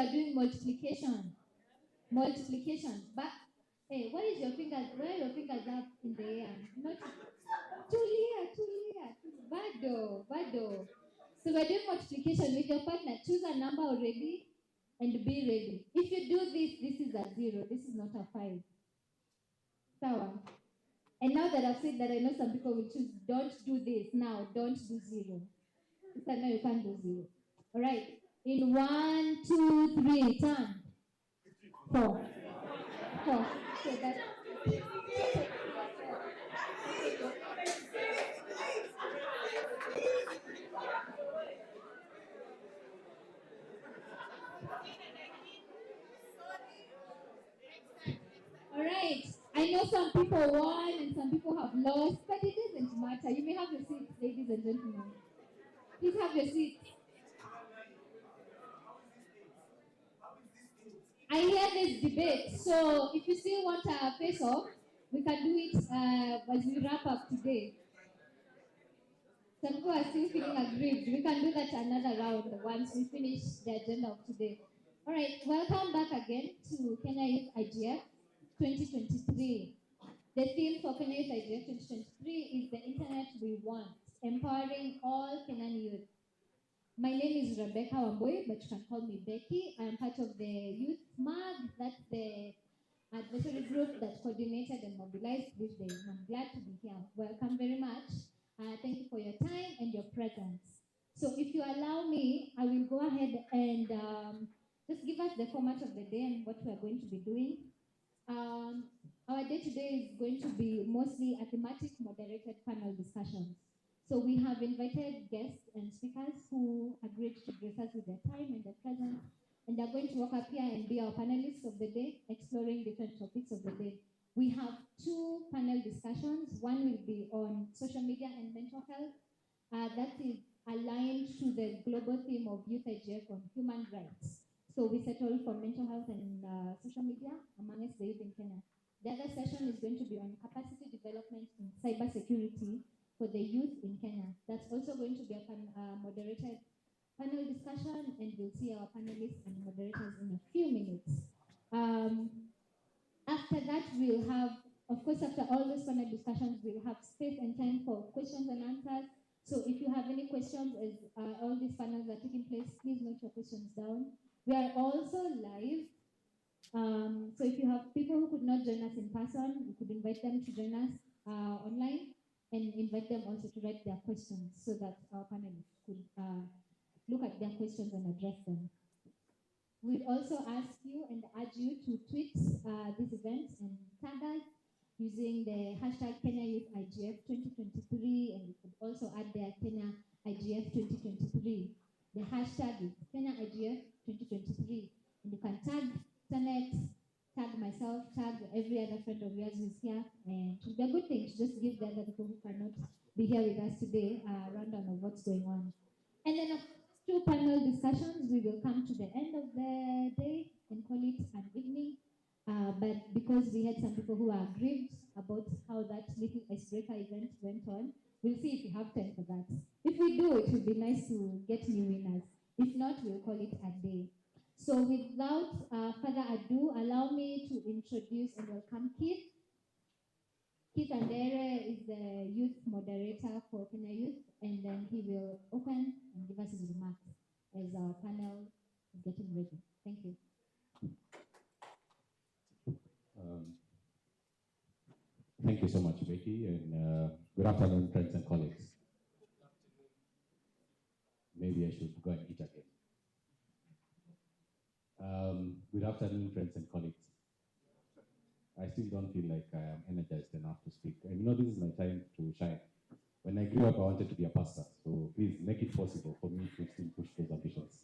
are doing multiplication. Multiplication. But hey, what is your fingers? Where are your fingers up in the air? Not Tulia, Tulia. Bado, Bado. So we're doing multiplication with your partner. Choose a number already and be ready. If you do this, this is a 0. This is not a 5. Sawa. And now that I've said that, I know some people will choose, don't do this. Now, don't do 0. So now you can't do 0. All right. In 1, 2, 3, turn. 4. 4. So that's all right. I know some people won and some people have lost, but it doesn't matter. You may have your seats, ladies and gentlemen. Please have your seats. I hear this debate, so if you still want a face off, we can do it as we wrap up today. Some people are still feeling aggrieved. We can do that another round once we finish the agenda of today. All right, welcome back again to Kenya Youth IGF 2023. The theme for Kenya Youth IGF 2023 is the Internet We Want, empowering all Kenyan youth. My name is Rebecca Wambui, but you can call me Becky. I am part of the Youth MAG, that's the advisory group that coordinated and mobilized this day. I'm glad to be here. Welcome very much. Thank you for your time and your presence. So if you allow me, I will go ahead and just give us the format of the day and what we are going to be doing. Our day today is going to be mostly a thematic moderated panel discussions. So we have invited guests and speakers who agreed to grace us with their time and their presence, and they're going to walk up here and be our panelists of the day, exploring different topics of the day. We have 2 panel discussions. One will be on social media and mental health. That is aligned to the global theme of Youth IGF on human rights. So we settled for mental health and social media amongst the youth in Kenya. The other session is going to be on capacity development in cybersecurity for the youth in Kenya. That's also going to be a moderated panel discussion, and we'll see our panelists and moderators in a few minutes. After that, we'll have, of course, after all those panel discussions, we'll have space and time for questions and answers. So if you have any questions as all these panels are taking place, please note your questions down. We are also live. So if you have people who could not join us in person, we could invite them to join us online and invite them also to write their questions so that our panelists could look at their questions and address them. We'd also ask you and urge you to tweet these events and tag us using the hashtag Kenya Youth IGF 2023, and you could also add there Kenya IGF 2023. The hashtag is Kenya IGF 2023, and you can tag Tanet, tag myself, tag every other friend of yours who's here, and it would be a good thing to just give the other people who cannot be here with us today a rundown of what's going on. And then 2 panel discussions, we will come to the end of the day and call it an evening. But because we had some people who are aggrieved about how that little icebreaker event went on, we'll see if we have time for that. If we do, it would be nice to get new winners. If not, we'll call it a day. So without further ado, allow me to introduce and welcome Keith. Keith Andere is the youth moderator for Kenya Youth, and then he will open and give us his remarks as our panel is getting ready. Thank you. Thank you so much, Becky, and good afternoon, friends and colleagues. Maybe I should go and eat again. Good afternoon, friends and colleagues. I still don't feel like I am energized enough to speak. And this is my time to shine. When I grew up, I wanted to be a pastor. So please make it possible for me to still push those ambitions.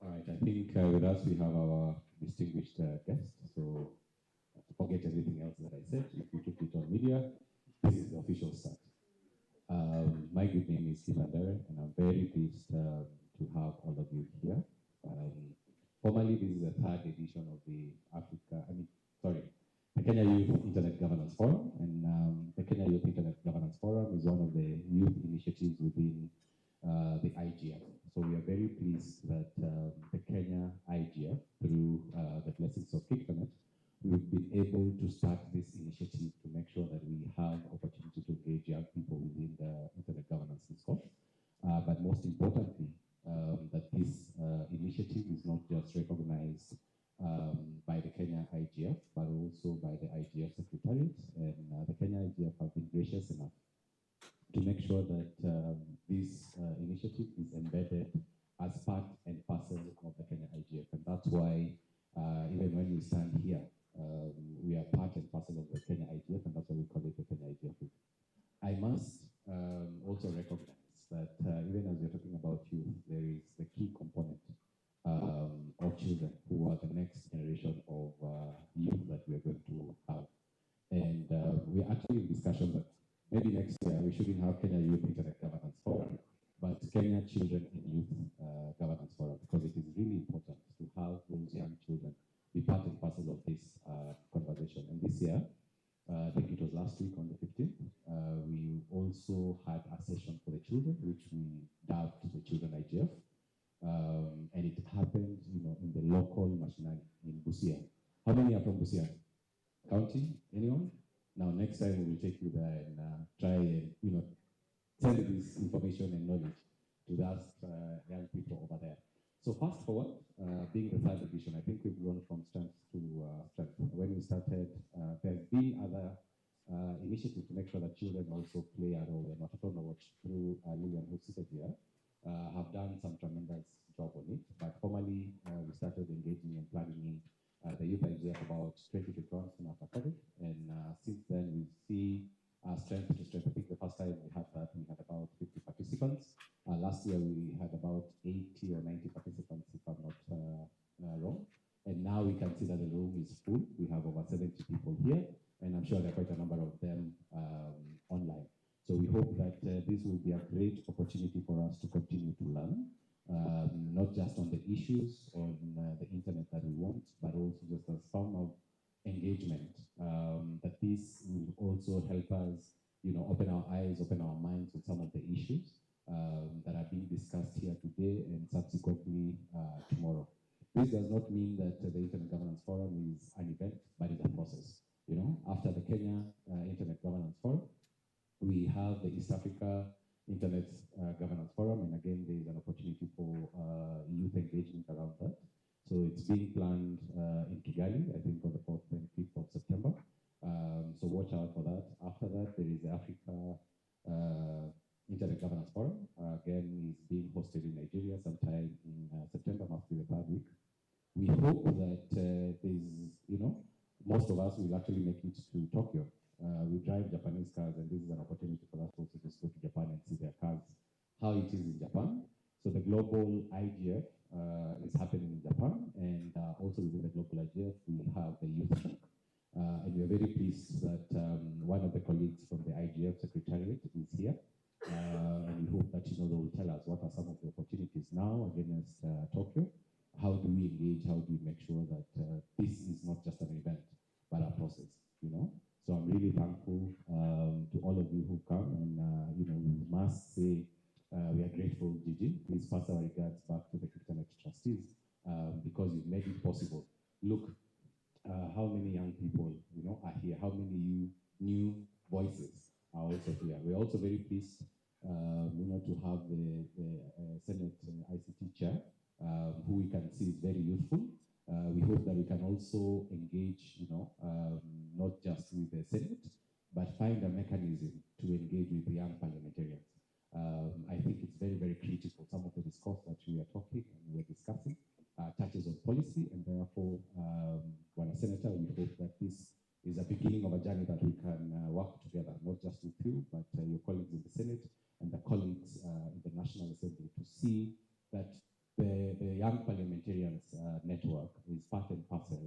All right, I think with us we have our distinguished guest. So forget everything else that I said. If you took it on media, this is the official start. My good name is Keith Andere, and I'm very pleased to have all of you here. Formally, this is the 3rd edition of the Kenya Youth Internet Governance Forum, and the Kenya Youth Internet Governance Forum is one of the youth initiatives within the IGF. So we are very pleased that the Kenya IGF, through the blessings of Kiktanet, we've been able to start this initiative to make sure that we have opportunity to engage young people within the internet governance discourse. But most importantly, that this initiative is not just recognized by the Kenya IGF, but also by the IGF Secretariat. And the Kenya IGF have been gracious enough to make sure that this initiative is embedded as part and parcel of the Kenya IGF. And that's why even when we stand here, we are part and parcel of the Kenya IGF, and that's why we call it the Kenya IGF. I must also recognize that even as we're talking about youth, there is the key component of children who are the next generation of youth that we're going to have. And we're actually in discussion that maybe next year we shouldn't have Kenya Youth Internet Governance Forum, but Kenya Children and Youth Governance Forum, because it is really important to have those young children be part and parcel of this conversation. And this year, I think it was last week on the 15th, we also had a session for the children, which we dubbed the Children IGF. And it happened, in the local mashinani in Busia. How many are from Busia County? Anyone? Now, next time we will take you there and try and, send this information and knowledge to those young people over there. So fast forward, being the third edition, I think we've gone from strength to strength. When we started, there's been other initiatives to make sure that children also play a role. And Watoto na Watch through Lillian, who seated here, have done some tremendous job on it. But formally, we started engaging and planning the youth IGF about 2021 after COVID. And since then, we see strength to strength. I think the first time we had that, we had about 50 participants. Last year, we had about 80 or 90 participants, if I'm not wrong. And now we can see that the room is full. We have over 70 people here, and I'm sure there are quite a number of them online. So we hope that this will be a great opportunity for us to continue to learn, not just on the issues on the internet that we want, but also just as form of engagement, that this will also help us, open our eyes, open our minds with some of the issues that are being discussed here today and subsequently tomorrow. This does not mean that the Internet Governance Forum is an event, but it's a process. After the Kenya Internet Governance Forum, we have the East Africa Internet Governance Forum, and again, there is an opportunity for youth engagement around that. So it's being planned in Kigali, I think on the 4th and 5th of September. So watch out for that. After that, there is the Africa Internet Governance Forum. Again, is being hosted in Nigeria sometime in September, must be the third week. We hope that most of us will actually make it to Tokyo. We drive Japanese cars, and this is an opportunity for us also to just go to Japan and see their cars, how it is in Japan. So the global IGF is happening in Japan, and also within the global IGF, we have the youth track. And we are very pleased that one of the colleagues from the IGF Secretariat is here. And we hope that they will tell us what are some of the opportunities now against Tokyo. How do we engage? How do we make sure that this is not just an event, but a process? So I'm really thankful to all of you who come, and we must say we are grateful, Gigi. Please pass our regards back to the Kiktanet trustees because you've made it possible. Look, how many young people are here? How many new voices are also here? We're also very pleased, to have the Senate ICT chair, who we can see is very youthful. We hope that we can also engage, not just with the Senate, but find a mechanism to engage with the young parliamentarians. I think it's very, very critical. Some of the discourse that we are talking and we are discussing touches on policy, and therefore, when a senator, we hope that this is a beginning of a journey that we can work together, not just with you, but your colleagues in the Senate and the colleagues in the National Assembly, to see that the Young Parliamentarians Network is part and parcel,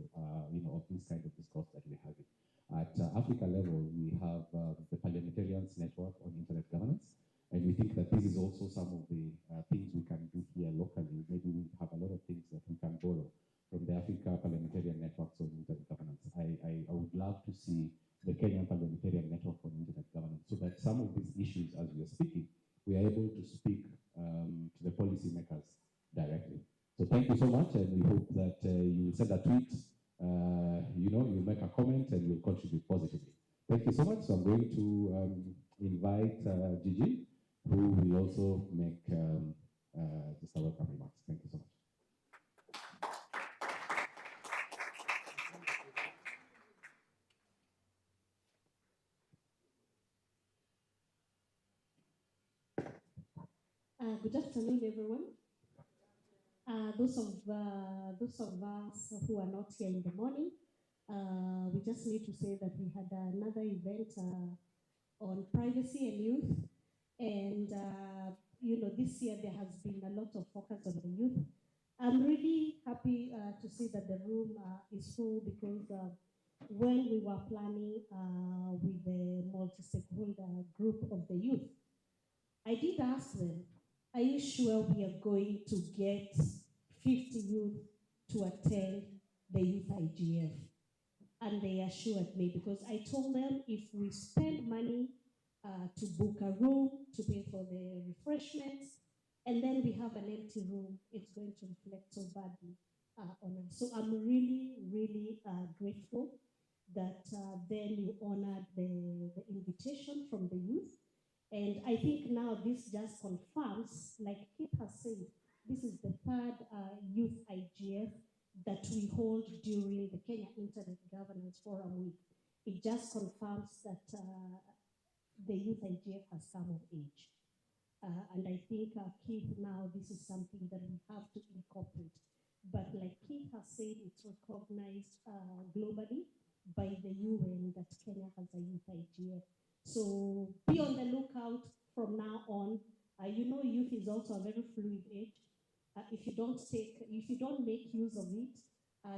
of this kind of discourse that we're having. At Africa level, we have the Parliamentarians Network on Internet Governance, and we think that this is also some of the things we can do here locally. Maybe we have a lot of things that we can borrow from the Africa Parliamentarian Networks on Internet Governance. I would love to see the Kenyan Parliamentarian Network on Internet Governance so that some of these issues, as we are speaking, we are able to speak to the policymakers directly. So thank you so much, and we hope that you will send a tweet, you make a comment, and you'll contribute positively. Thank you so much. So I'm going to invite Gigi, who will also make just a welcome remarks. Thank you so much. Good afternoon, everyone. Those of us who are not here in the morning, we just need to say that we had another event on privacy and youth, and this year there has been a lot of focus on the youth. I'm really happy to see that the room is full because when we were planning with the multi-stakeholder group of the youth, I did ask them, are you sure we are going to get 50 youth to attend the Youth IGF? And they assured me, because I told them if we spend money to book a room, to pay for the refreshments, and then we have an empty room, it's going to reflect so badly on us. So I'm really, really grateful that then you honored the invitation from the youth. And I think now this just confirms, like Kit has said, this is the third Youth IGF that we hold during the Kenya Internet Governance Forum Week. It just confirms that the Youth IGF has come of age. And I think, Keith, now this is something that we have to incorporate. But like Keith has said, it's recognized globally by the UN that Kenya has a Youth IGF. So be on the lookout from now on. Youth is also a very fluid age. If you don't make use of it,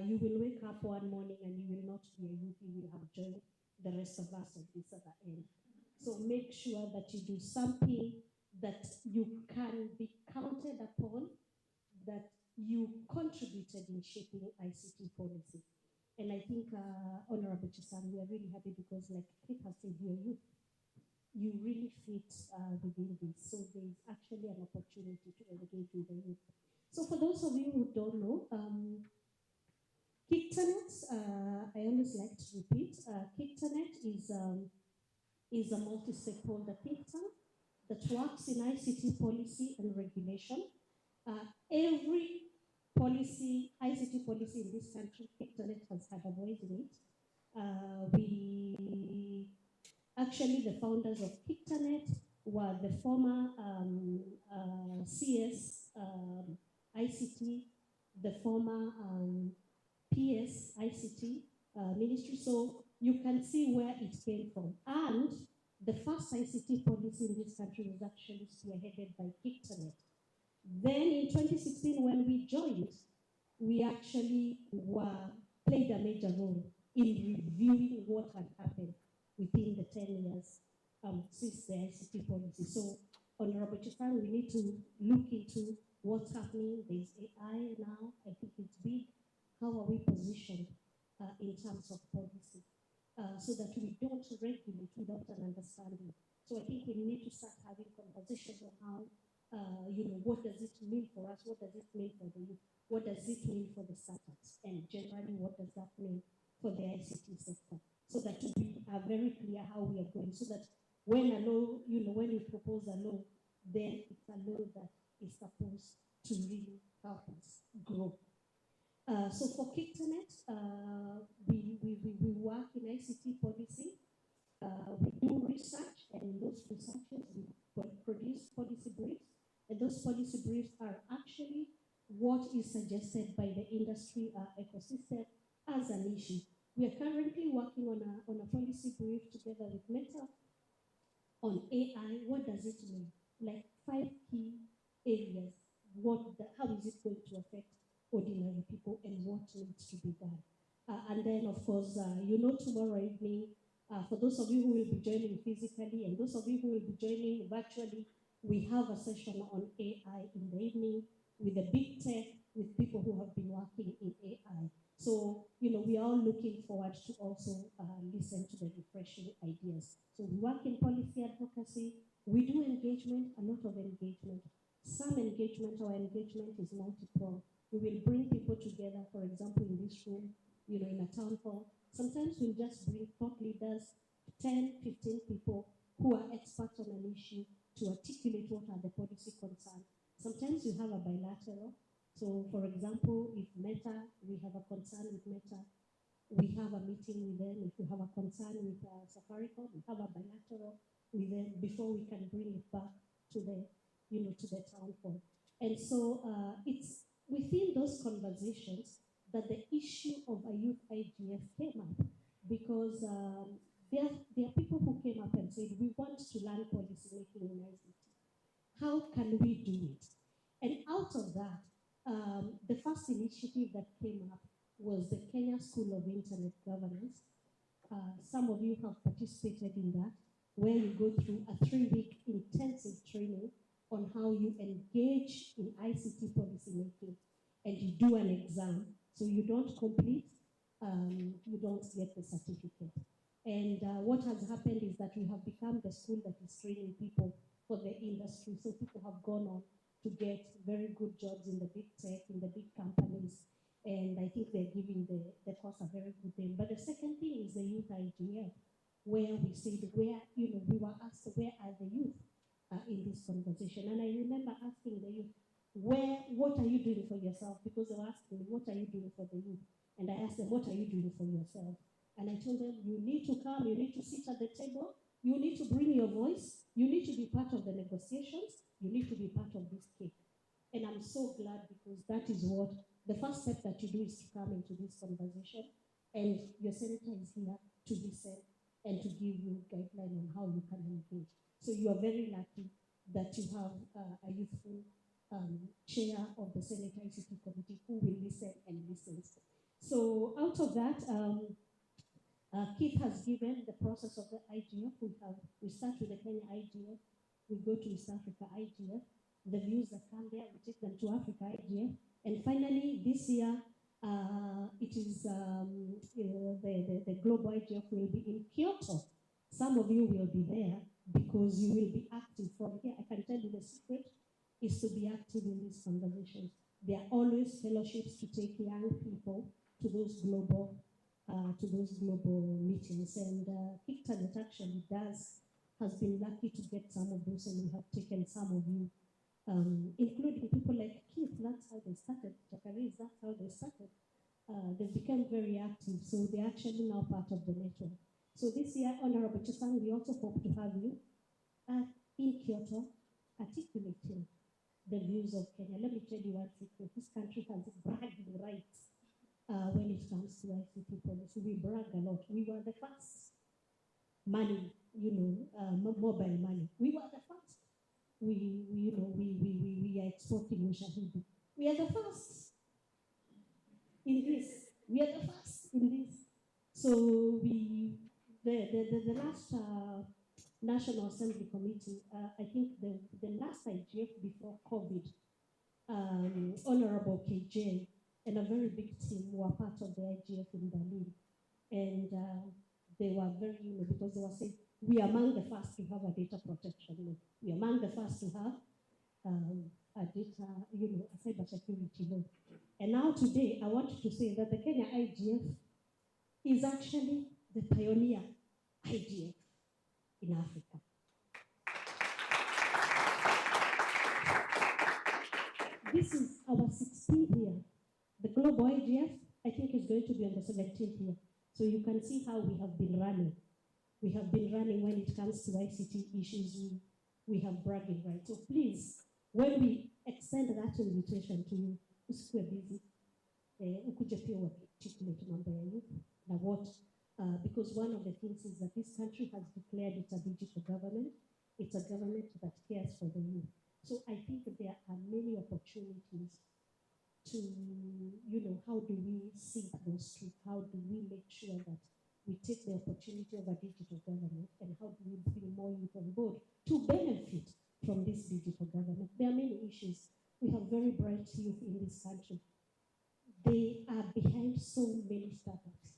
you will wake up one morning and you will not be a youth. You will have joined the rest of us at this other end. So make sure that you do something that you can be counted upon, that you contributed in shaping ICT policy. And I think, Honorable Chisang, we are really happy because, like Kit has said, you are youth. You really fit within this. So there's actually an opportunity to engage with the youth. So for those of you who don't know, KICTANET, I always like to repeat, KICTANET is a multi-stakeholder think tank that works in ICT policy and regulation. Every policy, ICT policy in this country, KICTANET has had a voice in it. Actually, the founders of KICTANET were the former CS ICT, the former PS ICT ministry. So you can see where it came from. And the first ICT policy in this country was actually spearheaded by KICTANET. Then in 2016, when we joined, we actually played a major role in reviewing what had happened within the 10 years since the ICT policy. So, Honorable Chisang, we need to look into what's happening. There's AI now. I think it's big. How are we positioned in terms of policy so that we don't regulate without an understanding? So I think we need to start having conversations on how, what does it mean for us? What does it mean for the youth? What does it mean for the startups? And generally, what does that mean for the ICT sector? So that we are very clear how we are going, so that when a law, when we propose a law, then it's a law that is supposed to really help us grow. So for KICTANET, we work in ICT policy. We do research, and in those researches, we produce policy briefs. And those policy briefs are actually what is suggested by the industry ecosystem as an issue. We are currently working on a policy brief together with Meta on AI. What does it mean? Like 5 key areas. How is it going to affect ordinary people and what needs to be done? And then, of course, tomorrow evening, for those of you who will be joining physically and those of you who will be joining virtually, we have a session on AI in the evening with the big tech with people who have been working in AI. So, we are all looking forward to also listen to the refreshing ideas. So we work in policy advocacy. We do engagement, a lot of engagement. Some engagement, our engagement is multi-pronged. We will bring people together, for example, in this room, in a town hall. Sometimes we'll just bring thought leaders, 10, 15 people who are experts on an issue to articulate what are the policy concerns. Sometimes you have a bilateral. So, for example, if Meta, we have a concern with Meta, we have a meeting with them. If we have a concern with Safaricom, we have a bilateral with them before we can bring it back to the, to the town hall. And so it's within those conversations that the issue of a youth IGF came up, because there are people who came up and said, we want to learn policy making in ICT. How can we do it? And out of that, the first initiative that came up was the Kenya School of Internet Governance. Some of you have participated in that, where you go through a 3-week intensive training on how you engage in ICT policy making, and you do an exam. So you don't complete, you don't get the certificate. And what has happened is that we have become the school that is training people for the industry. So people have gone on to get very good jobs in the big tech, in the big companies. And I think they're giving the course a very good name. But the second thing is the youth IGF, where we said, we were asked, where are the youth in this conversation? And I remember asking the youth, what are you doing for yourself? Because they were asking, what are you doing for the youth? And I asked them, what are you doing for yourself? And I told them, you need to come, you need to sit at the table, you need to bring your voice, you need to be part of the negotiations, you need to be part of this cake. And I'm so glad, because that is what the first step that you do is to come into this conversation, and your senator is here to listen and to give you guideline on how you can engage. So you are very lucky that you have a youthful chair of the Senate ICT committee who will listen and listens. So out of that, Keith has given the process of the IGF. We start with the Kenya IGF, we go to East Africa IGF, the views that come there, we take them to Africa IGF, and finally this year, it is the global IGF will be in Kyoto. Some of you will be there because you will be active from here. I can tell you the secret is to be active in these conversations. There are always fellowships to take young people to those global meetings, and Kictanet actually has been lucky to get some of those, and we have taken some of you, including people like Keith. That's how they started. Chakaris, that's how they started. They've become very active, so they're actually now part of the network. So this year, Honorable Chesang, we also hope to have you in Kyoto articulating the views of Kenya. Let me tell you one secret. This country has bragging rights when it comes to ICT policy. We brag a lot. We were the first money, mobile money. We were the first. We are exporting Ushahidi. We are the first in this. We are the first in this. So the last National Assembly Committee, I think the last IGF before COVID, Honorable KJ and a very big team were part of the IGF in Berlin. And they were very, because they were saying, we are among the first to have a data protection law. We are among the first to have a data, a cyber security law. And now today, I want to say that the Kenya IGF is actually the pioneer IGF in Africa. This is our 16th year. The global IGF, I think, is going to be on the 17th year. So you can see how we have been running. We have been running when it comes to ICT issues. We have bragging rights. So please, when we extend that invitation to you, usikuwe busy. Ukuje pia articulate mambo ya youth na what, because one of the things is that this country has declared it's a digital government. It's a government that cares for the youth. So I think there are many opportunities to, how do we sync those two? How do we make sure that we take the opportunity of a digital government, and how do we bring more youth on board to benefit from this digital government? There are many issues. we have very bright youth in this country. They are behind so many startups.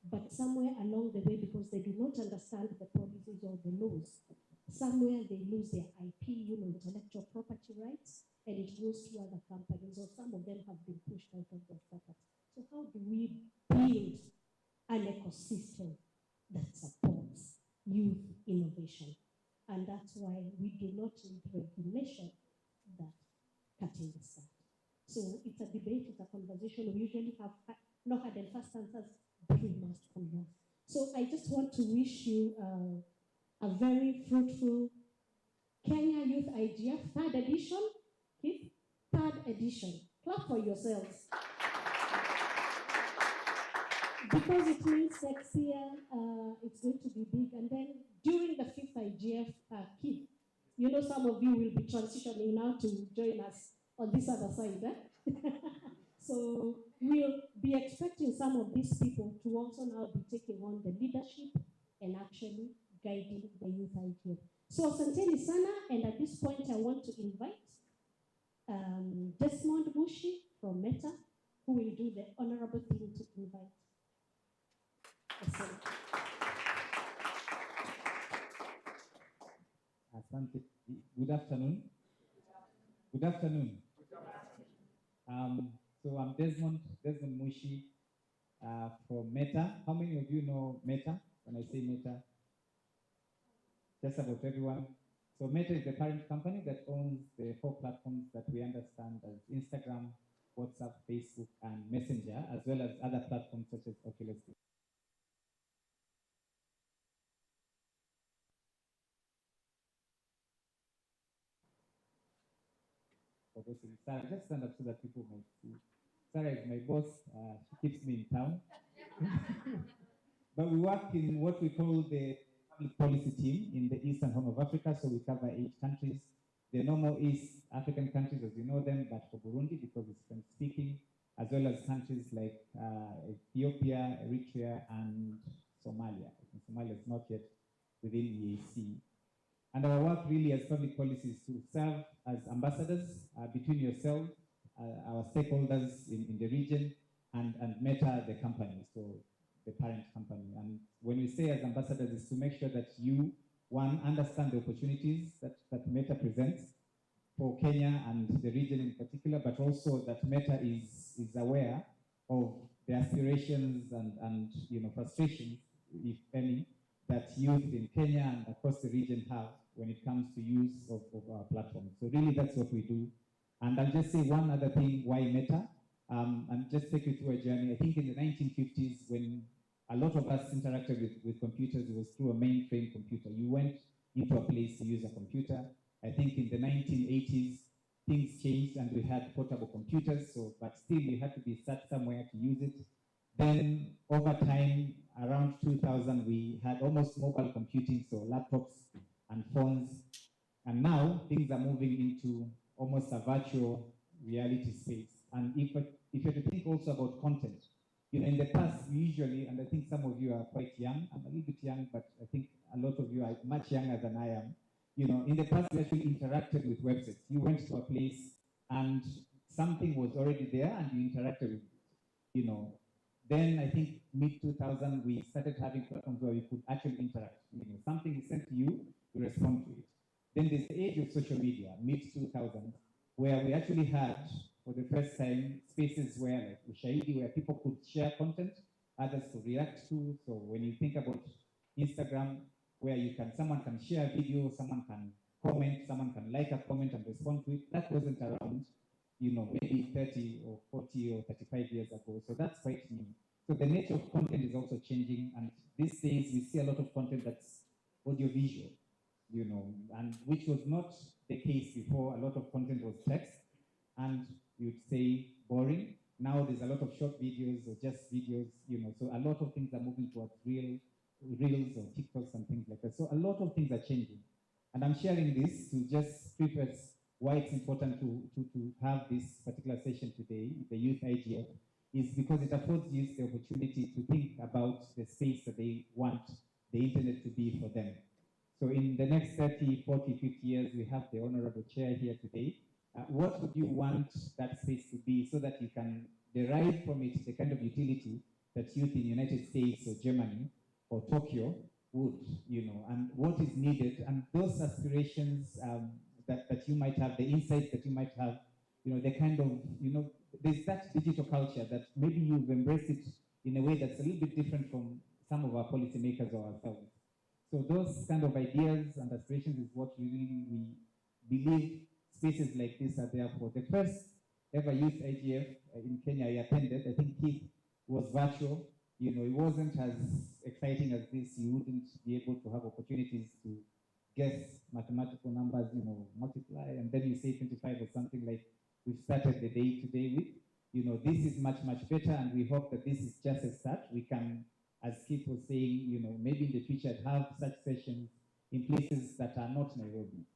But somewhere along the way, because they do not understand the policies or the laws, somewhere they lose their IP, intellectual property rights, and it goes to other companies, or some of them have been pushed out of their startups. So how do we build an ecosystem that supports youth innovation? And that's why we do not need regulation that cutting the start. So it's a debate, it's a conversation. We usually have no hard and fast answers, but we must converse. So I just want to wish you a very fruitful Kenya Youth IGF, third edition. Okay? Third edition. Clap for yourselves. Because it means next year it's going to be big. And then during the fifth IGF, Keith, some of you will be transitioning now to join us on this other side. So we'll be expecting some of these people to also now be taking on the leadership and actually guiding the youth IGF. So asanteni sana, and at this point I want to invite Desmond Mushi from Meta, who will do the honorable thing to invite. Asante. Good afternoon. Good afternoon. So I'm Desmond Mushi from Meta. How many of you know Meta? When I say Meta, just about everyone. So Meta is the parent company that owns the 4 platforms that we understand as Instagram, WhatsApp, Facebook, and Messenger, as well as other platforms such as Oculus. Sarah, just stand up so that people might see. Sarah is my boss. She keeps me in town. But we work in what we call the public policy team in the Eastern Horn of Africa. So we cover 8 countries. The normal East African countries, as you know them, but for Burundi, because it's French speaking, as well as countries like Ethiopia, Eritrea, and Somalia. Somalia is not yet within EAC. And our work really as public policy is to serve as ambassadors between yourself, our stakeholders in the region, and Meta, the company, so the parent company. And when we say as ambassadors, is to make sure that you, one, understand the opportunities that Meta presents for Kenya and the region in particular, but also that Meta is aware of the aspirations and frustrations, if any, that youth in Kenya and across the region have when it comes to use of our platform. So really that's what we do. And I'll just say one other thing, why Meta? And just take you through a journey. I think in the 1950s, when a lot of us interacted with computers, it was through a mainframe computer. You went into a place to use a computer. I think in the 1980s, things changed and we had portable computers, but still you had to be sat somewhere to use it. Then over time, around 2000, we had almost mobile computing, so laptops and phones. And now things are moving into almost a virtual reality space. And if you're to think also about content, in the past, we usually, and I think some of you are quite young, I'm a little bit young, but I think a lot of you are much younger than I am. In the past, we actually interacted with websites. You went to a place and something was already there and you interacted with it. Then I think mid-2000, we started having platforms where we could actually interact. Something is sent to you, you respond to it. Then there's the age of social media, mid-2000s, where we actually had, for the first time, spaces where, like Ushahidi, where people could share content, others to react to. So when you think about Instagram, where someone can share a video, someone can comment, someone can like a comment and respond to it, that wasn't around, maybe 30 or 40 or 35 years ago. So that's quite new. So the nature of content is also changing. And these days, we see a lot of content that's audiovisual, and which was not the case before. A lot of content was text, and you'd say boring. Now there's a lot of short videos or just videos, so a lot of things are moving towards reels or TikToks and things like that. So a lot of things are changing. And I'm sharing this to just preface why it's important to have this particular session today, the Youth IGF, is because it affords youth the opportunity to think about the space that they want the internet to be for them. So in the next 30, 40, 50 years, we have the honorable chair here today, what would you want that space to be so that you can derive from it the kind of utility that youth in the United States or Germany or Tokyo would, and what is needed, and those aspirations that you might have, the insights that you might have, the kind of, there's that digital culture that maybe you've embraced it in a way that's a little bit different from some of our policymakers or ourselves. So those kind of ideas and aspirations is what we believe spaces like this are there for. The first ever youth IGF in Kenya I attended, I think Keith, was virtual. It wasn't as exciting as this. You wouldn't be able to have opportunities to guess mathematical numbers, multiply, and then you say 25 or something like we've started the day today with. This is much, much better, and we hope that this is just a start. We can, as Keith was saying, maybe in the future have such sessions in places that are not Nairobi.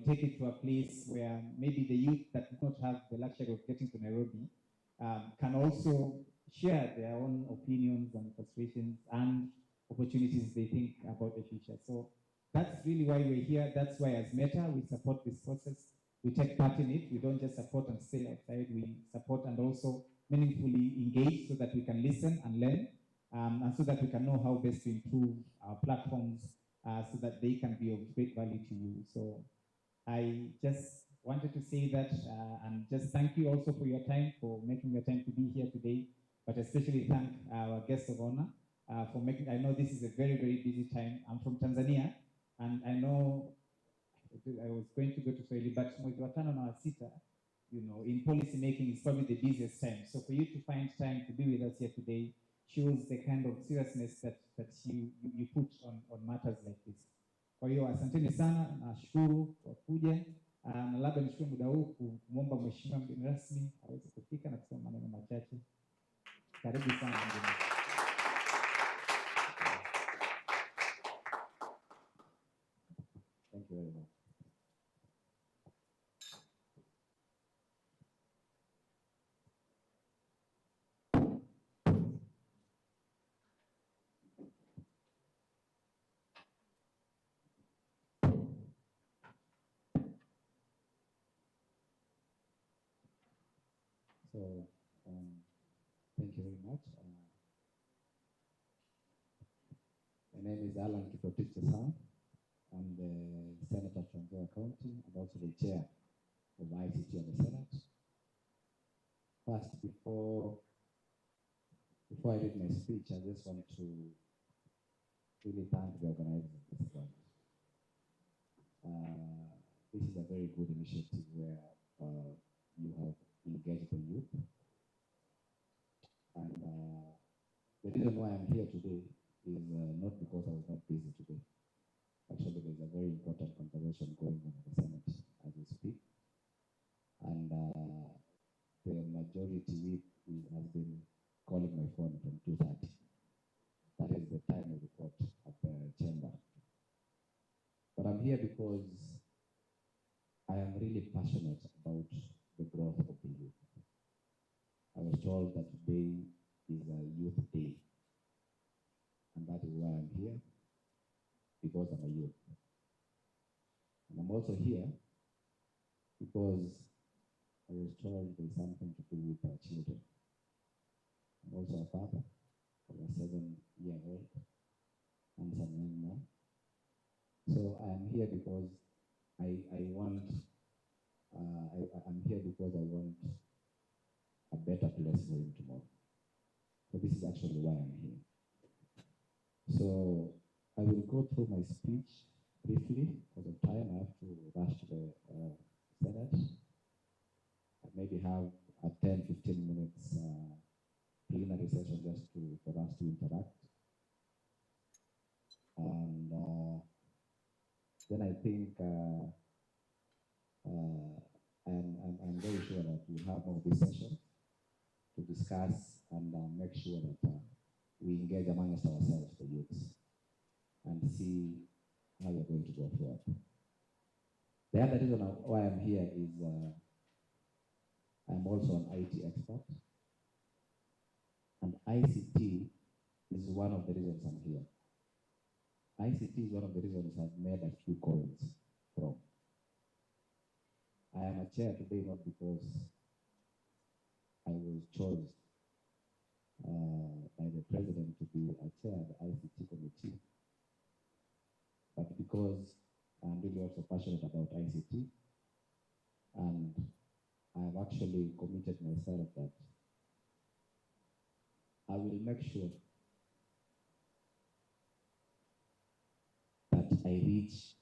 Take it to a place where maybe the youth that do not have the luxury of getting to Nairobi can also share their own opinions and frustrations and opportunities they think about the future. So that's really why we're here. That's why as Meta, we support this process. We take part in it. We don't just support and stay outside. We support and also meaningfully engage so that we can listen and learn, and so that we can know how best to improve our platforms so that they can be of great value to you. So I just wanted to say that and just thank you also for your time, for making your time to be here today, but especially thank our guest of honor for making, I know this is a very, very busy time. I'm from Tanzania, and I know I was going to go to Swahili, but mwezi wa tano na wa sita, in policy making is probably the busiest time. So for you to find time to be with us here today shows the kind of seriousness that you put on matters like this. Kwa hiyo asanteni sana, nashukuru kwa kuja, na labda nishukuru muda huu kumwomba mheshimiwa mgeni rasmi aweze kufika na kusema maneno machache. Karibu sana mgeni. Thank you very much. So, thank you very much. My name is Alan Kiprotich Chesang. I'm the Senator from Nzoia County and also the chair of ICT on the Senate. First, before I read my speech, I just want to really thank the organizers of this event. This is a very good initiative where you have engaged the youth. And the reason why I'm here today is not because I was not busy today. Actually, there's a very important conversation going on in the Senate as we speak. And the majority whip has been calling my phone from 2:30. That is the time of report at the chamber. But I'm here because I am really passionate about the growth of the youth. I was told that today is a youth day. And that is why I'm here, because I'm a youth. And I'm also here because I was told there's something to do with our children. I'm also a father of a 7-year-old handsome young man. So I'm here because I'm here because I want a better place for him tomorrow. So this is actually why I'm here. So I will go through my speech briefly because of time. I have to rush to the Senate. I maybe have a 10-15 minutes plenary session just for us to interact. And then I think I'm very sure that we'll have more of this session to discuss and make sure that we engage amongst ourselves, the youths, and see how we're going to go forward. The other reason why I'm here is I'm also an IT expert, and ICT is one of the reasons I'm here. ICT is one of the reasons I've made a few coins from. I am a chair today not because I was chosen by the president to be a chair of the ICT committee, but because I'm really also passionate about ICT, and I've actually committed myself that I will make sure that I reach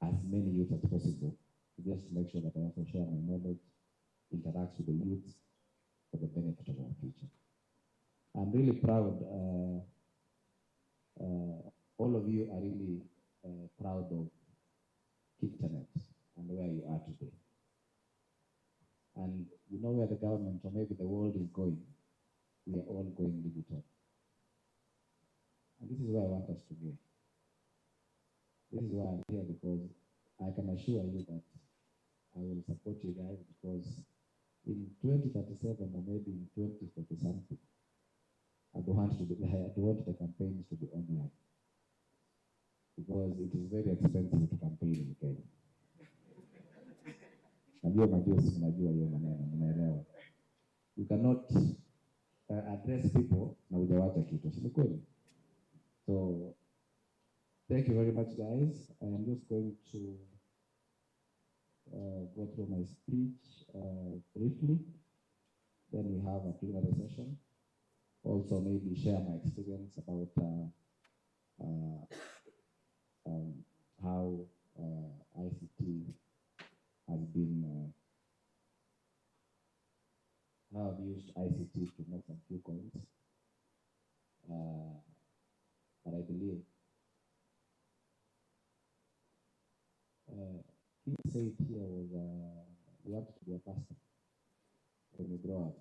as many youth as possible, just to make sure that I also share my knowledge, interact with the youth for the benefit of our future. I'm really proud. All of you are really proud of Internet and where you are today. And you know where the government or maybe the world is going. We are all going digital. And this is where I want us to go. This is why I'm here, because I can assure you that I will support you guys, because in 2037 or maybe in 2040 something, I don't want the campaigns to be online, because it is very expensive to campaign in Kenya. You cannot address people na hujawacha kitu, si kweli? So thank you very much, guys. I am just going to go through my speech briefly. Then we have a plenary session. Also, maybe share my experience about how ICT has been, how I've used ICT to make some few points. But I believe he said here was you have to be a pastor when you grow up.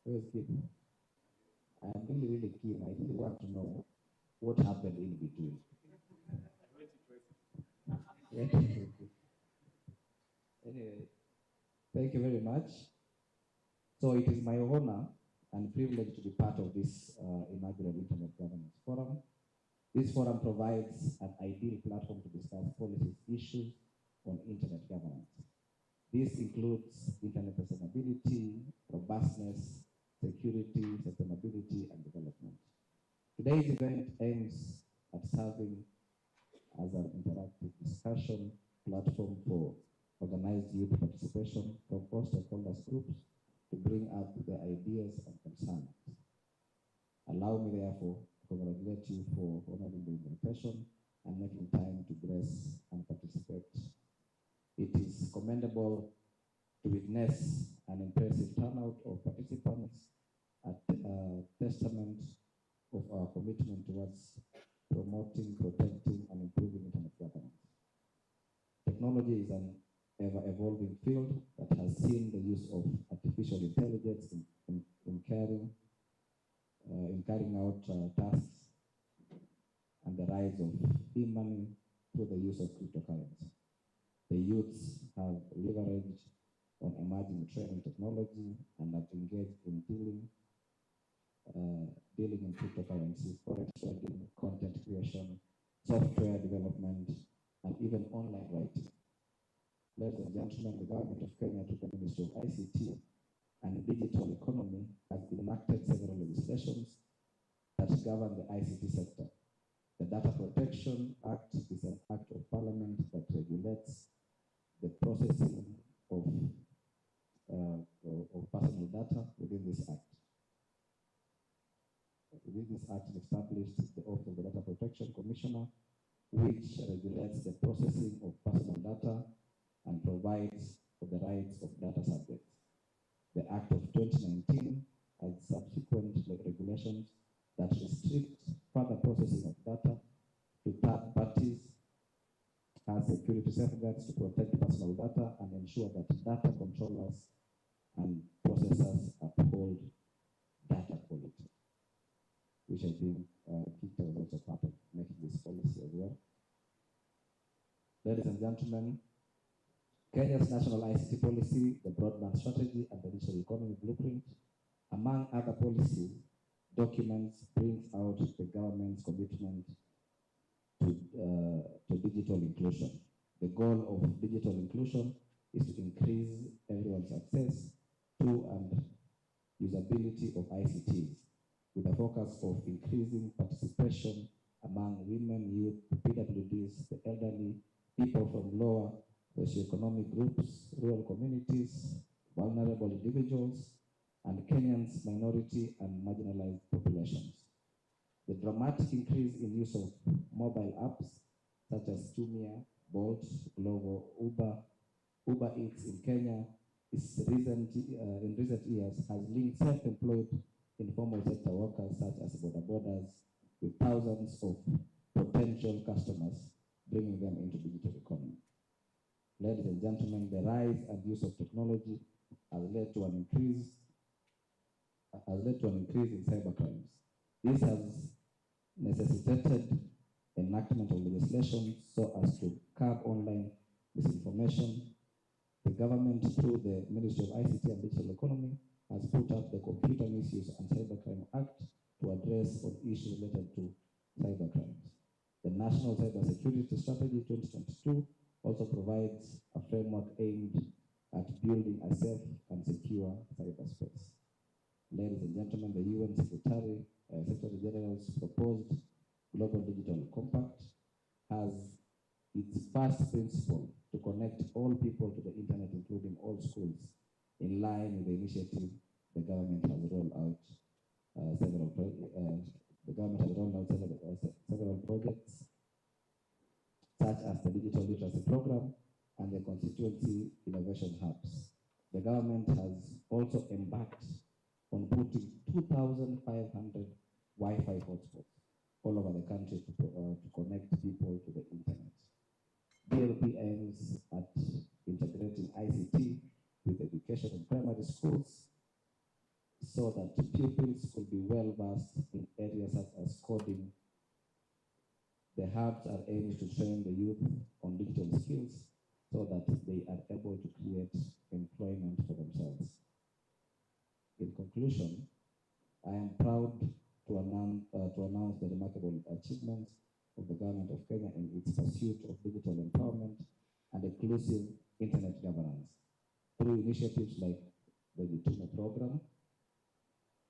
Where's Kip? I'm really keen. I really want to know what happened in between. Anyway, thank you very much. So it is my honor and privilege to be part of this inaugural Internet Governance Forum. This forum provides an ideal platform to discuss policy issues on Internet governance. This includes Internet sustainability, robustness, security, sustainability, and development. Today's event aims at serving as an interactive discussion platform for organized youth participation from all stakeholders groups to bring up their ideas and concerns. Allow me, therefore, to congratulate you for honoring the invitation and making time to grace and participate. It is commendable to witness an impressive turnout of participants, a testament of our commitment towards promoting, protecting, and improving Internet governance. Technology is an ever-evolving field that has seen the use of artificial intelligence in carrying out tasks, and the rise of e-money through the use of cryptocurrency. The youths have leveraged on emerging trending technology and have engaged in dealing in cryptocurrency, forex trading, content creation, software development, and even online writing. Ladies and gentlemen, the government of Kenya, through the Ministry of ICT and Digital Economy, has enacted several legislations that govern the ICT sector. The Data Protection Act is an act of parliament that regulates the processing of personal data within this act. Within this act, it established the Office of the Data Protection Commissioner, which regulates the processing of personal data and provides for the rights of data subjects. The Act of 2019 has subsequent regulations that restrict further processing of data to third parties, has security safeguards to protect personal data and ensure that data controllers and processors uphold data quality, which I think Peter was also part of making this policy as well. Ladies and gentlemen, Kenya's national ICT policy, the broadband strategy, and the digital economy blueprint, among other policy documents, brings out the government's commitment to digital inclusion. The goal of digital inclusion is to increase everyone's access to and usability of ICTs, with a focus of increasing participation among women, youth, PWDs, the elderly, people from lower socioeconomic groups, rural communities, vulnerable individuals, and Kenyans' minority and marginalized populations. The dramatic increase in use of mobile apps such as Jumia, Bolt, Glovo, Uber Eats in Kenya in recent years has linked self-employed informal sector workers such as border borders with thousands of potential customers, bringing them into digital economy. Ladies and gentlemen, the rise and use of technology has led to an increase in cybercrimes. This has necessitated enactment of legislation so as to curb online misinformation. The government, through the Ministry of ICT and Digital Economy, has put up the Computer Misuse and Cybercrime Act to address on issues related to cybercrimes. The National Cybersecurity Strategy 2022 also provides a framework aimed at building a safe and secure cyberspace. Ladies and gentlemen, the UN Secretary General's proposed Global Digital Compact has its first principle to connect all people to the internet, including all schools, in line with the initiative the government has rolled out several projects, such as the Digital Literacy Program and the Constituency Innovation Hubs. The government has also embarked on putting 2,500 Wi-Fi hotspots all over the country to connect people to the internet. DLP aims at integrating ICT with education in primary schools so that pupils could be well versed in areas such as coding. The hubs are aimed to train the youth on digital skills so that they are able to create employment for themselves. In conclusion, I am proud to announce the remarkable achievements of the government of Kenya in its pursuit of digital empowerment and inclusive internet governance. Through initiatives like the Jitume program,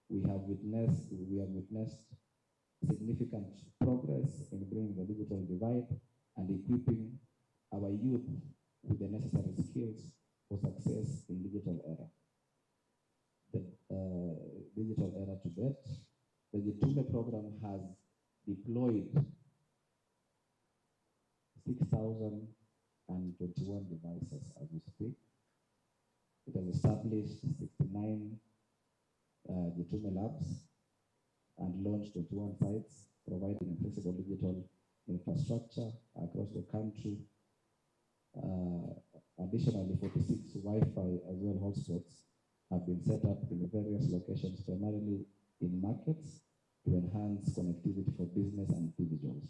we have witnessed significant progress in bringing the digital divide and equipping our youth with the necessary skills for success in digital era. The digital era to date, the Jitume program has deployed 6,021 devices as we speak. It has established 69 Jitume labs and launched 21 sites, providing accessible digital infrastructure across the country. Additionally, 46 Wi-Fi as well hotspots have been set up in various locations, primarily in markets, to enhance connectivity for business and individuals.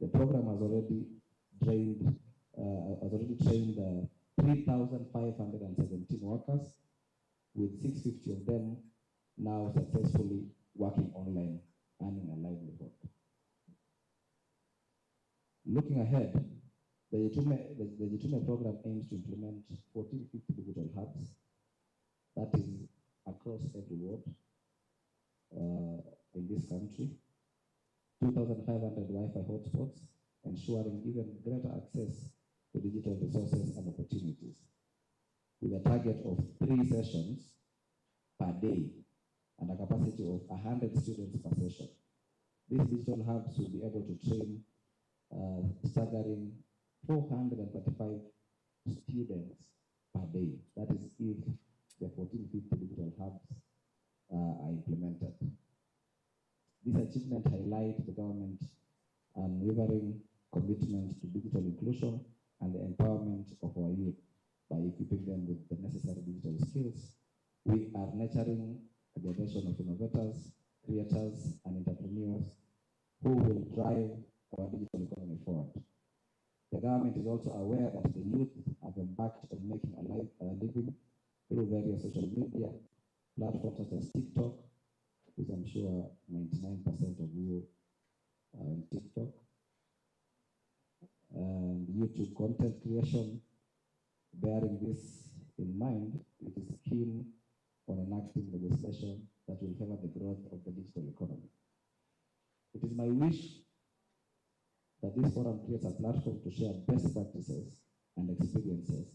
The program has already trained 3,517 workers, with 650 of them now successfully working online, earning a livelihood. Looking ahead, the Jitume program aims to implement 1,450 digital hubs, that is across every ward in this country, 2,500 Wi-Fi hotspots, ensuring even greater access to digital resources and opportunities, with a target of 3 sessions per day and a capacity of 100 students per session. These digital hubs will be able to train staggering 435 students per day. That is if the 1,450 digital hubs are implemented. This achievement highlights the government's unwavering commitment to digital inclusion and the empowerment of our youth by equipping them with the necessary digital skills. We are nurturing a generation of innovators, creators, and entrepreneurs who will drive our digital economy forward. The government is also aware that the youth have embarked on making a living through various social media platforms such as TikTok, which I'm sure 99% of you are on TikTok, and YouTube. YouTube content creation. Bearing this in mind, it is keen on enacting legislation that will favor the growth of the digital economy. It is my wish that this forum creates a platform to share best practices and experiences,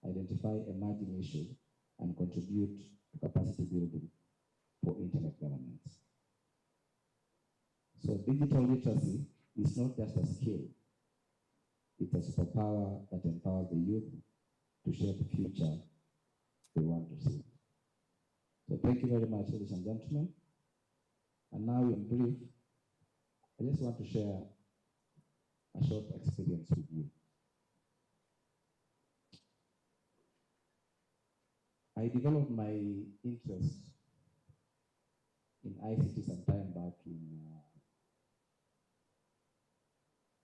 identify emerging issues, and contribute to capacity building for internet governance. So digital literacy is not just a skill, it's a superpower that empowers the youth to shape the future they want to see. So thank you very much, ladies and gentlemen. And now in brief, I just want to share a short experience with you. I developed my interest in ICT some time back in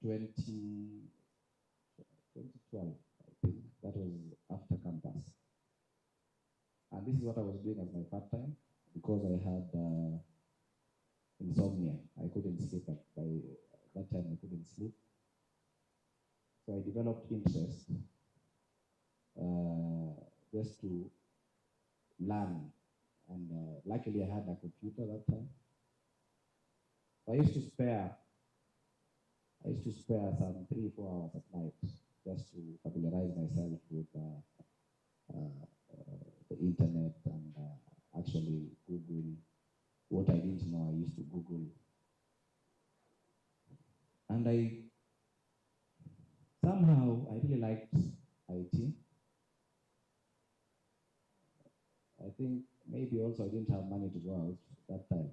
2012, I think. That was after campus. And this is what I was doing as my part-time because I had insomnia. I couldn't sleep by that time. I couldn't sleep. So I developed interest just to learn. And luckily I had a computer that time. So I used to spare some 3-4 hours at night just to familiarize myself with the internet and actually Google. What I didn't know, I used to Google. And somehow I really liked IT. I think maybe also I didn't have money to go out that time.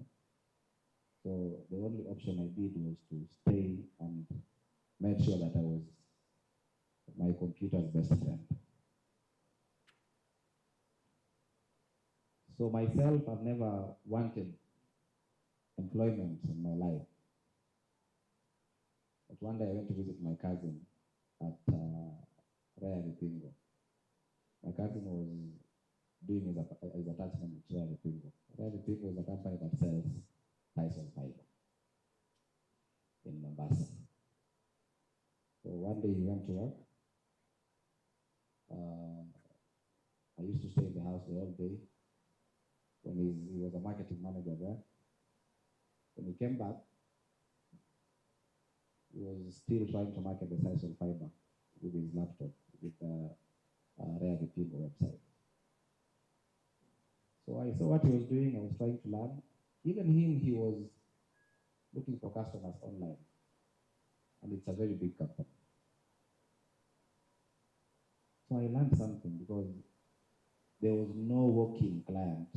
So the only option I did was to stay and make sure that I was my computer's best friend. So myself, I've never wanted employment in my life. But one day I went to visit my cousin at Raya Lipingo. My cousin was doing his attachment at Raya Lipingo. Raya Lipingo is a company that sells Tyson fiber in Mombasa. So one day he went to work. I used to stay in the house the whole day. When he was a marketing manager there. When he came back, he was still trying to market the Tyson fiber with his laptop, with the Raya Lipingo website. So I saw what he was doing. I was trying to learn. Even him, he was looking for customers online. And it's a very big company. So I learned something because there was no walk-in client.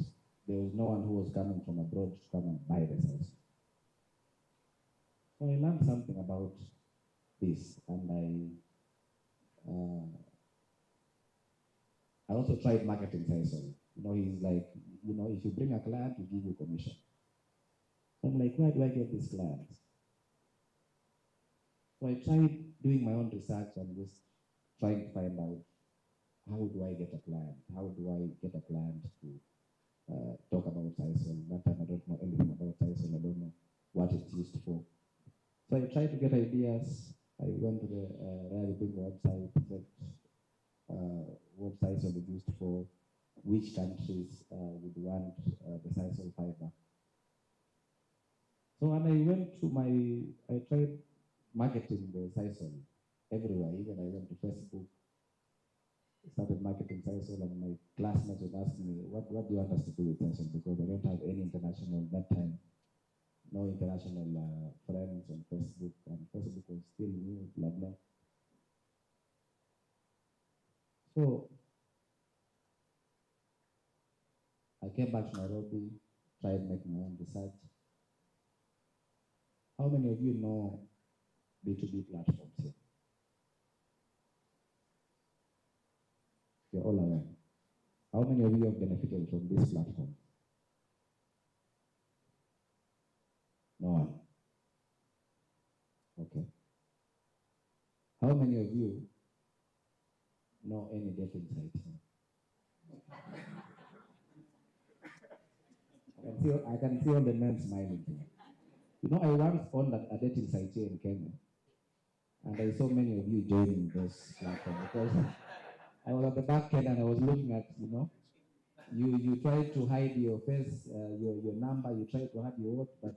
There was no one who was coming from abroad to come and buy the house. So I learned something about this, and I also tried marketing Tyson. You know, he's like, you know, if you bring a client, we give you commission. So I'm like, where do I get these clients? So I tried doing my own research and just trying to find out how do I get a client? How do I get a client to talk about Tyson? That time I don't know anything about Tyson. I don't know what it's used for. So I tried to get ideas. I went to the Raya Lipingo website, checked what Tyson is used for, which countries would want the Tyson fiber. So when I went to I tried marketing the Tyson everywhere. Even I went to Facebook, started marketing Tyson, and my classmates would ask me, what do you want us to do with Tyson? Because I don't have any international, that time, no international friends on Facebook, and Facebook was still new, blah, blah. So I came back to Nairobi, tried making my own research. How many of you know B2B platforms here? You're all aware. How many of you have benefited from this platform? No one. Okay. How many of you know any dating site here? I can see all the men smiling here. You know, I once owned a dating site here in Kenya. And I saw many of you joining this platform because I was at the back end and I was looking at, you try to hide your face, your number, you try to hide your vote, but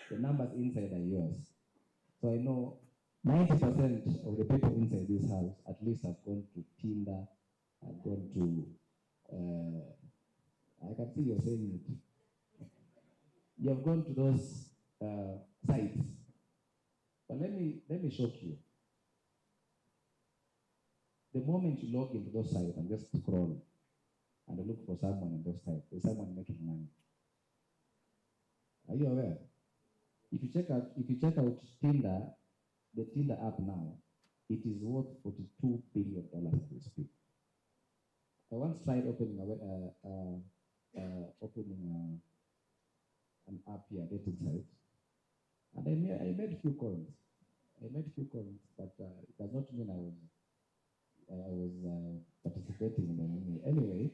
the numbers inside are yours. So I know 90% of the people inside this house at least have gone to Tinder, have gone to, I can see you're saying it. You have gone to those sites. But let me shock you. The moment you log into those sites and just scroll and look for someone in those sites, there's someone making money. Are you aware? If you check out Tinder, the Tinder app now, it is worth $42 billion as we speak. I once tried opening an app here, dating site, and I made few coins. But it does not mean I was participating in any anyway.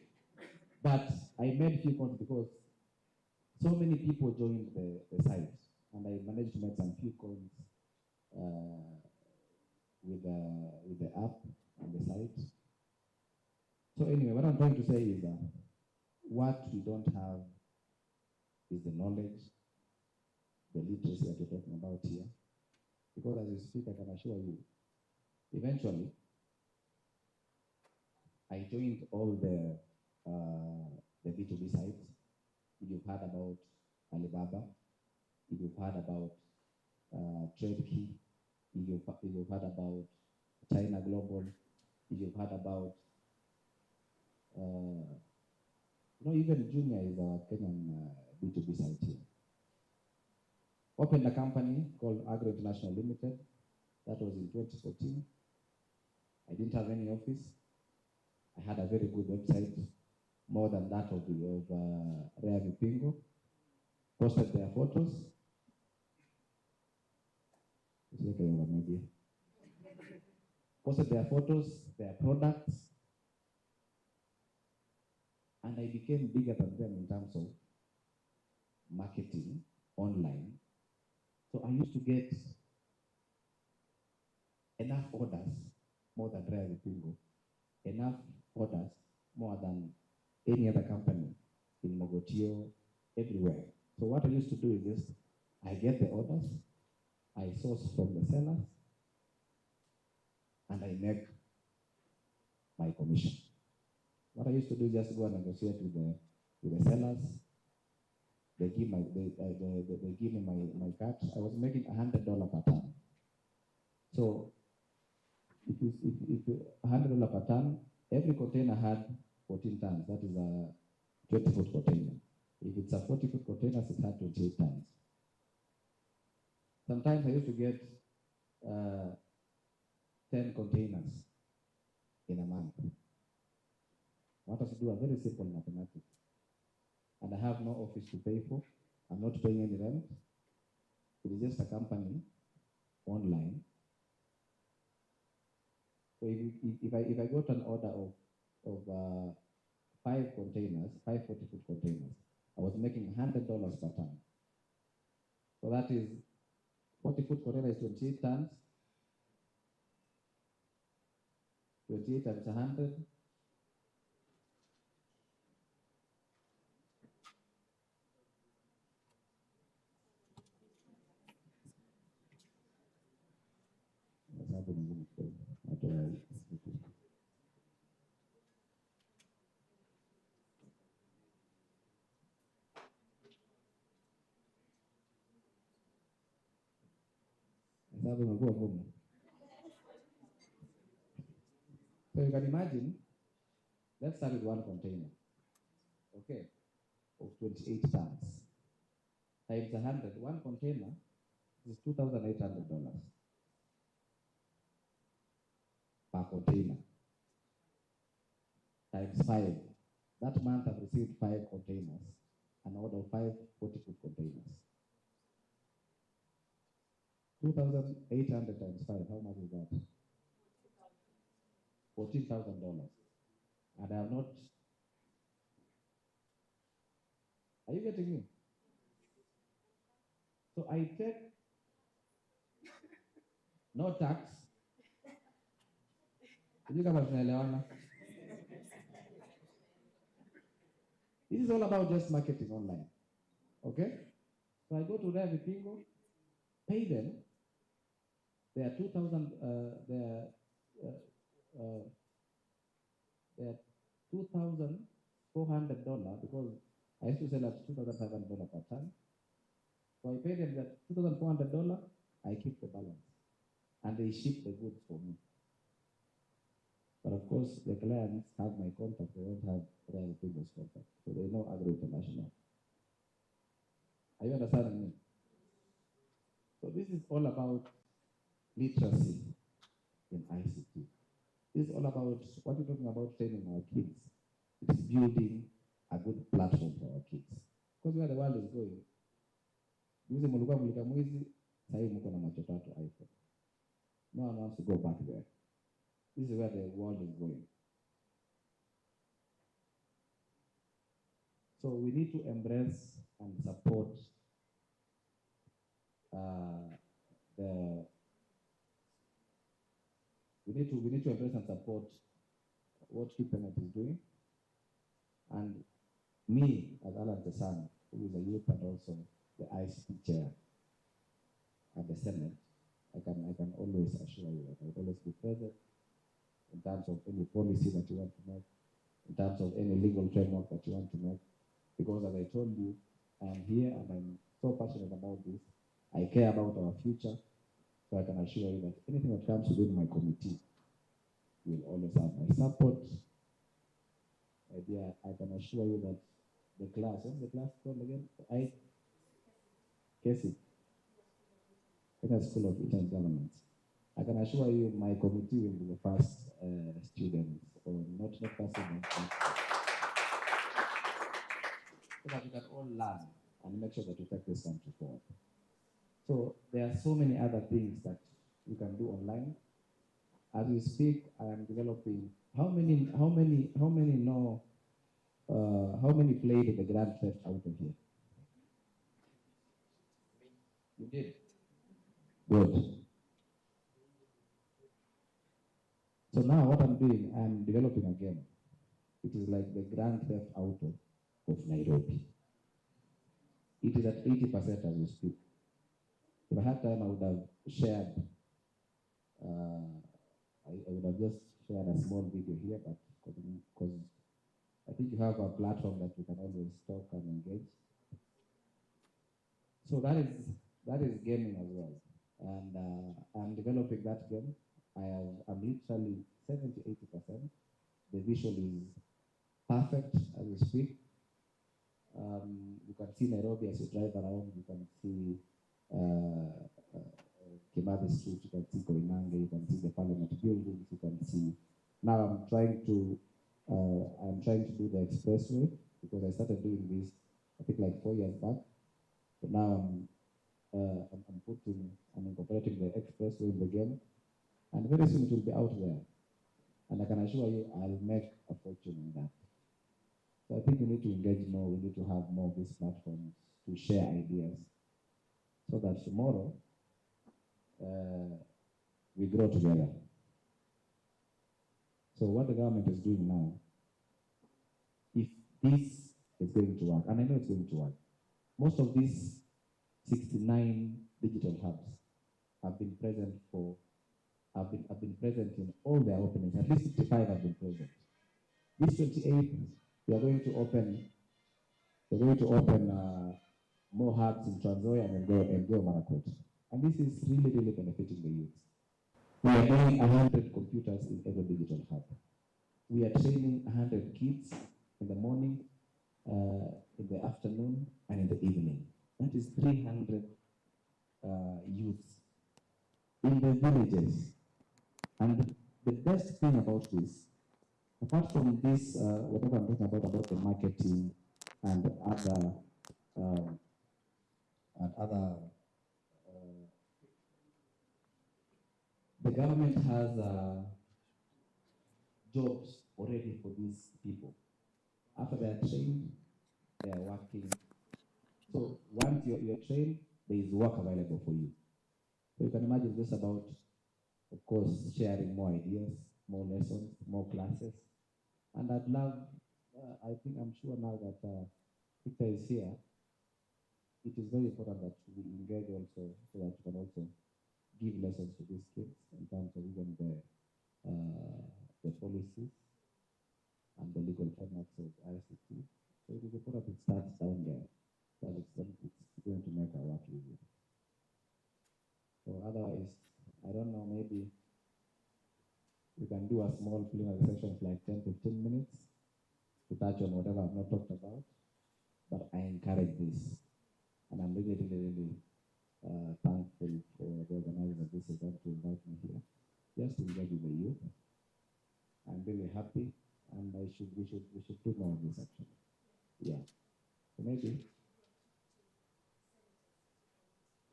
But I made few coins because so many people joined the site, and I managed to make some few coins with the app and the site. So anyway, what I'm trying to say is that what we don't have is the knowledge, the literacy that we're talking about here. Because as you speak, I can assure you, eventually, I joined all the B2B sites. If you've heard about Alibaba, if you've heard about TradeKey, if you've heard about China Global, if you've heard about, even Junior is our Kenyan B2B site here. Opened a company called Agro International Limited. That was in 2014. I didn't have any office. I had a very good website, more than that of Rea Vipingo. Posted their photos. Posted their photos, their products, and I became bigger than them in terms of marketing online. So I used to get enough orders, more than Rea Vipingo, enough orders, more than any other company in Mogotio, everywhere. So what I used to do is this: I get the orders, I source from the sellers, and I make my commission. What I used to do is just go and negotiate with the sellers. They give me my cut. I was making $100 per ton. So if $100 per ton, every container had 14 tons. That is a 20-foot container. If it's a 40-foot container, it had 28 tons. Sometimes I used to get 10 containers in a month. I want us to do a very simple mathematics. And I have no office to pay for. I'm not paying any rent. It is just a company online. So if I got an order of 5 containers, 5 40-foot containers, I was making $100 per ton. So that is 40-foot container is 28 tons. 28 times 100. What's happening? So you can imagine, let's start with one container, okay, of 28 tons. Times 100, one container is $2,800 per container. Times 5. That month I've received 5 containers, an order of 5 40-foot containers. 2,800 times 5, how much is that? $14,000. And I have not. Are you getting me? So I take no tax, Sijui kama tunaelewana. This is all about just marketing online. Okay? So I go to their Vipingo, pay them. They are 2,000, they are $2,400 because I used to sell at $2,500 per ton. So I pay them that $2,400, I keep the balance. And they ship the goods for me. But of course, the clients have my contact, they don't have Royal Vipingo's contact. So they know Agro International. Are you understanding me? So this is all about literacy in ICT. This is all about what we're talking about training our kids. It's building a good platform for our kids. Because where the world is going, juzi mulikuwa mulika mwizi, sasa hivi mko na macho tatu iPhone. No one wants to go back there. This is where the world is going. So we need to embrace and support we need to embrace and support what KPNet is doing. And me, as Alan Tesan, who is a youth and also the ICT chair at the Senate, I can always assure you that I will always be present in terms of any policy that you want to make, in terms of any legal framework that you want to make. Because as I told you, I am here and I'm so passionate about this. I care about our future. So I can assure you that anything that comes within my committee will always have my support. I can assure you that the class, what's the class called again? KESI, Kenya School of Internet Governance. I can assure you my committee will be the first students, or not first students, so that we can all learn and make sure that we take this country forward. So there are so many other things that you can do online. As we speak, I am developing. How many know? How many played the Grand Theft Auto here? You did. Good. So now what I'm doing, I'm developing a game. It is like the Grand Theft Auto of Nairobi. It is at 80% as we speak. If I had time, I would have shared. I would have just shared a small video here, but because I think you have a platform that we can always talk and engage. So that is gaming as well, and I'm developing that game. I'm literally 70-80%. The visual is perfect as we speak. You can see Nairobi as you drive around. You can see Kimathi Street. You can see Koinange. You can see the Parliament buildings. You can see. Now I'm trying to do the expressway because I started doing this I think like 4 years back. So now I'm incorporating the expressway in the game, and very soon it will be out there. And I can assure you, I'll make a fortune in that. So I think we need to engage more. We need to have more of these platforms to share ideas, so that tomorrow we grow together. So what the government is doing now, if this is going to work, and I know it's going to work, most of these 69 digital hubs have been present in all their openings. At least 55 have been present. This 28th, we are going to open. We're going to open more hubs in Trans Nzoia and Elgeyo Marakwet. And this is really, really benefiting the youth. We are doing 100 computers in every digital hub. We are training 100 kids in the morning, in the afternoon, and in the evening. That is 300 youths in the villages. And the best thing about this, apart from this, whatever I'm talking about the marketing and other, the government has jobs already for these people. After they are trained, they are working. So once you're trained, there is work available for you. So you can imagine this about, of course, sharing more ideas, more lessons, more classes. And I'd love, I'm sure now that Victor is here, it is very important that we engage also so that we can also give lessons to these kids in terms of even the policies and the legal frameworks of ICT. So it is important it starts down there, but it's going to make our work easier. So otherwise, I don't know, maybe we can do a small plenary session of like 10, 15 minutes to touch on whatever I've not talked about. But I encourage this. And I'm really, really, really thankful for the organizers of this event to invite me here. Just to engage with the youth. I'm really happy, and we should do more of this actually. Yeah. So maybe.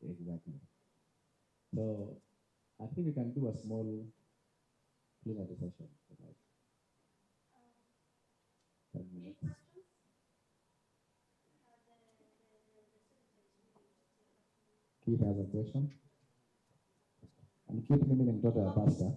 Exactly. So I think we can do a small plenary session for like 10 minutes. Keith has a question. And keep limiting total pastor.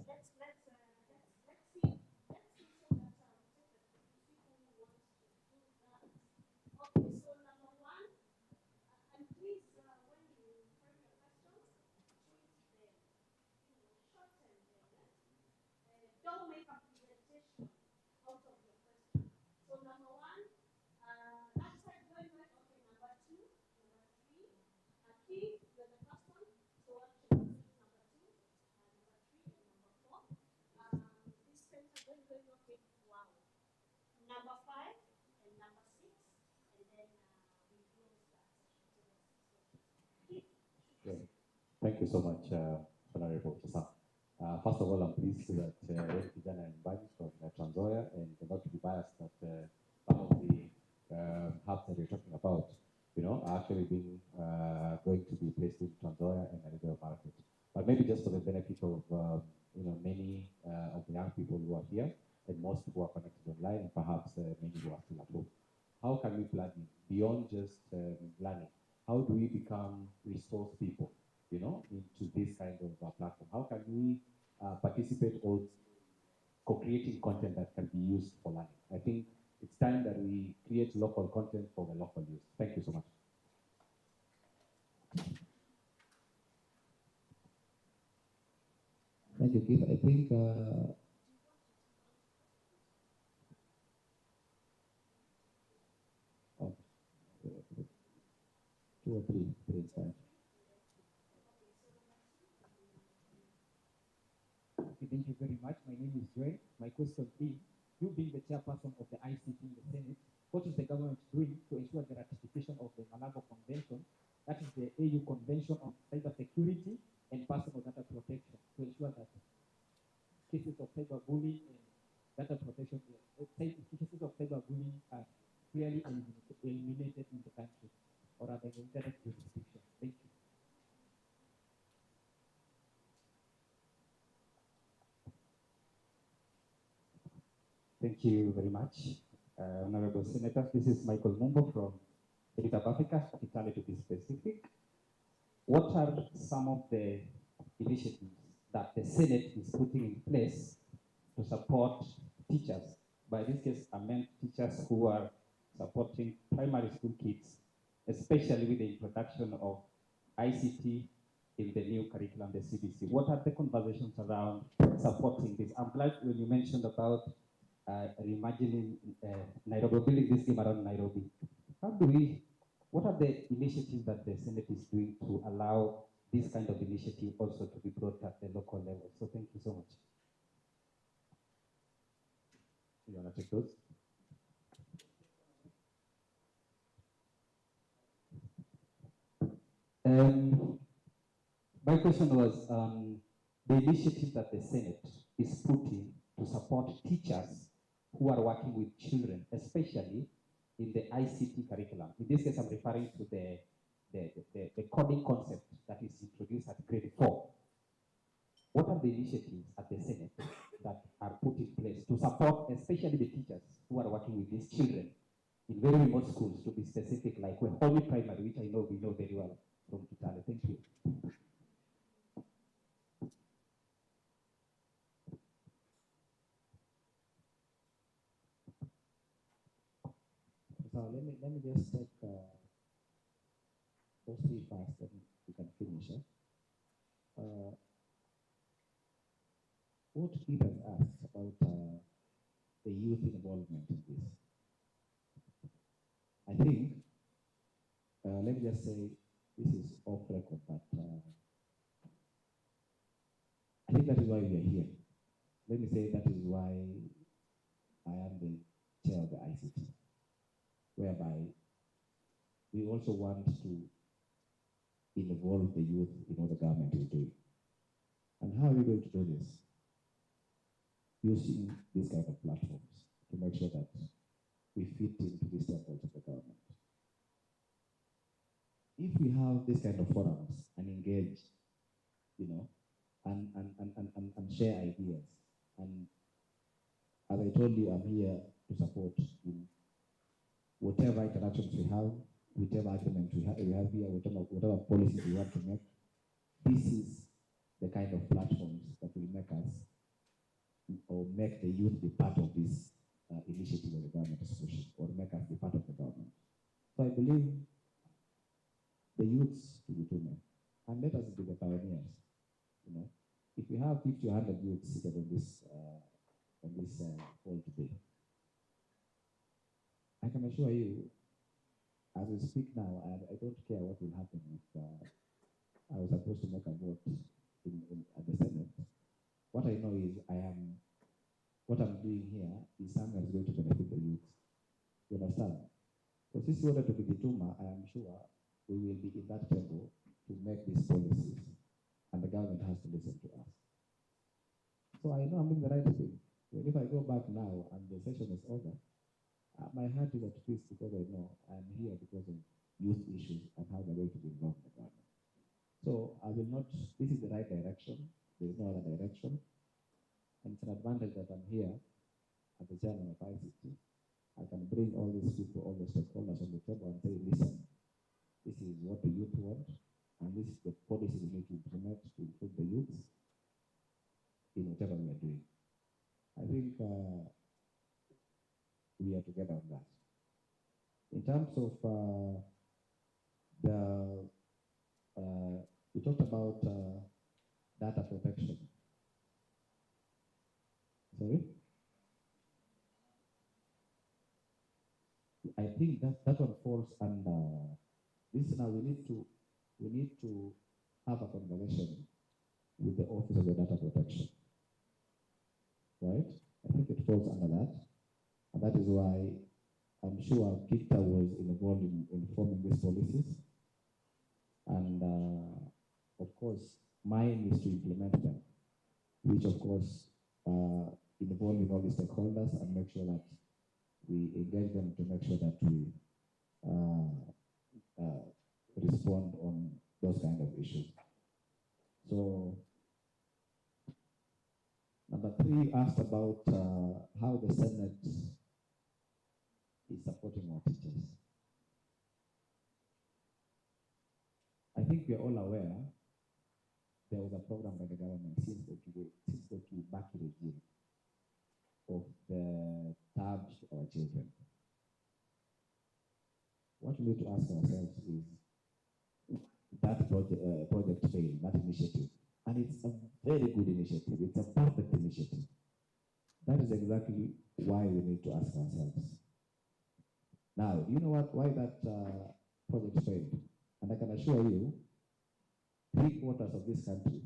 Thank you so much, Honorable Chasa. First of all, I'm pleased that when Kijana invited from Trans Nzoia, and not to be biased, that some of the hubs that you're talking about, are actually being going to be placed in Trans Nzoia and Elgeyo Marakwet. But maybe just for the benefit of many of the young people who are here, and most who are connected online, and perhaps many who are still at home. How can we plug in beyond just learning? How do we become resource people? Into this kind of platform? How can we participate also co-creating content that can be used for learning? I think it's time that we create local content for the local use. Thank you so much. Thank you, Keith. I think 2 or 3 is fine. Thank you very much. My name is Joy. My question is, you being the chairperson of the ICT in the Senate, what is the government doing to ensure the ratification of the Malabo Convention, that is the AU Convention on Cyber Security and Personal Data Protection, to ensure that cases of cyberbullying and data protection, cases of cyberbullying are clearly eliminated in the country, or are the internet jurisdiction? Thank you. Thank you very much, Honorable Senator. This is Michael Mumbo from Editap Africa, Italy to be specific. What are some of the initiatives that the Senate is putting in place to support teachers? By this case, I meant teachers who are supporting primary school kids, especially with the introduction of ICT in the new curriculum, the CBC. What are the conversations around supporting this? I'm glad when you mentioned about reimagining Nairobi, building this team around Nairobi. What are the initiatives that the Senate is doing to allow this kind of initiative also to be brought at the local level? So thank you so much. You want to take those? My question was the initiative that the Senate is putting to support teachers who are working with children, especially in the ICT curriculum. In this case, I'm referring to the coding concept that is introduced at grade 4. What are the initiatives at the Senate that are put in place to support, especially the teachers who are working with these children in very remote schools, to be specific, like Wehome Primary, which I know we know very well from Kitale? Thank you. So let me just take those three first, then we can finish. What people asked about the youth involvement in this. I think, let me just say, this is off record, but I think that is why we are here. Let me say that is why I am the chair of the ICT, whereby we also want to involve the youth in what the government is doing. And how are we going to do this? Using these kind of platforms to make sure that we fit into these temples of the government. If we have this kind of forums and engage, and share ideas, and as I told you, I'm here to support in whatever interactions we have, whatever agreement we have here, whatever policies we want to make. This is the kind of platforms that will make us or make the youth be part of this initiative of the government association, or make us be part of the government. So I believe the youths to be men, and let us be the pioneers. If we have 50 or 100 youths seated on this hall today, I can assure you, as we speak now, I don't care what will happen if I was supposed to make a vote at the Senate. What I know is what I'm doing here is something that's going to benefit the youth. You understand? So since we wanted to be the Tuma, I am sure we will be in that table to make these policies, and the government has to listen to us. So I know I'm doing the right thing. But if I go back now and the session is over, my heart is at peace because I know I'm here because of youth issues and how they're going to be involved in the government. So I will not, this is the right direction. There is no other direction. And it's an advantage that I'm here as the chairman of ICT. I can bring all these people, all the stakeholders on the table and say, listen, this is what the youth want, and this is the policies we need to implement to improve the youth in whatever we are doing. I think we are together on that. In terms of we talked about data protection. Sorry? I think that one falls under this. Now we need to have a conversation with the Office of the Data Protection, right? I think it falls under that, and that is why I'm sure Kita was involved in forming these policies, and of course mine is to implement them, which of course involving all the stakeholders and make sure that we engage them to make sure that we respond on those kind of issues. So number 3 asked about how the Senate is supporting our teachers. I think we are all aware there was a program by the government since the Kibaki regime of the tabs to our children. What we need to ask ourselves is that project failed, that initiative. And it's a very good initiative. It's a perfect initiative. That is exactly why we need to ask ourselves. Now, do you know why that project failed? And I can assure you, 3/4 of this country,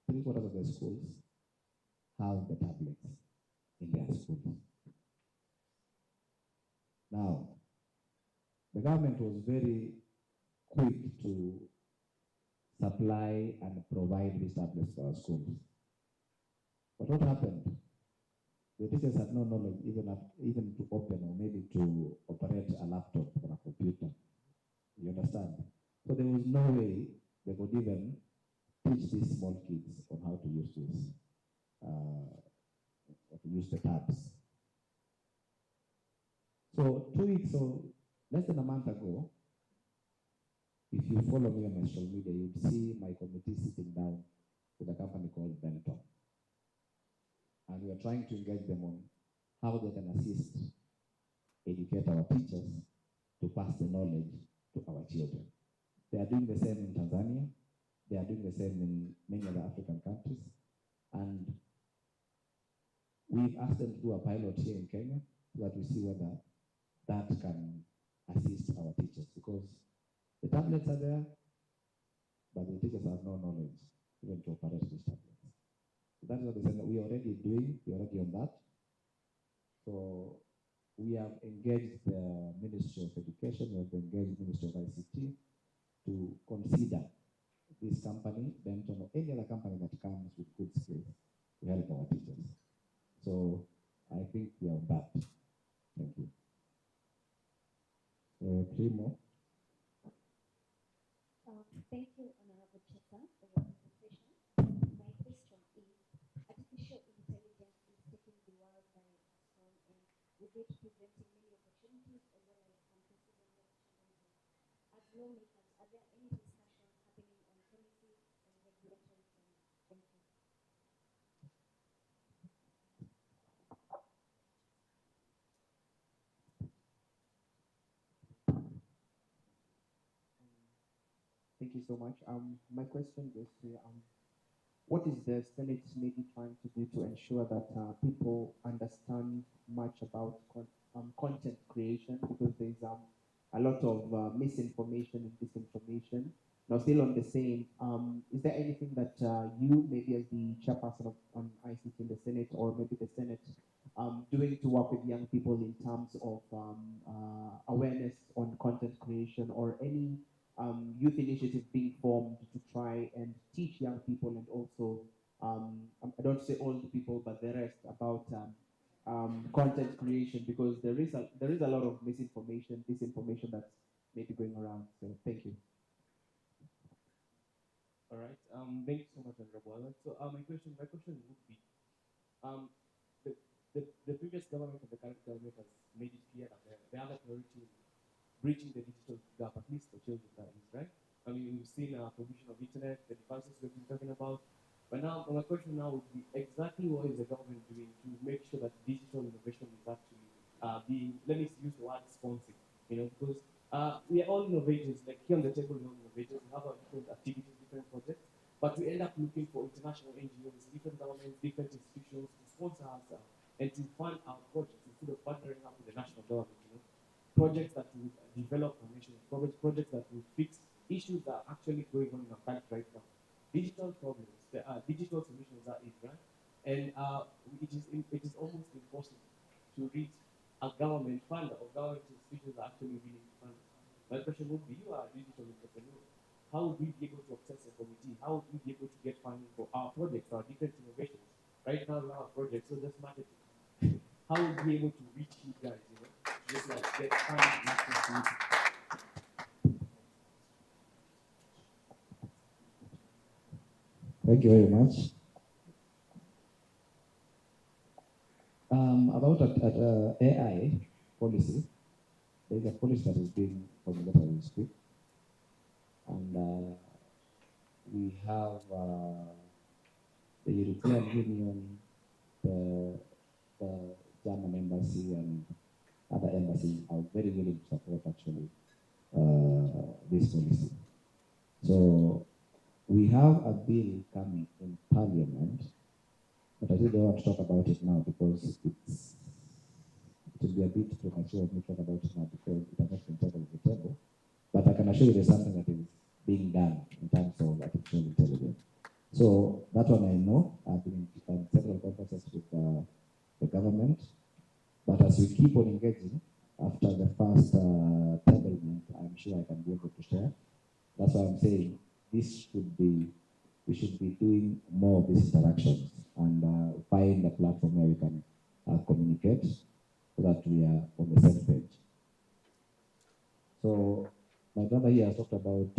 3/4 of the schools have the tablets in their schools. Now, the government was very quick to supply and provide these tablets to our schools. But what happened? The teachers had no knowledge even to open or maybe to operate a laptop or a computer. You understand? So there was no way they could even teach these small kids on how to use this, to use the tabs. So 2 weeks or less than a month ago, if you follow me on my social media, you'd see my committee sitting down with a company called Benton. And we are trying to engage them on how they can assist, educate our teachers to pass the knowledge to our children. They are doing the same in Tanzania. They are doing the same in many other African countries. And we've asked them to do a pilot here in Kenya so that we see whether that can assist our teachers, because the tablets are there, but the teachers have no knowledge even to operate these tablets. So that's what they said that we are already doing, we are already on that. So we have engaged the Ministry of Education, we have engaged the Ministry of ICT to consider this company, Benton, or any other company that comes with good skills to help our teachers. So I think we are on that. Thank you. Three more. Thank you, Honorable Cheta, for the presentation. My question is, artificial intelligence is taking the world by storm, and with it presenting many opportunities as well as unprecedented challenges. As lawmakers, are there any discussions happening on policy and regulatory terms? Thank you. Thank you so much. My question is what is the Senate maybe trying to do to ensure that people understand much about content creation, because there's a lot of misinformation and disinformation. Now, still on the same, is there anything that you, maybe as the chairperson of ICT in the Senate, or maybe the Senate, doing to work with young people in terms of awareness on content creation, or any youth initiative being formed to try and teach young people, and also, I don't say old people, but the rest, about content creation, because there is a lot of misinformation, disinformation that's maybe going around. So thank you. All right. Thank you so much, Honorable Alan. So my question would be, the previous government and the current government has made it clear that they have a priority in bridging the digital gap, at least for children, that is, right? I mean, we've seen provision of internet, the devices we've been talking about. But now, my question now would be, exactly what is the government doing to make sure that digital innovation is actually being, let me use the word responsive, because we are all innovators, like here on the table, we're all innovators, we have our different activities, different projects, but we end up looking for international NGOs, different governments, different institutions to sponsor us and to fund our projects instead of partnering up with the national government, projects that will develop our nation, projects that will fix issues that are actually going on in our country right now. Digital problems, digital solutions are it, right? And it is almost impossible to reach a government funder or government institutions that are actually willing to fund us. My question would be, you are a digital entrepreneur. How would we be able to access a committee? How would we be able to get funding for our projects, our different innovations? Right now we have a project, so just marketing. How would we be able to reach you guys, just like get funding access to it? Thank you very much. About AI policy, there is a policy that is being formulated as we speak, and we have the European Union, the German embassy, and other embassies are very willing to support actually this policy. So we have a bill coming in Parliament, but I really don't want to talk about it now because it will be a bit premature of me to talk about it now because it has not been taken off the table. But I can assure you there's something that is being done in terms of artificial intelligence. So that one I know. I've been in several conferences with the government, but as we keep on engaging after the first tablement, I'm sure I can be able to share. That's why I'm saying we should be doing more of these interactions and find a platform where we can communicate so that we are on the same page. So my brother here has talked about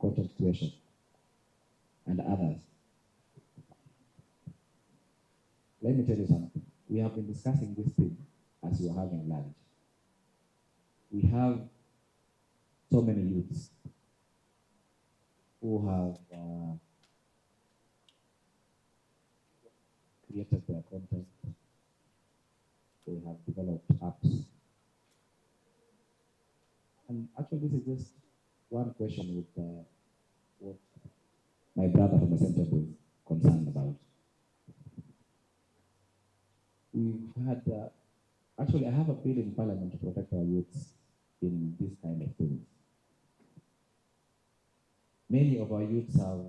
content creation and others. Let me tell you something. We have been discussing this thing as we were having lunch. We have so many youths who have created their content. They have developed apps. And actually, this is just one question with what my brother from the center was concerned about. We've had, actually, I have a bill in Parliament to protect our youths in this kind of things. Many of our youths have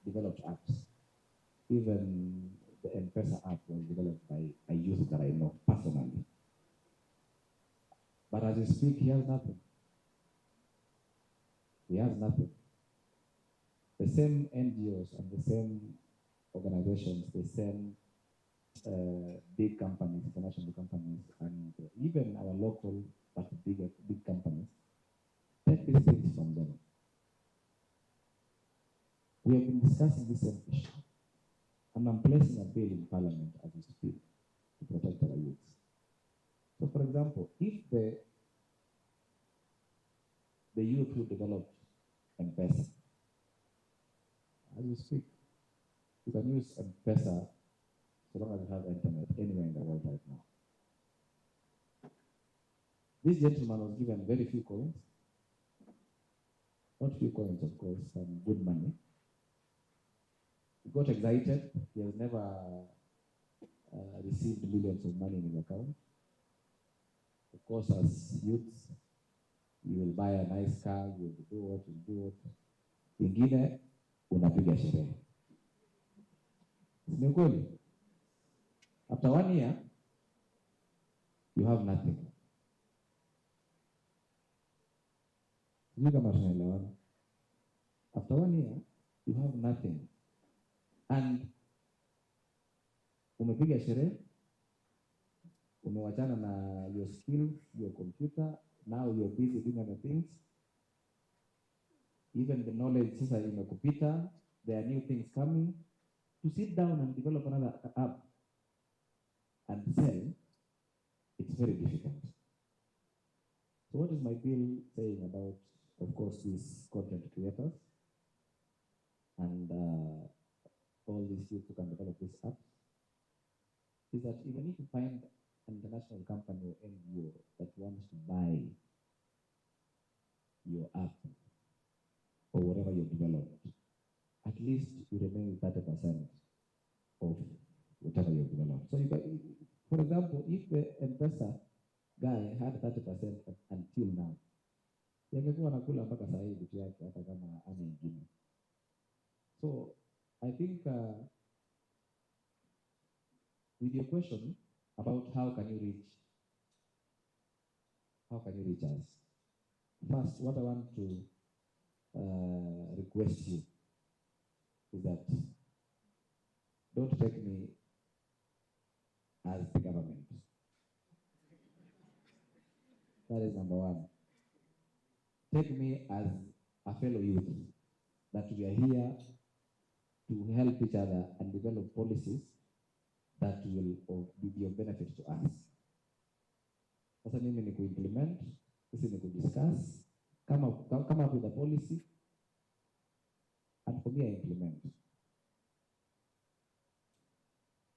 developed apps. Even the M-Pesa app was developed by a youth that I know personally. But as we speak, he has nothing. He has nothing. The same NGOs and the same organizations, the same big companies, international companies, and even our local but big companies, take these things from them. We have been discussing this same issue, and I'm placing a bill in Parliament as we speak to protect our youths. So, for example, if the youth who developed M-Pesa, as we speak, you can use M-Pesa so long as you have internet anywhere in the world right now. This gentleman was given very few coins, not few coins, of course, some good money. He got excited. He has never received millions of money in his account. Of course, as youths, you will buy a nice car, you will do what, you do what. Ingine, unapiga sherehe. Ni kweli? After 1 year, you have nothing. After 1 year, you have nothing. And umepiga sherehe, umewachana na your skills, your computer, now you're busy doing other things. Even the knowledge sasa imekupita, there are new things coming. To sit down and develop another app and sell, it's very difficult. So what is my bill saying about, of course, these content creators and all these youth who can develop these apps? Is that even if you find an international company or NGO that wants to buy your app or whatever you developed, at least you remain with 30% of whatever you developed. So you can, for example, if the M-Pesa guy had 30% until now, yangekuwa anakula mpaka saa hii vitu yake hata kama ana ingine. So I think with your question about how can you reach us? First, what I want to request you is that don't take me as the government. That is number one. Take me as a fellow youth, that we are here to help each other and develop policies that will be of benefit to us. Sasa mimi ni implement, sisi ni discuss, come up with a policy, and for me I implement.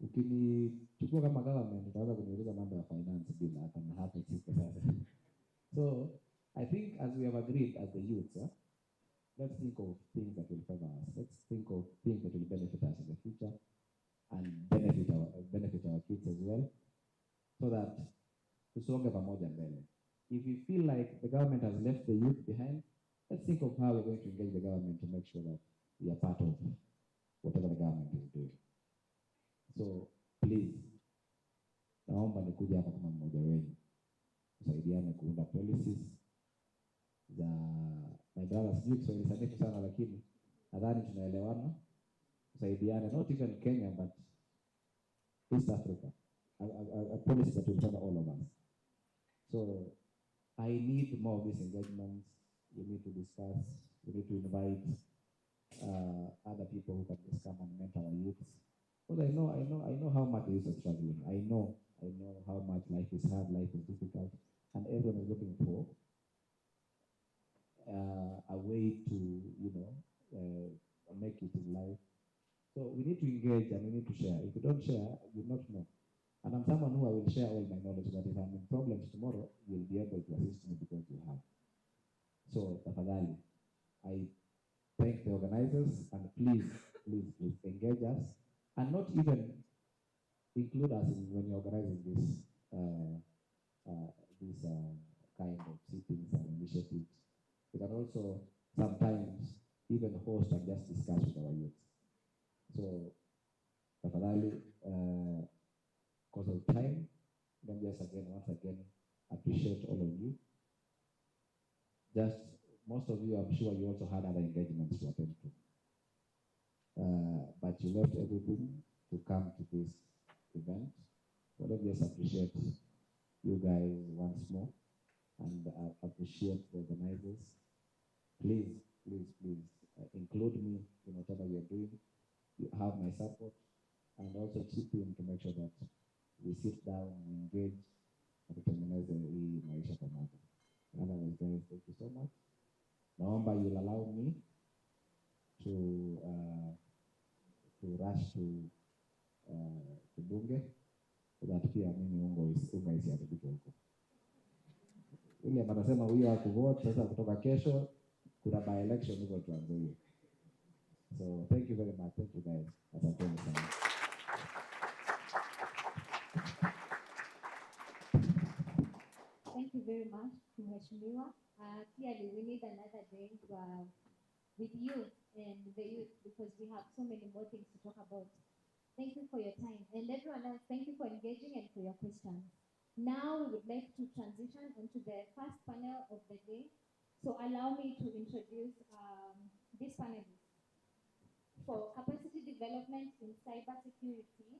Ukinichukua kama government, utaweza kuniuliza mambo ya finance bila hata na hapo siko sasa. So I think as we have agreed as the youth, let's think of things that will favor us. Let's think of things that will benefit us in the future and benefit our kids as well, so that tusonge pamoja mbele. If we feel like the government has left the youth behind, let's think of how we're going to engage the government to make sure that we are part of whatever the government is doing. So please, naomba nikuja hapa kama mmoja wenu, tusaidiane kuunda policies za my brother. Sijui Kiswahili sanifu sana, lakini nadhani tunaelewana. Tusaidiane, not even Kenya but East Africa, a policy that will cover all of us. So I need more of these engagements. We need to discuss. We need to invite other people who can just come and mentor our youths. Because I know how much youth are struggling. I know how much life is hard, life is difficult, and everyone is looking for a way to, make it in life. So we need to engage and we need to share. If you don't share, you will not know. And I'm someone who I will share all my knowledge, that if I'm in problems tomorrow, you'll be able to assist me because you have. So, tafadhali, I thank the organizers and please engage us and not even include us in when you're organizing this kind of sittings and initiatives. We can also sometimes even host and just discuss with our youth. So, tafadhali, because of time, let me just once again, appreciate all of you. Just most of you, I'm sure you also had other engagements to attend to. But you left everything to come to this event. So let me just appreciate you guys once more and appreciate the organizers. Please include me in whatever you're doing. You have my support and also chip in to make sure that we sit down and engage and tutengeneze hii maisha pamoja. Otherwise, guys, thank you so much. Naomba you'll allow me to rush to bunge so that pia mimi ungo isiharibike huko. Ile anasema huyo hakuvote sasa kutoka kesho kuna by election huko tuanze hiyo. So thank you very much. Thank you guys. Asanteni sana. Thank you very much, Mheshimiwa. Clearly, we need another day with you and the youth because we have so many more things to talk about. Thank you for your time. And everyone else, thank you for engaging and for your questions. Now, we would like to transition into the first panel of the day. So allow me to introduce this panelist. For capacity development in cybersecurity,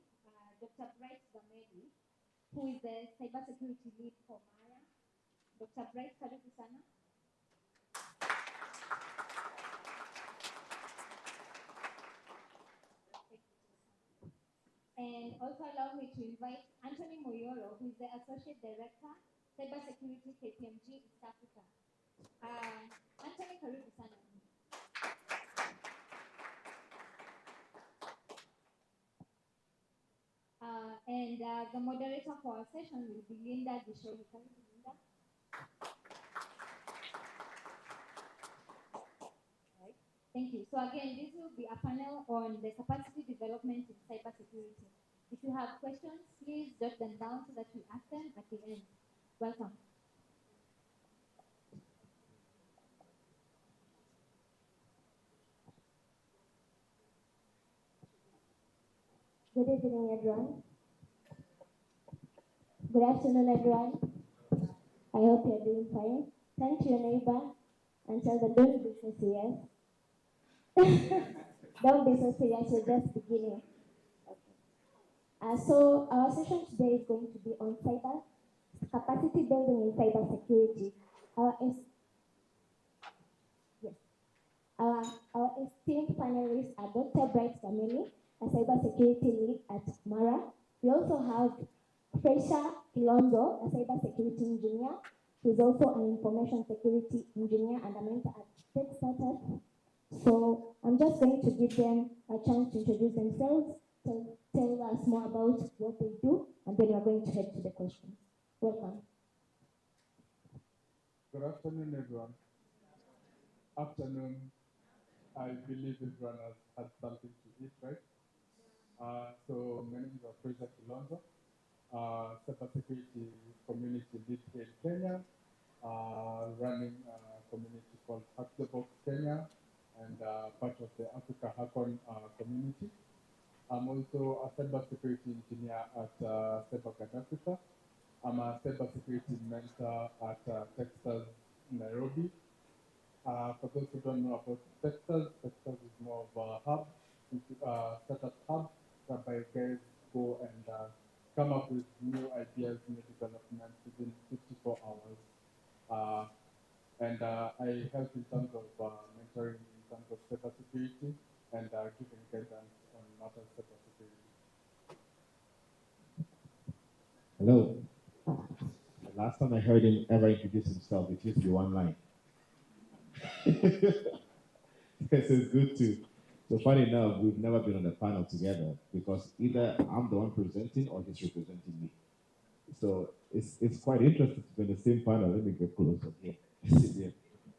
Dr. Bright Gamedi, who is the cybersecurity lead for Mara. Dr. Bright, karibu sana. And also allow me to invite Anthony Moyoro, who is the Associate Director, Cybersecurity KPMG East Africa. Anthony, karibu sana. And the moderator for our session will be Linda Gishori. Karibu, Linda. Right. Thank you. So again, this will be a panel on the capacity development in cybersecurity. If you have questions, please jot them down so that we ask them at the end. Welcome. Good evening, everyone. Good afternoon, everyone. I hope you're doing fine. Turn to your neighbor and tell them, don't be so serious. Don't be so serious, you're just beginning. Okay. So our session today is going to be on cyber capacity building in cybersecurity. Our esteemed panelists are Dr. Bright Gamedi, a cybersecurity lead at Mara. We also have Fresha Kilonzo, a cybersecurity engineer, who is also an information security engineer and a mentor at Tech Startup. So I'm just going to give them a chance to introduce themselves, tell us more about what they do, and then we're going to head to the questions. Welcome. Good afternoon, everyone. Afternoon. I believe everyone has had something to eat, right? So my name is Fresha Kilonzo, cybersecurity community lead here in Kenya, running a community called Hack the Box Kenya, and part of the Africa Hackon community. I'm also a cybersecurity engineer at CyberGuard Africa. I'm a cybersecurity mentor at Techstars Nairobi. For those who don't know about Techstars is more of a hub, startup hub, whereby guys go and come up with new ideas, new developments within 54 hours. And I help in terms of mentoring in terms of cybersecurity and giving guidance on matters of cybersecurity. Hello. The last time I heard him ever introduce himself, it used to be one line. This is good too. So funny enough, we've never been on a panel together because either I'm the one presenting or he's representing me. So it's quite interesting to be on the same panel. Let me get closer here.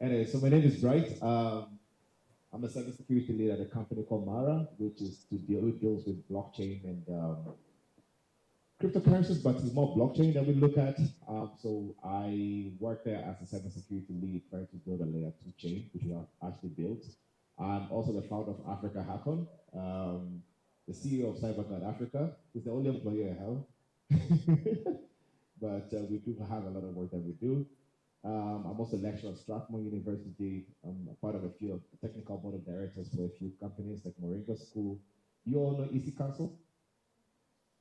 Anyway, so my name is Bright. I'm a cybersecurity lead at a company called Mara, which deals with blockchain and cryptocurrencies, but it's more blockchain that we look at. So I work there as a cybersecurity lead, trying to build a layer 2 chain, which we have actually built. I'm also the founder of Africa Hackon, the CEO of CyberGuard Africa. He's the only employee I have. But we do have a lot of work that we do. I'm also a lecturer at Strathmore University. I'm a part of a few technical board of directors for a few companies like Moringa School. You all know EC Council?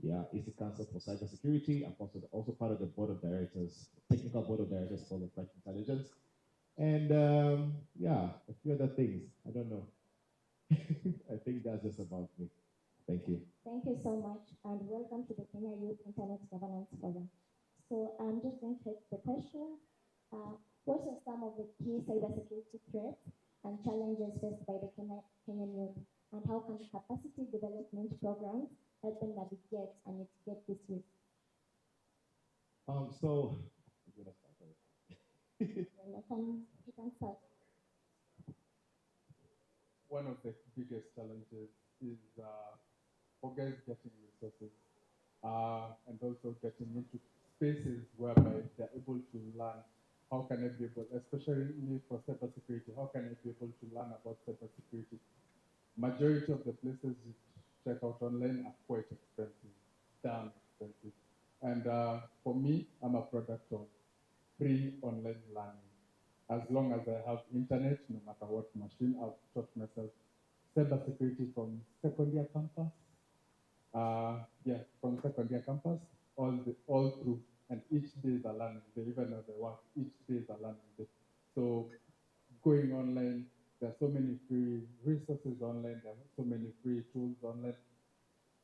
Yeah, EC Council for Cybersecurity. I'm also part of the board of directors, technical board of directors for the threat intelligence. And yeah, a few other things. I don't know. I think that's just about me. Thank you. Thank you so much, and welcome to the Kenya Youth Internet Governance Forum. So I'm just going to take the question. What are some of the key cybersecurity threats and challenges faced by the Kenyan youth, and how can capacity development programs help them navigate and mitigate this risk? So, you can start. One of the biggest challenges is for guys getting resources and also getting into spaces whereby they're able to learn. How can I be able, especially for cybersecurity, how can I be able to learn about cybersecurity? Majority of the places you check out online are quite expensive, damn expensive. And for me, I'm a product of free online learning. As long as I have internet, no matter what machine, I've taught myself cybersecurity from second year campus. From second year campus, all through. And each day is a learning day, even as I work, each day is a learning day. So going online, there are so many free resources online, there are so many free tools online.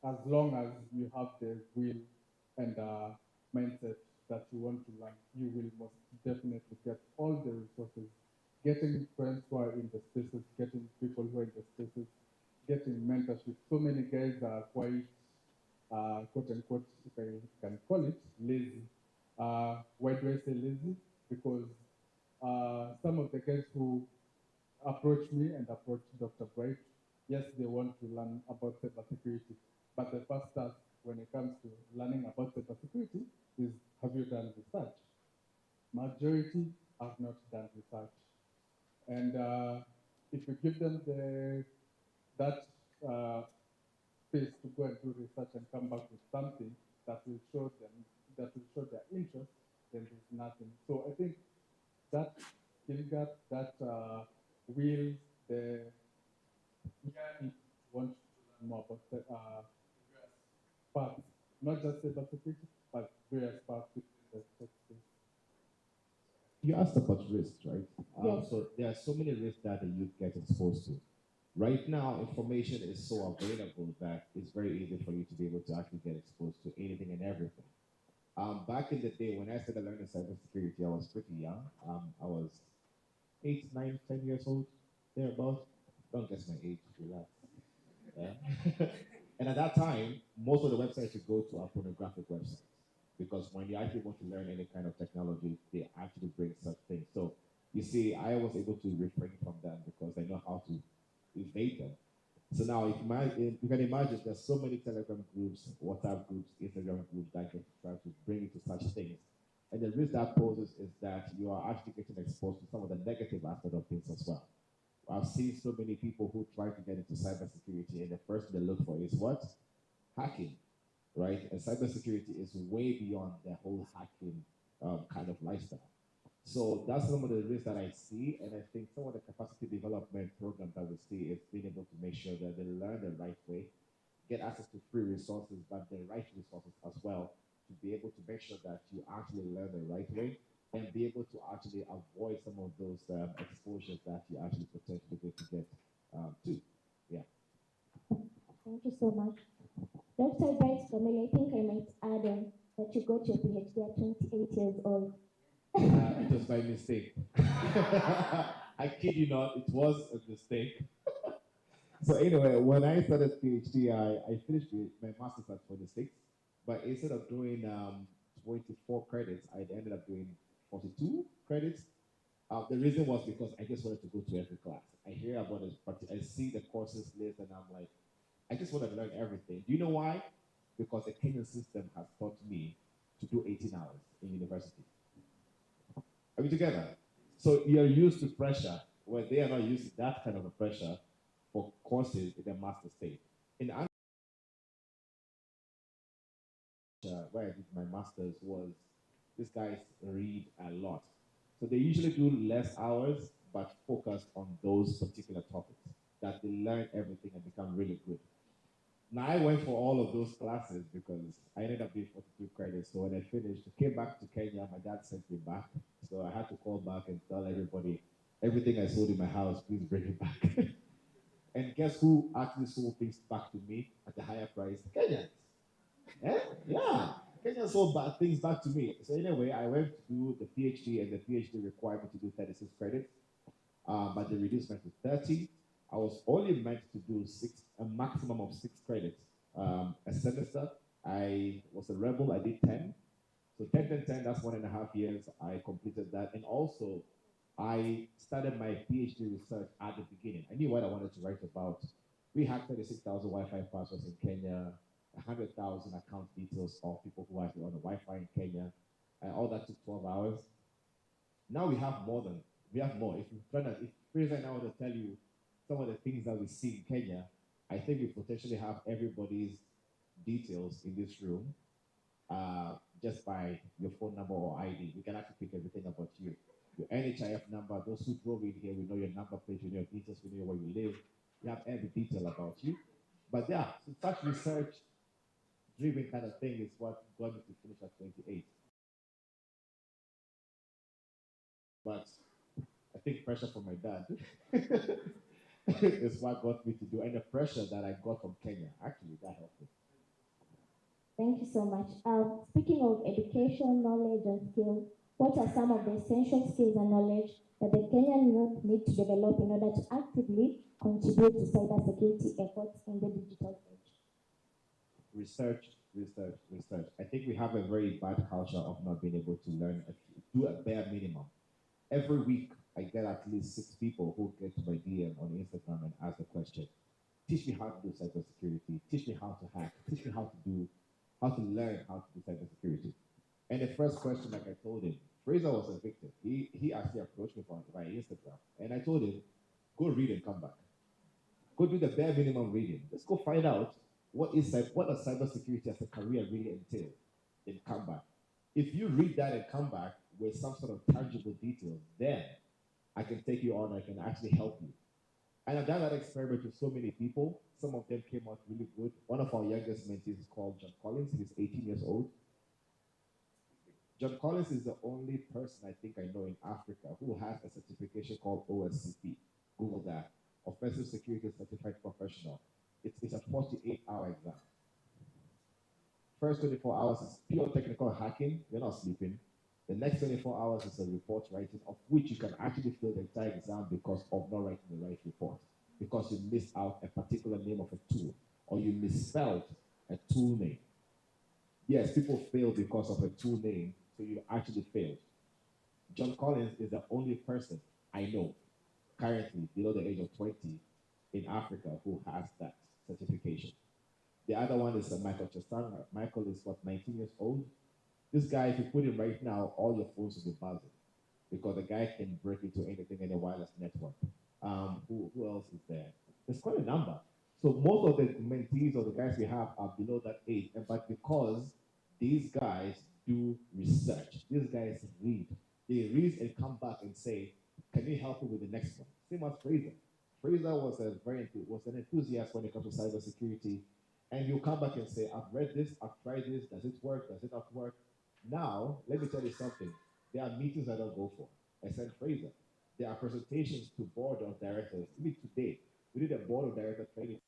As long as you have the will and mindset that you want to learn, you will most definitely get all the resources. Getting friends who are in the spaces, getting people who are in the spaces, getting mentorship. So many guys are quite, quote unquote, if I can call it, lazy. Why do I say lazy? Because some of the guys who approach me and approach Dr. Bright, yes, they want to learn about cybersecurity. But the first task when it comes to learning about cybersecurity is, have you done research? Majority have not done research. And if you give them that space to go and do research and come back with something that will show them, that will show their interest, then there's nothing. So I think that gap, that will, the yearning want to learn more about various parts, not just cybersecurity, but various parts within the tech space. You asked about risks, right? Yes. So there are so many risks that the youth get exposed to. Right now, information is so available that it's very easy for you to be able to actually get exposed to anything and everything. Back in the day, when I started learning cybersecurity, I was pretty young. I was 8, 9, 10 years old, thereabouts. Don't guess my age, relax. Yeah. And at that time, most of the websites you go to are pornographic websites, because when you actually want to learn any kind of technology, they actually bring such things. So you see, I was able to refrain from them because I know how to evade them. So now, you can imagine there's so many Telegram groups, WhatsApp groups, Instagram groups that can try to bring you to such things. And the risk that poses is that you are actually getting exposed to some of the negative aspects of things as well. I've seen so many people who try to get into cybersecurity, and the first thing they look for is what? Hacking, right? And cybersecurity is way beyond the whole hacking kind of lifestyle. So that's some of the risks that I see, and I think some of the capacity development programs that we see is being able to make sure that they learn the right way, get access to free resources, but the right resources as well, to be able to make sure that you actually learn the right way and be able to actually avoid some of those exposures that you actually potentially going to get to. Yeah. Thank you so much. Dr. Bright Family, I think I might add on that you got your PhD at 28 years old. It was by mistake. I kid you not, it was a mistake. So anyway, when I started PhD, I finished my master's at 26, but instead of doing 24 credits, I ended up doing 42 credits. The reason was because I just wanted to go to every class. I hear about it, but I see the courses list and I'm like, I just want to learn everything. Do you know why? Because the Kenyan system has taught me to do 18 hours in university. Are we together? So you're used to pressure where they are not used to that kind of a pressure for courses in the master state. In where I did my master's was these guys read a lot. So they usually do less hours, but focus on those particular topics that they learn everything and become really good. Now I went for all of those classes because I ended up doing 42 credits. So when I finished, I came back to Kenya, my dad sent me back. So I had to call back and tell everybody, everything I sold in my house, please bring it back. And guess who actually sold things back to me at a higher price? Kenyans. Eh? Yeah. Kenya sold things back to me. So anyway, I went to do the PhD, and the PhD required me to do 36 credits, but they reduced me to 30. I was only meant to do a maximum of 6 credits a semester. I was a rebel. I did 10. So 10, 10, 10, that's 1.5 years. I completed that. And also, I started my PhD research at the beginning. I knew what I wanted to write about. We had 36,000 Wi-Fi passwords in Kenya, 100,000 account details of people who are on the Wi-Fi in Kenya, and all that took 12 hours. Now we have more. If Fraser and I want to tell you some of the things that we see in Kenya, I think we potentially have everybody's details in this room just by your phone number or ID. We can actually pick everything about you. Your NHIF number, those who drove in here, we know your number plate, we know your details, we know where you live. We have every detail about you. But yeah, so such research-driven kind of thing is what got me to finish at 28. But I think pressure from my dad is what got me to do, and the pressure that I got from Kenya, actually, that helped me. Thank you so much. Speaking of education, knowledge, and skills, what are some of the essential skills and knowledge that the Kenyan youth need to develop in order to actively contribute to cybersecurity efforts in the digital age? Research. I think we have a very bad culture of not being able to learn, do a bare minimum. Every week, I get at least 6 people who get to my DM on Instagram and ask the question, teach me how to do cybersecurity, teach me how to hack, teach me how to learn how to do cybersecurity. And the first question, like I told him, Fraser was a victim. He actually approached me via Instagram, and I told him, go read and come back. Go do the bare minimum reading. Let's go find out what does cybersecurity as a career really entail, and come back. If you read that and come back with some sort of tangible details, then I can take you on, I can actually help you. And I've done that experiment with so many people. Some of them came out really good. One of our youngest mentees is called John Collins. He's 18 years old. John Collins is the only person I think I know in Africa who has a certification called OSCP. Google that. Offensive Security Certified Professional. It's a 48-hour exam. First 24 hours is pure technical hacking. You're not sleeping. The next 24 hours is a report writing, of which you can actually fail the entire exam because of not writing the right report, because you missed out a particular name of a tool, or you misspelled a tool name. Yes, people fail because of a tool name, so you actually failed. John Collins is the only person I know currently below the age of 20 in Africa who has that certification. The other one is Michael Chasanga. Michael is 19 years old. This guy, if you put him right now, all your phones will be buzzing because the guy can break into anything in a wireless network. Who else is there? There's quite a number. So most of the mentees or the guys we have are below that age, but because these guys do research, these guys read. They read and come back and say, can you help me with the next one? Same as Fraser. Fraser was an enthusiast when it comes to cybersecurity. And you come back and say, I've read this, I've tried this, does it work, does it not work? Now, let me tell you something. There are meetings I don't go for. I sent Fraser. There are presentations to board of directors. Even today, we did a board of director training.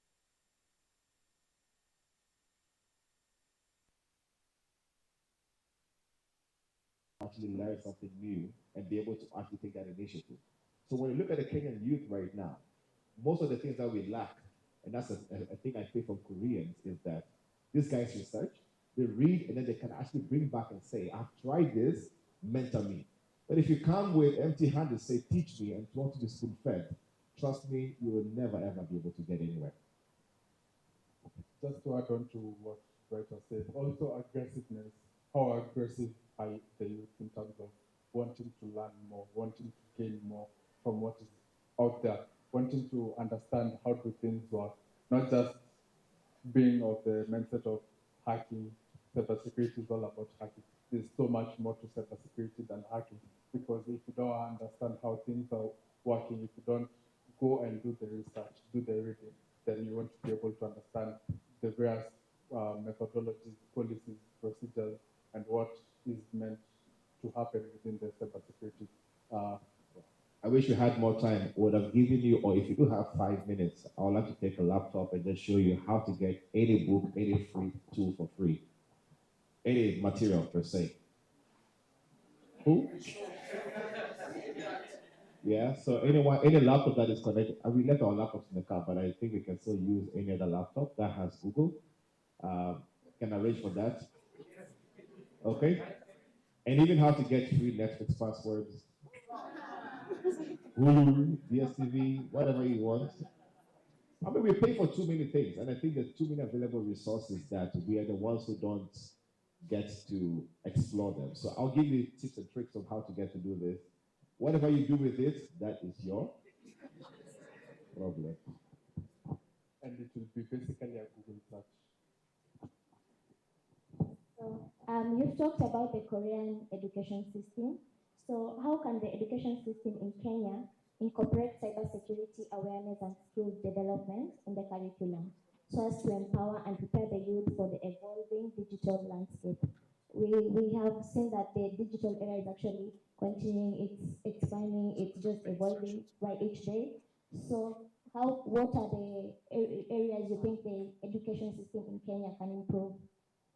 Actually learn something new and be able to actually take that initiative. So when you look at the Kenyan youth right now, most of the things that we lack, and that's a thing I feel from Koreans, is that these guys research, they read, and then they can actually bring back and say, I've tried this, mentor me. But if you come with empty-handed, say, teach me, and want to be spoon-fed, trust me, you will never ever be able to get anywhere. Just to add on to what Brighter said, also aggressiveness. How aggressive are the youth in terms of wanting to learn more, wanting to gain more from what is out there, wanting to understand how do things work, not just being of the mindset of hacking. Cybersecurity is all about hacking. There's so much more to cybersecurity than hacking, because if you don't understand how things are working, if you don't go and do the research, do the reading, then you won't be able to understand the various methodologies, policies, procedures, and what is meant to happen within the cybersecurity. I wish we had more time. Would have given you, or if you do have 5 minutes, I would like to take a laptop and just show you how to get any book, any free tool for free, any material per se. Who? Yeah, so anyone, any laptop that is connected, we left our laptops in the car, but I think we can still use any other laptop that has Google. Can arrange for that. Okay? And even how to get free Netflix passwords, Hulu, DSTV, whatever you want. I mean, we pay for too many things, and I think there's too many available resources that we are the ones who don't get to explore them. So I'll give you tips and tricks of how to get to do this. Whatever you do with it, that is your problem. And it will be basically a Google search. So, you've talked about the Korean education system. So, how can the education system in Kenya incorporate cybersecurity awareness and skills development in the curriculum so as to empower and prepare the youth for the evolving digital landscape? We have seen that the digital era is actually continuing, it's expanding, it's just evolving by each day. So, what are the areas you think the education system in Kenya can improve?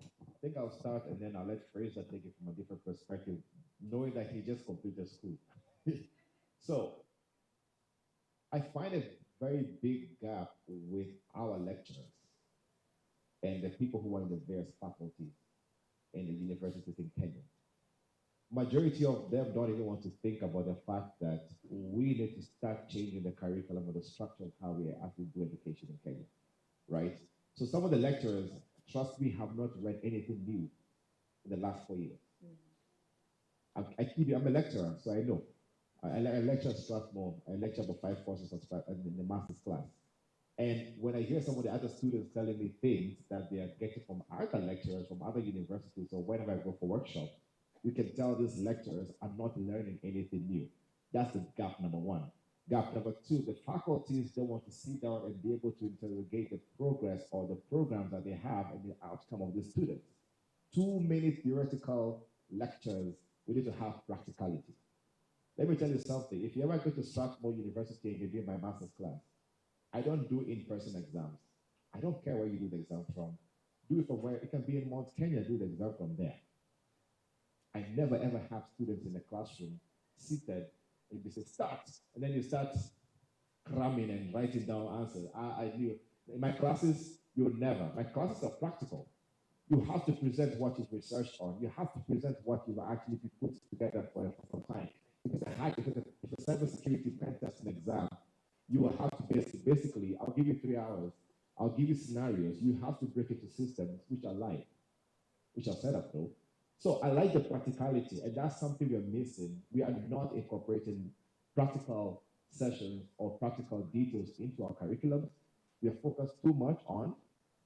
I think I'll start and then I'll let Fraser take it from a different perspective, knowing that he just completed school. So I find a very big gap with our lecturers and the people who are in the various faculties in the universities in Kenya. Majority of them don't even want to think about the fact that we need to start changing the curriculum or the structure of how we actually do education in Kenya, right? So some of the lecturers, trust me, have not read anything new in the last 4 years. I keep you, I'm a lecturer, so I know. I lecture at Strathmore. I lecture about 5 courses in the master's class. And when I hear some of the other students telling me things that they are getting from other lecturers, from other universities, or whenever I go for workshops, you can tell these lecturers are not learning anything new. That's the gap number one. Gap number two, the faculties don't want to sit down and be able to interrogate the progress or the programs that they have and the outcome of the students. Too many theoretical lectures, we need to have practicality. Let me tell you something. If you ever go to Strathmore University and you're doing my master's class, I don't do in-person exams. I don't care where you do the exam from. Do it from where, it can be in Mount Kenya, do the exam from there. I never ever have students in the classroom seated and they say, start, and then you start cramming and writing down answers. I knew. In my classes, you'll never. My classes are practical. You have to present what you've researched on. You have to present what you've actually put together for some time. If it's a cybersecurity pen test exam, you will have to basically, I'll give you 3 hours. I'll give you scenarios. You have to break it to systems which are live, which are set up though. So I like the practicality, and that's something we're missing. We are not incorporating practical sessions or practical details into our curriculum. We are focused too much on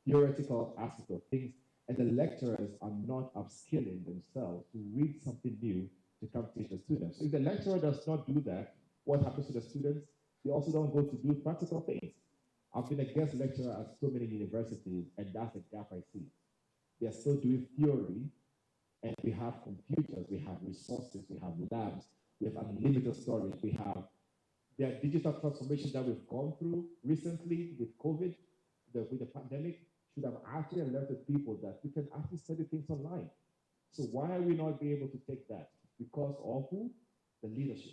theoretical aspects of things, and the lecturers are not upskilling themselves to read something new to come teach the students. So if the lecturer does not do that, what happens to the students? They also don't go to do practical things. I've been a guest lecturer at so many universities, and that's the gap I see. They're still doing theory, and we have computers, we have resources, we have labs, we have unlimited storage, we have the digital transformation that we've gone through recently with COVID, with the pandemic, should have actually alerted people that we can actually study things online. So why are we not being able to take that? Because of who? The leadership.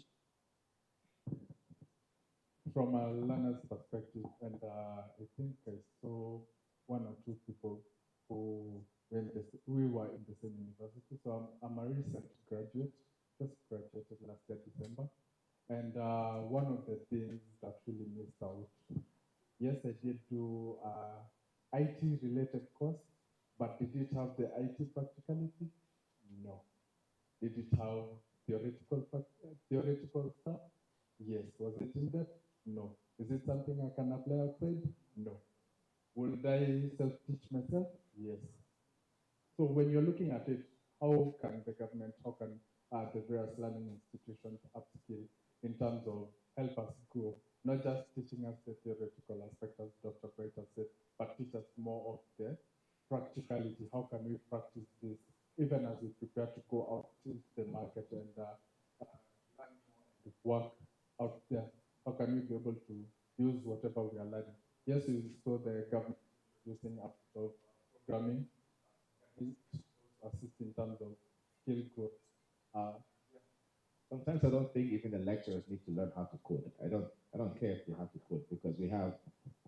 From a learner's perspective, and I think I saw 1 or 2 people who we were in the same university. So I'm a recent graduate, just graduated IT-related course, but did it have the IT practicality? No. Did it have theoretical stuff? Yes. Was it in depth? No. Is it something I can apply outside? No. Would I self-teach myself? Yes. So when you're looking at it, how can the government, how can the various learning institutions upskill in terms of help us grow, not just teaching us the theoretical aspect, as Dr. Prater said, but teach us more of the practicality. How can we practice this, even as we prepare to go out into the market and work out there? How can we be able to use whatever we are learning? Yes, we saw the government using up of programming to assist in terms of skill growth. Sometimes I don't think even the lecturers need to learn how to code. I don't care if they have to code because we have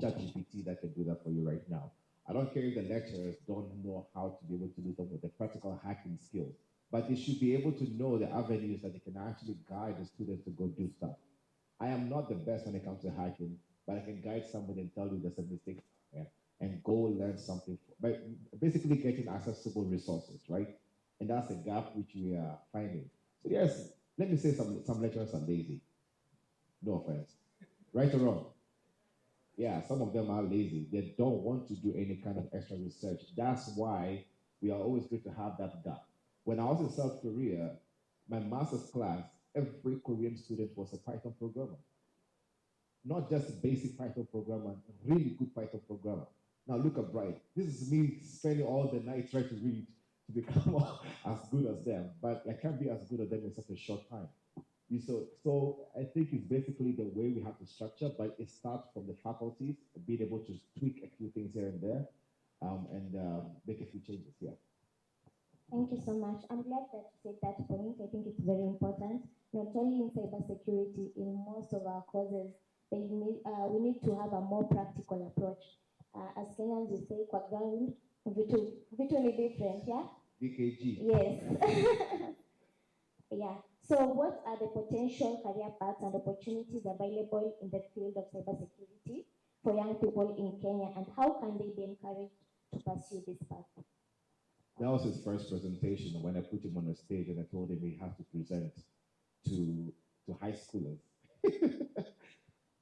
ChatGPT that can do that for you right now. I don't care if the lecturers don't know how to be able to do some of the practical hacking skills, but they should be able to know the avenues that they can actually guide the students to go do stuff. I am not the best when it comes to hacking, but I can guide somebody and tell you there's a mistake there and go learn something. But basically getting accessible resources, right? And that's a gap which we are finding. So yes, let me say some lecturers are lazy. No offense. Right or wrong? Yeah, some of them are lazy. They don't want to do any kind of extra research. That's why we are always going to have that gap. When I was in South Korea, my master's class, every Korean student was a Python programmer. Not just a basic Python programmer, a really good Python programmer. Now look at Bright. This is me spending all the night trying to read to become as good as them, but I can't be as good as them in such a short time. So I think it's basically the way we have to structure, but it starts from the faculties being able to tweak a few things here and there, and make a few changes here. Thank you so much. I'm glad that you said that point. I think it's very important, not only in cybersecurity, in most of our courses, we need to have a more practical approach. As Kenyans, we say, kwa ground, vitu ni different, yeah? VKG. Yes. Yeah. So what are the potential career paths and opportunities available in the field of cybersecurity for young people in Kenya, and how can they be encouraged to pursue this path? That was his first presentation when I put him on the stage and I told him he has to present to high schoolers.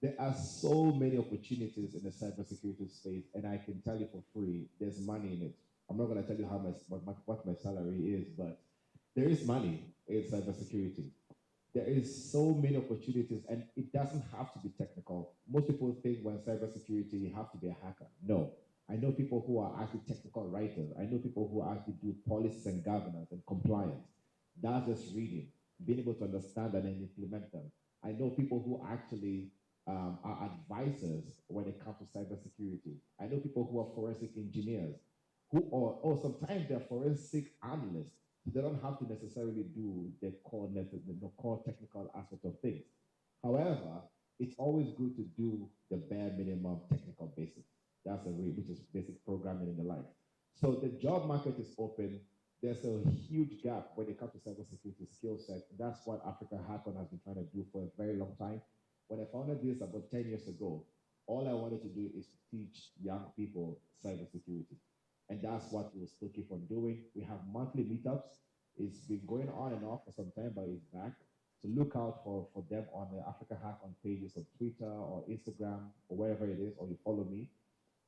There are so many opportunities in the cybersecurity space, and I can tell you for free, there's money in it. I'm not going to tell you what my salary is, but there is money in cybersecurity. There is so many opportunities, and it doesn't have to be technical. Most people think when cybersecurity, you have to be a hacker. No. I know people who are actually technical writers. I know people who actually do policies and governance and compliance. That's just reading, being able to understand and then implement them. I know people who actually are advisors when it comes to cybersecurity. I know people who are forensic engineers, or sometimes they're forensic analysts. They don't have to necessarily do the core technical aspect of things. However, it's always good to do the bare minimum technical basics. That's which is basic programming and the like. So the job market is open. There's a huge gap when it comes to cybersecurity skill set. That's what Africa Hackon has been trying to do for a very long time. When I founded this about 10 years ago, all I wanted to do is to teach young people cybersecurity. And that's what we'll still keep on doing. We have monthly meetups. It's been going on and off for some time, but it's back. So look out for them on the Africa Hackon pages on Twitter or Instagram or wherever it is, or you follow me.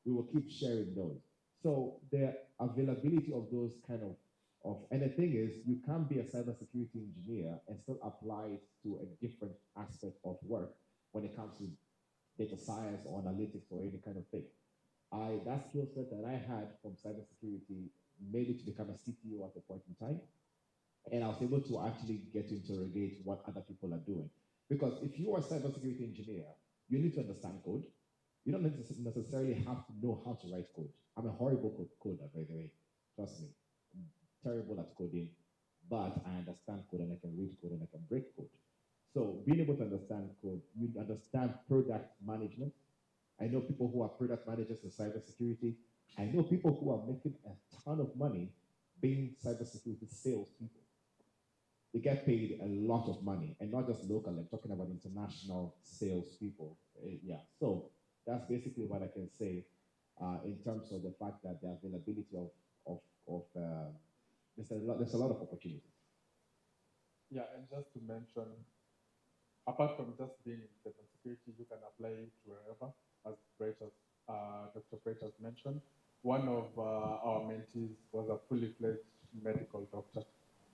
We will keep sharing those. So the availability of those and the thing is, you can't be a cybersecurity engineer and still apply it to a different aspect of work when it comes to data science or analytics or any kind of thing. That skill set that I had from cybersecurity made it to become a CTO at a point in time. And I was able to actually get to interrogate what other people are doing. Because if you are a cybersecurity engineer, you need to understand code. You don't necessarily have to know how to write code. I'm a horrible coder, by the way. Trust me. I'm terrible at coding, but I understand code and I can read code and I can break code. So being able to understand code, you understand product management. I know people who are product managers in cybersecurity. I know people who are making a ton of money being cybersecurity salespeople. They get paid a lot of money, and not just local. I'm talking about international salespeople. Yeah. So that's basically what I can say. in terms of the fact that the availability of there's a lot of opportunities. Yeah, and just to mention, apart from just being in cybersecurity, you can apply it wherever, as Dr. Brett has mentioned. One of our mentees was a fully fledged medical doctor.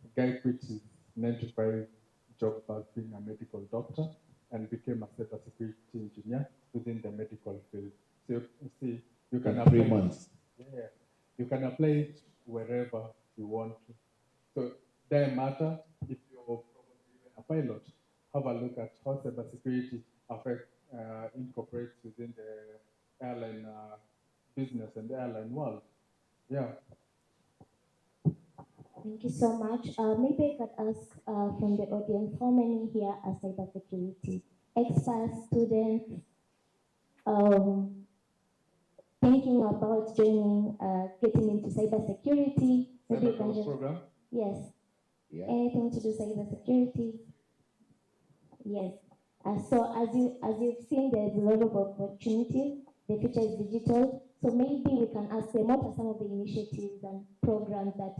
A guy quit his 9-to-5 job as being a medical doctor and became a cybersecurity engineer within the medical field. So you see, you can In apply 3 months. Yeah, you can apply it wherever you want to. So doesn't matter if you're probably a pilot. Have a look at how cybersecurity incorporates within the airline business and the airline world. Yeah. Thank you so much. Maybe I could ask from the audience, how many here are cybersecurity experts, students, thinking about joining, getting into cybersecurity? Maybe you can just, program? yes. Yeah. Anything to do cybersecurity? Yes. So as you've seen, there's a lot of opportunities. The future is digital. So maybe we can ask them, what are some of the initiatives and programs that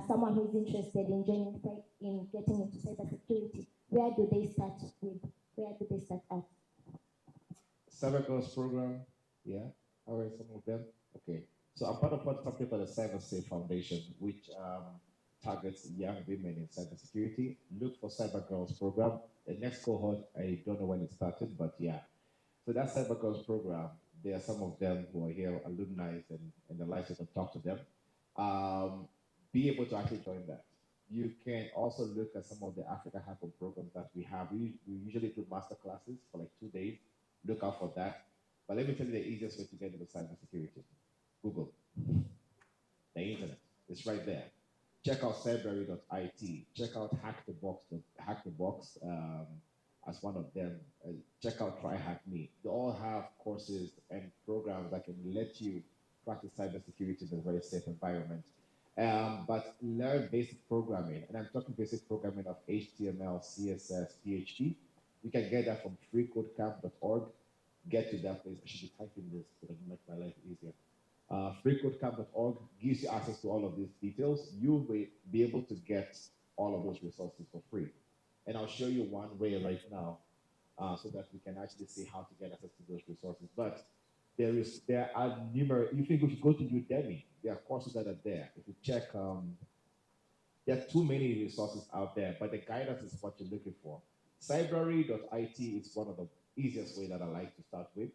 someone who's interested in joining in getting into cybersecurity, where do they start with? Where do they start at? Cyber Girls program, yeah. How are some of them? Okay. So I'm part of something called the Cyber Safe Foundation, which targets young women in cybersecurity. Look for Cyber Girls program. The next cohort, I don't know when it started, but yeah. So that Cyber Girls program, there are some of them who are here, alumni, and the likes, you can talk to them. Be able to actually join that. You can also look at some of the Africa Hacker programs that we have. We usually do master classes for like 2 days. Look out for that. But let me tell you the easiest way to get into cybersecurity. Google. The internet. It's right there. Check out cybrary.it. Check out Hack the Box as one of them. Check out Try Hack Me. They all have courses and programs that can let you practice cybersecurity in a very safe environment. But learn basic programming, and I'm talking basic programming of HTML, CSS, PHP. You can get that from freecodecamp.org. Get to that place. I should be typing this so that it make my life easier. Freecodecamp.org gives you access to all of these details. You'll be able to get all of those resources for free. And I'll show you one way right now so that we can actually see how to get access to those resources. But there are numerous, if you go to Udemy, there are courses that are there. If you check, there are too many resources out there, but the guidance is what you're looking for. Cybrary.it is one of the easiest way that I like to start with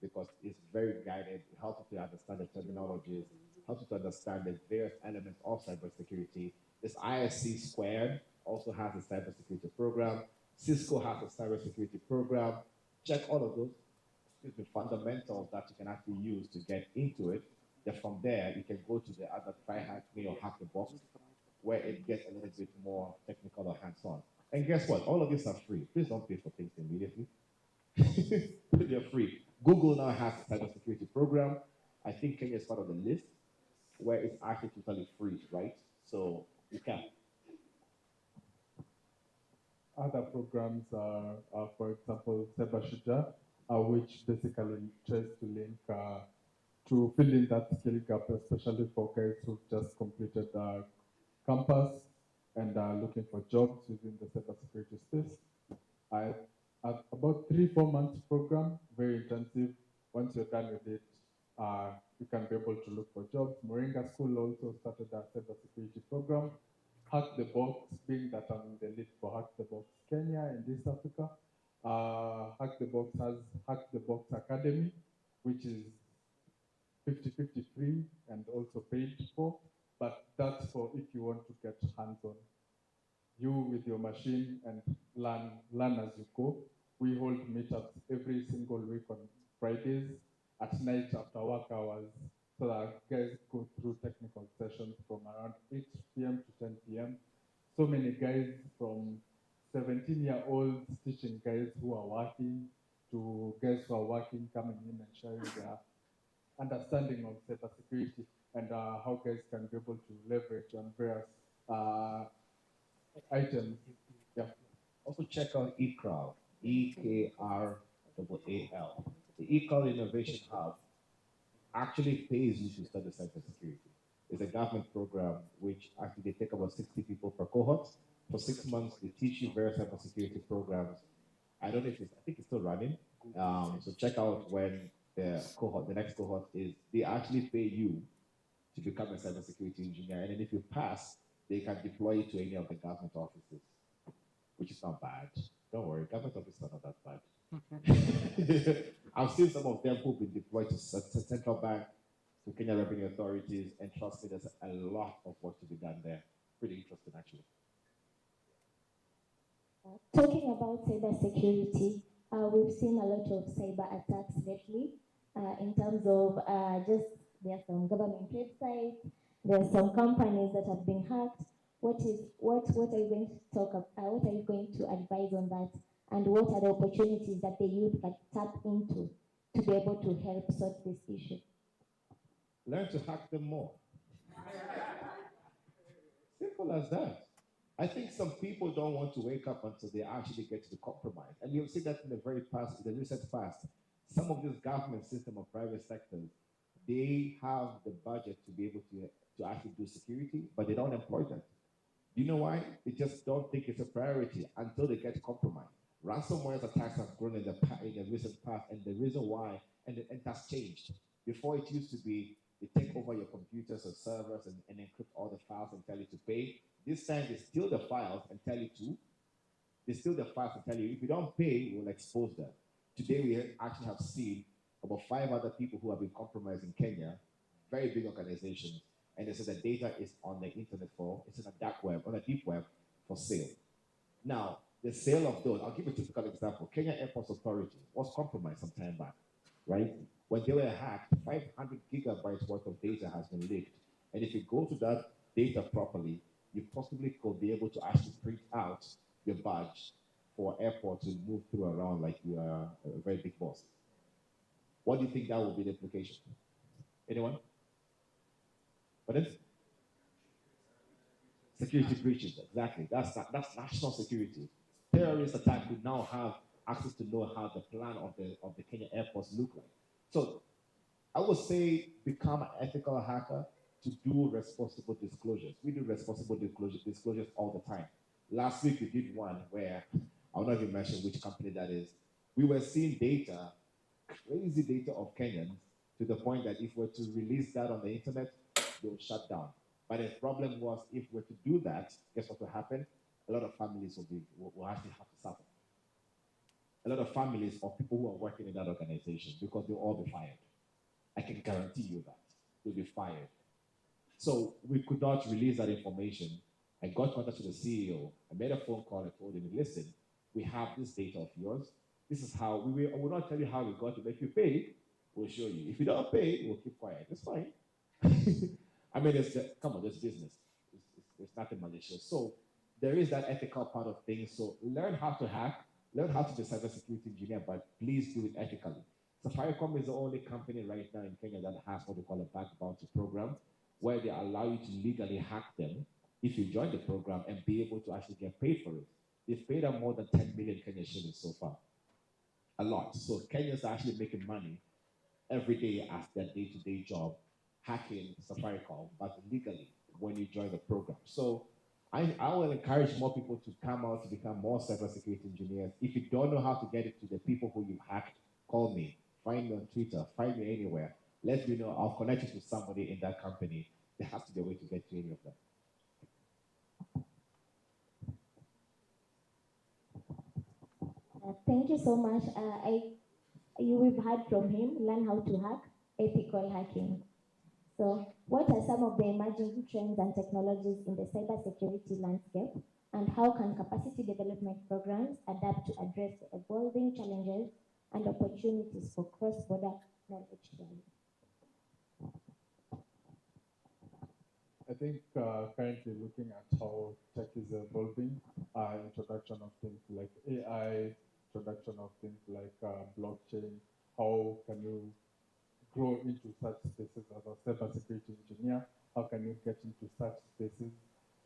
because it's very guided. It helps you to understand the terminologies, helps you to understand the various elements of cybersecurity. This ISC Squared also has a cybersecurity program. Cisco has a cybersecurity program. Check all of those fundamentals that you can actually use to get into it. Then from there, you can go to the other Try Hack Me or Hack the Box, where it gets a little bit more technical or hands-on. And guess what? All of these are free. Please don't pay for things immediately. They're free. Google now has a cybersecurity program. I think Kenya is part of the list where it's actually totally free, right? So you can. Other programs are for example, Cybershuja, which basically tries to link to fill in that skill gap, especially for guys who've just completed campus and are looking for jobs within the cybersecurity space. About 3-4 months program, very intensive. Once you're done with it, you can be able to look for jobs. Moringa School also started a cybersecurity program. Hack the Box, being that I'm the lead for Hack the Box Kenya in East Africa. Hack the Box has Hack the Box Academy, which is 50/50 free and also paid for, but that's for if you want to get hands-on. You with your machine and learn as you go. We hold meetups every single week on Fridays at night after work hours, so that guys go through technical sessions from around 8 p.m. to 10 p.m. So many guys from 17-year-olds teaching guys who are working to guys who are working coming in and sharing their understanding of cybersecurity and how guys can be able to leverage on various items. Yeah. Also check out eCrowd, EKRAAL. The eCrowd Innovation Hub actually pays you to study cybersecurity. It's a government program which actually they take about 60 people per cohort. For 6 months, they teach you various cybersecurity programs. I don't know if it's, I think it's still running. So check out when the next cohort is. They actually pay you to become a cybersecurity engineer, and then if you pass, they can deploy you to any of the government offices, which is not bad. Don't worry, government offices are not that bad. I've seen some of them who've been deployed to central bank, to Kenya Revenue Authorities, and trust me, there's a lot of work to be done there. Pretty interesting, actually. Talking about cybersecurity, we've seen a lot of cyber attacks lately. In terms of just there are some government websites, there are some companies that have been hacked. What are you going to talk about? What are you going to advise on that? And what are the opportunities that the youth can tap into to be able to help sort this issue? Learn to hack them more. Simple as that. I think some people don't want to wake up until they actually get to the compromise. And you'll see that in the recent past. Some of these government system or private sectors, they have the budget to be able to actually do security, but they don't employ them. Do you know why? They just don't think it's a priority until they get compromised. Ransomware attacks have grown in the recent past, and the reason why, and that's changed. Before it used to be, they take over your computers or servers and encrypt all the files and tell you to pay. This time they steal the files and tell you to. They steal the files and tell you, if you don't pay, we'll expose them. Today we actually have seen about 5 other people who have been compromised in Kenya, very big organizations, and they say the data is on the internet it's in a dark web, on a deep web for sale. Now, the sale of those, I'll give you a typical example. Kenya Airports Authority was compromised some time back, right? When they were hacked, 500 gigabytes worth of data has been leaked. And if you go to that data properly, you possibly could be able to actually print out your badge for airport to move through around like you are a very big boss. What do you think that will be the implication? Anyone? What is? Security breaches, exactly. That's national security. Terrorist attack would now have access to know how the plan of the Kenya airports look like. So I would say become an ethical hacker to do responsible disclosures. We do responsible disclosures all the time. Last week we did one where, I'll not even mention which company that is. We were seeing data, crazy data of Kenyans, to the point that if we're to release that on the internet, they'll shut down. But the problem was, if we're to do that, guess what will happen? A lot of families will actually have to suffer. A lot of families of people who are working in that organization, because they'll all be fired. I can guarantee you that. They'll be fired. So we could not release that information. I got contact to the CEO. I made a phone call and told him, listen, we have this data of yours. This is how, I will not tell you how we got it, but if you pay, we'll show you. If you don't pay, we'll keep quiet. It's fine. I mean, come on, it's business. It's nothing malicious. So there is that ethical part of things. So learn how to hack, learn how to be a cybersecurity engineer, but please do it ethically. Safaricom is the only company right now in Kenya that has what we call a back bounty program, where they allow you to legally hack them if you join the program and be able to actually get paid for it. They've paid out more than 10 million Kenyan shillings so far. A lot. So Kenyans are actually making money every day as their day-to-day job, hacking Safaricom, but legally when you join the program. So I will encourage more people to come out to become more cybersecurity engineers. If you don't know how to get it to the people who you've hacked, call me. Find me on Twitter. Find me anywhere. Let me know. I'll connect you to somebody in that company. There has to be a way to get to any of them. Thank you so much. We've heard from him, learn how to hack, ethical hacking. So what are some of the emerging trends and technologies in the cybersecurity landscape, and how can capacity development programs adapt to address the evolving challenges and opportunities for cross-border knowledge sharing? I think currently looking at how tech is evolving, introduction of things like AI, introduction of things like blockchain, how can you grow into such spaces as a cybersecurity engineer? How can you get into such spaces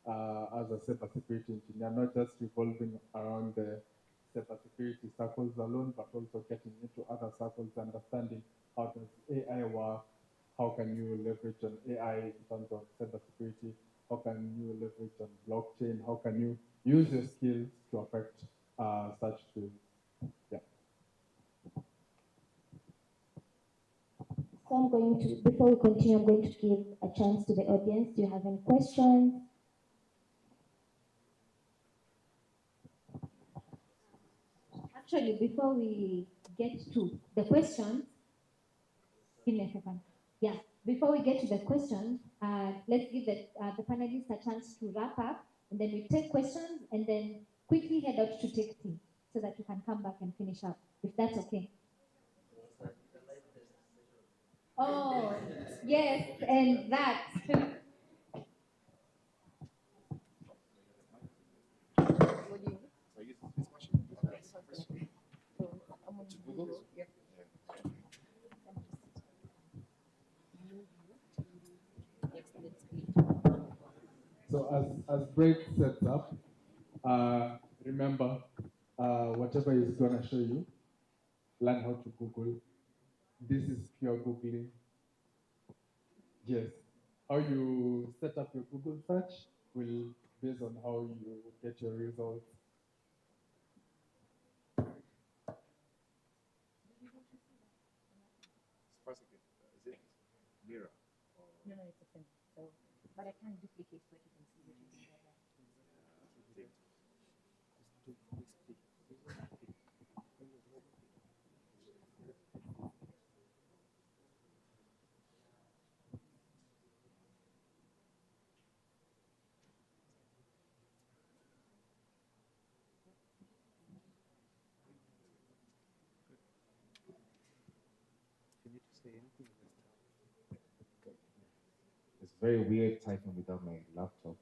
as a cybersecurity engineer, not just revolving around the cybersecurity circles alone, but also getting into other circles, understanding how does AI work, leverage on AI in terms of cybersecurity? How can you leverage on blockchain? How can you use your skills to affect such fields? Yeah. So I'm going to, before we continue, I'm going to give a chance to the audience. Do you have any questions? Actually, before we get to the questions, give me a second. Yeah, before we get to the questions, let's give the panelists a chance to wrap up, and then we take questions, and then quickly head out to take tea, so that we can come back and finish up, if that's okay. Oh, yes, and that. So as Break sets up, remember, whatever he's gonna show you, learn how to Google. This is pure Googling. Yes. How you set up your Google search will based on how you get your results. Is it mirror? No, it's a film. So, but I can't duplicate so you can see what you did there. It's very weird typing without my laptop.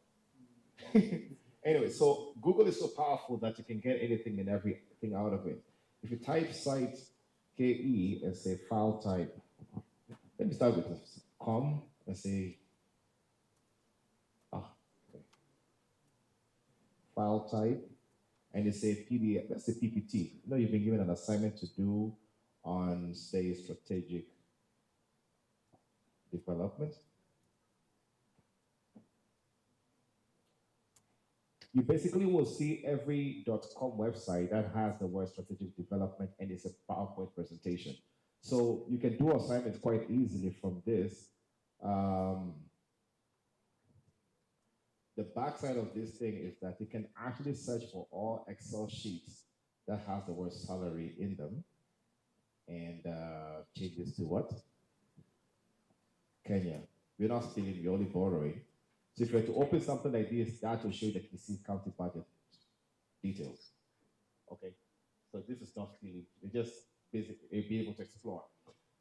Anyway, so Google is so powerful that you can get anything and everything out of it. If you type site KE and say file type, let me start with this, com and say, okay. File type, and you say PDF, let's say PPT. You know, you've been given an assignment to do on, say, strategic development. You basically will see every .com website that has the word strategic development and it's a PowerPoint presentation. So you can do assignments quite easily from this. The backside of this thing is that you can actually search for all Excel sheets that has the word salary in them and change this to what? Kenya. We're not stealing, we're only borrowing. So if you were to open something like this, that will show you the Kisii County budget details. Okay, so this is not stealing. You just basically be able to explore.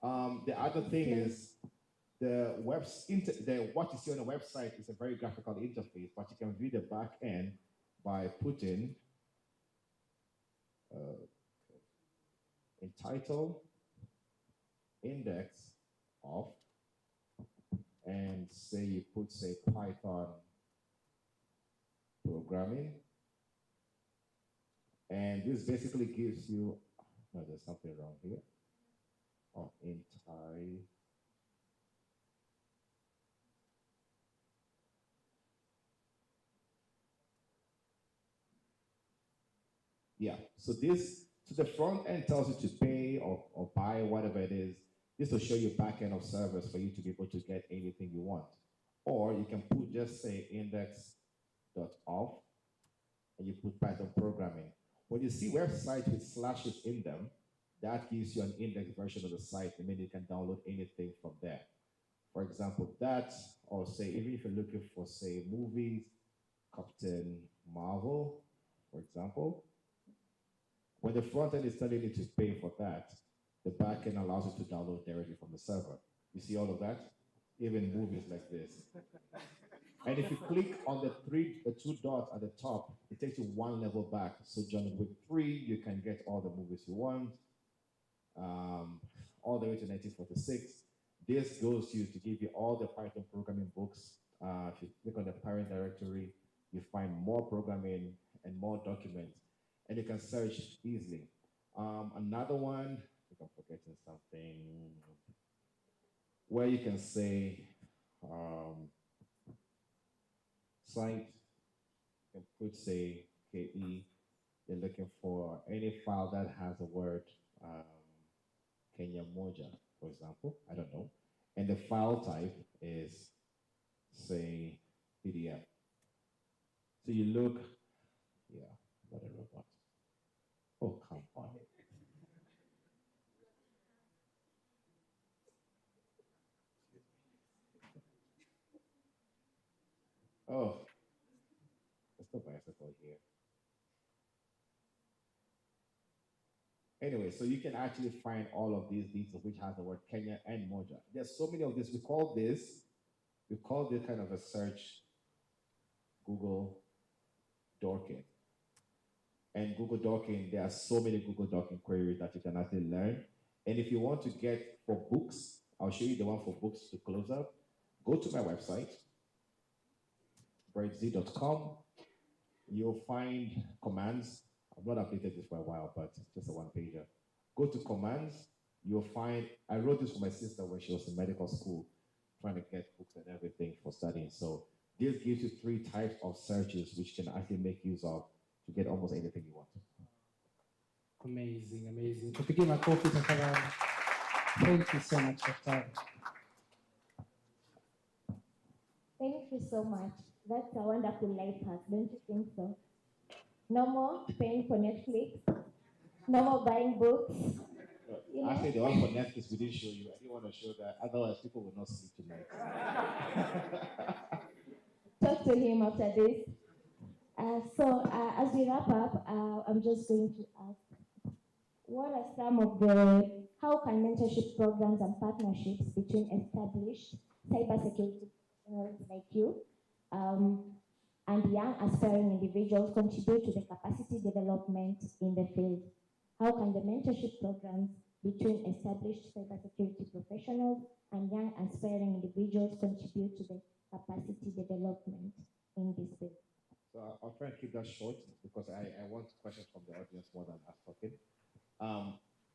The other thing is what you see on the website is a very graphical interface, but you can view the back end by putting in title, index of, and say you put, say, Python programming. And this basically gives you, no, there's something wrong here. Oh, entire. Yeah, so the front end tells you to pay or buy whatever it is. This will show you back end of service for you to be able to get anything you want. Or you can put just say index.off and you put Python programming. When you see websites with slashes in them, that gives you an index version of the site, and then you can download anything from there. For example, that, or say, even if you're looking for, say, movies, Captain Marvel, for example, when the front end is telling you to pay for that, the back end allows you to download directly from the server. You see all of that? Even movies like this. And if you click on the two dots at the top, it takes you one level back. So John Wick 3, you can get all the movies you want, all the way to 1946. This goes to give you all the Python programming books. If you click on the parent directory, you find more programming and more documents, and you can search easily. Another one, I think I'm forgetting something, where you can say, site, you can put, say, KE, you're looking for any file that has the word Kenya Moja, for example, I don't know. And the file type is, say, PDF. So you look, yeah, what a robot. Oh, come on. Oh, there's no bicycle here. Anyway, so you can actually find all of these details which has the word Kenya and Moja. There's so many of this. We call this kind of a search Google Dorking. And Google Dorking, there are so many Google Dorking queries that you can actually learn. And if you want to get for books, I'll show you the one for books to close up. Go to my website, brightz.com. You'll find commands. I've not updated this for a while, but just a one-pager. Go to commands. You'll find, I wrote this for my sister when she was in medical school, trying to get books and everything for studying. So this gives you 3 types of searches which can actually make use of to get almost anything you want. Amazing, amazing. Tupigie makofi tafadhali. Thank you so much, Daktari. Thank you so much. That's a wonderful life hack, don't you think so? No more paying for Netflix. No more buying books. You know? Actually, the one for Netflix we didn't show you. I didn't want to show that. Otherwise, people will not sleep tonight. Talk to him after this. As we wrap up, I'm just going to ask, what are some of how can mentorship programs and partnerships between established cybersecurity professionals like you and young aspiring individuals contribute to the capacity development in the field? How can the mentorship programs between established cybersecurity professionals and young aspiring individuals contribute to the capacity development in this field? So I'll try and keep that short because I want questions from the audience more than us talking.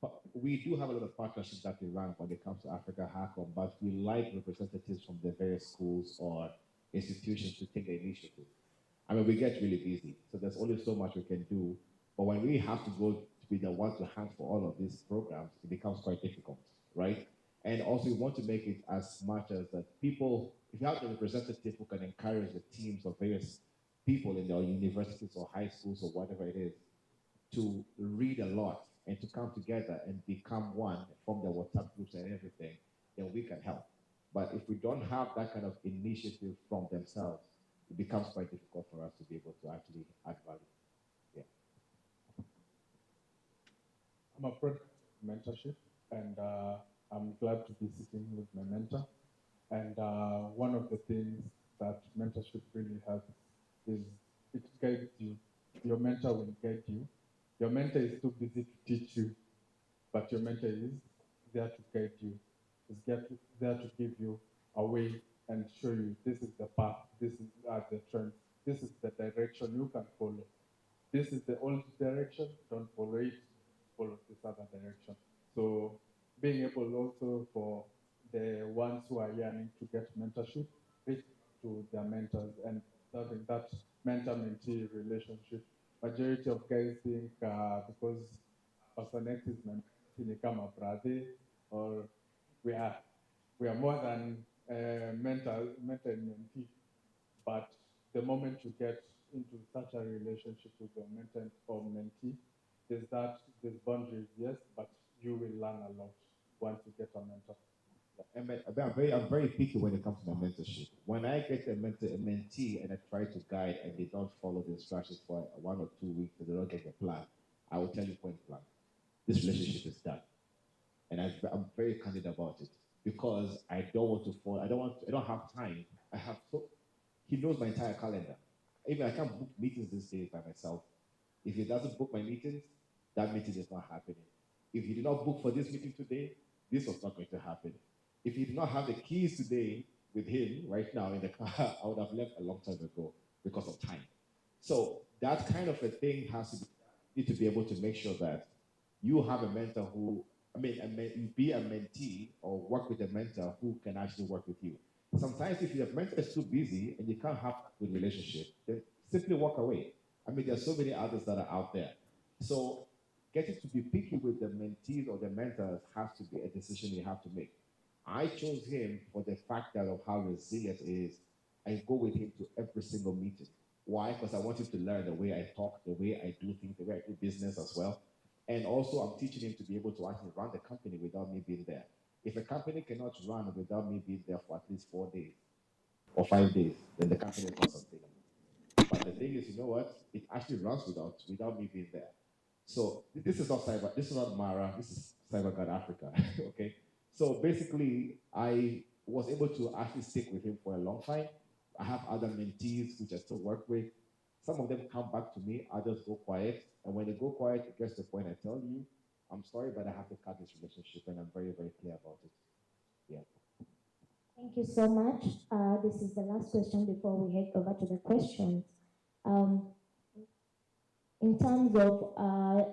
But we do have a lot of partnerships that we run when it comes to Africa Hackathon, but we like representatives from the various schools or institutions to take the initiative. I mean, we get really busy, so there's only so much we can do. But when we have to go to be the ones to hand for all of these programs, it becomes quite difficult, right? And also, we want to make it as much as that people, if you have the representative who can encourage the teams of various people in their universities or high schools or whatever it is, to read a lot and to come together and become one, form their WhatsApp groups and everything, then we can help. But if we don't have that kind of initiative from themselves, it becomes quite difficult for us to be able to actually add value. Yeah. I'm a product of mentorship, and I'm glad to be sitting with my mentor. And one of the things that mentorship really has is it guides you. Your mentor will guide you. Your mentor is too busy to teach you, but your mentor is there to guide you. Is there to give you a way and show you this is the path, this is the trend, this is the direction you can follow. This is the old direction, don't follow it, follow this other direction. So being able also for the ones who are yearning to get mentorship, reach to their mentors and having that mentor-mentee relationship. Majority of guys think because Pastor Next is become a brother, or we are more than mentor and mentee. But the moment you get into such a relationship with your mentor or mentee, there's boundaries, yes, but you will learn a lot once you get a mentor. I'm very picky when it comes to my mentorship. When I get a mentee and I try to guide and they don't follow the instructions for 1 or 2 weeks and they don't get the plan, I will tell you point blank, this relationship is done. And I'm very candid about it because I don't want to fall. I don't have time. He knows my entire calendar. Even I can't book meetings these days by myself. If he doesn't book my meetings, that meeting is not happening. If he did not book for this meeting today, this was not going to happen. If he did not have the keys today with him right now in the car, I would have left a long time ago because of time. So that kind of a thing has to be, you need to be able to make sure that you have a mentor who, be a mentee or work with a mentor who can actually work with you. Sometimes if your mentor is too busy and you can't have a good relationship, then simply walk away. I mean, there are so many others that are out there. So getting to be picky with the mentees or the mentors has to be a decision you have to make. I chose him for the fact that of how resilient he is. I go with him to every single meeting. Why? Because I want him to learn the way I talk, the way I do things, the way I do business as well. And also I'm teaching him to be able to actually run the company without me being there. If a company cannot run without me being there for at least 4 days or 5 days, then the company is not sustainable. But the thing is, you know what? It actually runs without me being there. So this is not cyber, this is not Mara, this is CyberGuard Africa. Okay. So basically, I was able to actually stick with him for a long time. I have other mentees which I still work with. Some of them come back to me, others go quiet. And when they go quiet, it gets to the point I tell you, I'm sorry, but I have to cut this relationship, and I'm very, very clear about it. Yeah. Thank you so much. This is the last question before we head over to the questions. In terms of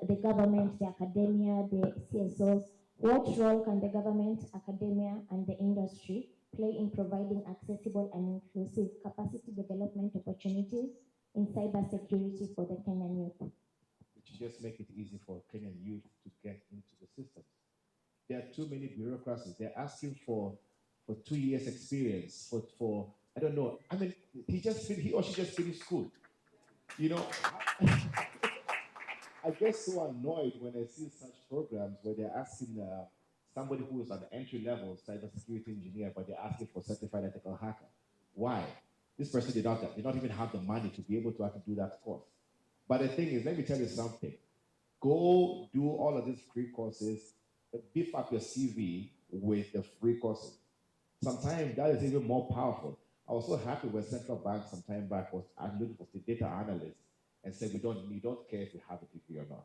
the government, the academia, the CSOs, what role can the government, academia, and the industry play in providing accessible and inclusive capacity development opportunities in cybersecurity for the Kenyan youth? Which just make it easy for Kenyan youth to get into the system. There are too many bureaucracies. They're asking for 2 years experience, for I don't know. I mean, he or she just finished school. You know, I get so annoyed when I see such programs where they're asking somebody who is an entry-level cybersecurity engineer, but they're asking for certified ethical hacker. Why? This person did not even have the money to be able to actually do that course. But the thing is, let me tell you something. Go do all of these free courses, beef up your CV with the free courses. Sometimes that is even more powerful. I was so happy when Central Bank some time back was looking for the data analysts and said, we don't care if you have a degree or not,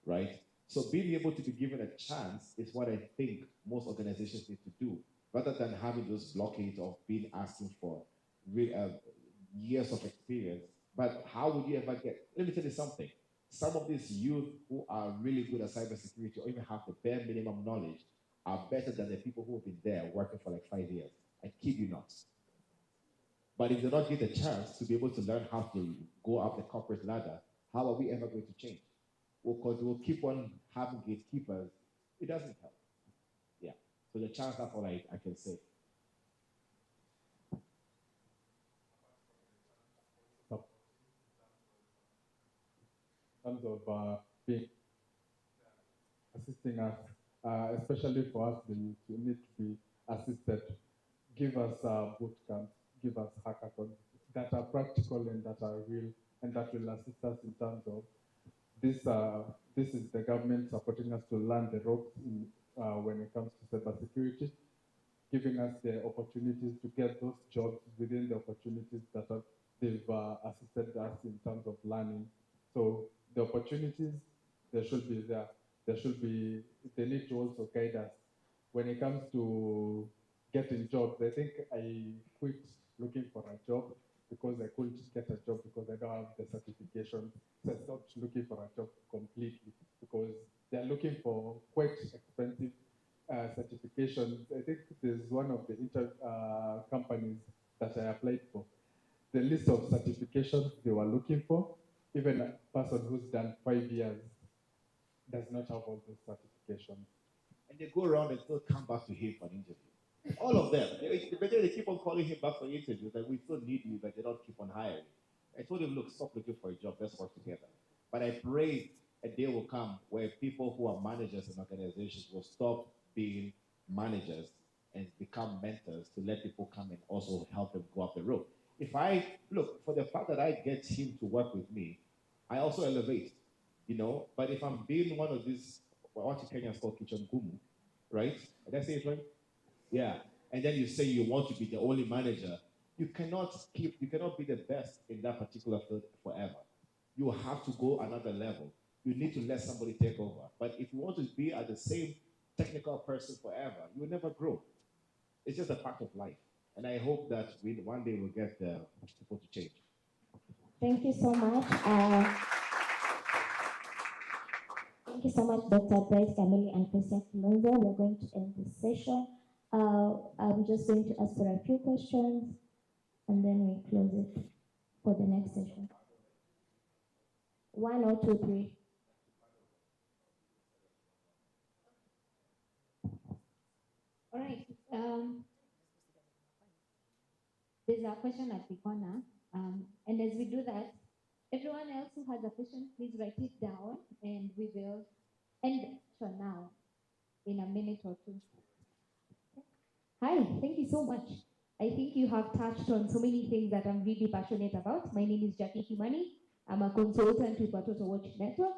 right? So being able to be given a chance is what I think most organizations need to do, rather than having those blockades of being asking for years of experience. But how would you ever get, let me tell you something. Some of these youth who are really good at cybersecurity or even have the bare minimum knowledge are better than the people who have been there working for like 5 years. I kid you not. But if they don't get a chance to be able to learn how to go up the corporate ladder, how are we ever going to change? Because we'll keep on having gatekeepers. It doesn't help. Yeah. So the chance, that's all I can say. In terms of being assisting us, especially for us, the youth, we need to be assisted. Give us boot camps, give us hackathons that are practical and that are real, and that will assist us in terms of this. This is the government supporting us to learn the ropes when it comes to cybersecurity, giving us the opportunities to get those jobs within the opportunities that they've assisted us in terms of learning. So the opportunities, they should be there. They need to also guide us. When it comes to getting jobs, I think I quit looking for a job because I couldn't get a job because I don't have the certification. So I stopped looking for a job completely because they're looking for quite expensive certifications. I think there's one of the companies that I applied for. The list of certifications they were looking for, even a person who's done 5 years does not have all those certifications. And they go around and still come back to him for an interview. All of them. They keep on calling him back for interviews, that we still need you, but they don't keep on hiring. I told him, look, stop looking for a job, let's work together. But I pray a day will come where people who are managers in organizations will stop being managers and become mentors to let people come and also help them go up the road. If I, look, for the fact that I get him to work with me, I also elevate, you know, but if I'm being one of these, what in Kenya is called kitchen gumu, right? Did I say it right? Yeah. And then you say you want to be the only manager, you cannot be the best in that particular field forever. You have to go another level. You need to let somebody take over. But if you want to be at the same technical person forever, you will never grow. It's just a fact of life. And I hope that one day we'll get people to change. Thank you so much. Thank you so much, Dr. Bryce Kamili and Christian Kilonzo. We're going to end this session. I'm just going to ask for a few questions and then we close it for the next session. 1 or 2, 3. All right. There's a question at the corner. And as we do that, everyone else who has a question, please write it down and we will end for now in a minute or two. Hi, thank you so much. I think you have touched on so many things that I'm really passionate about. My name is Jackie Kimani. I'm a consultant with Watoto Watch Network,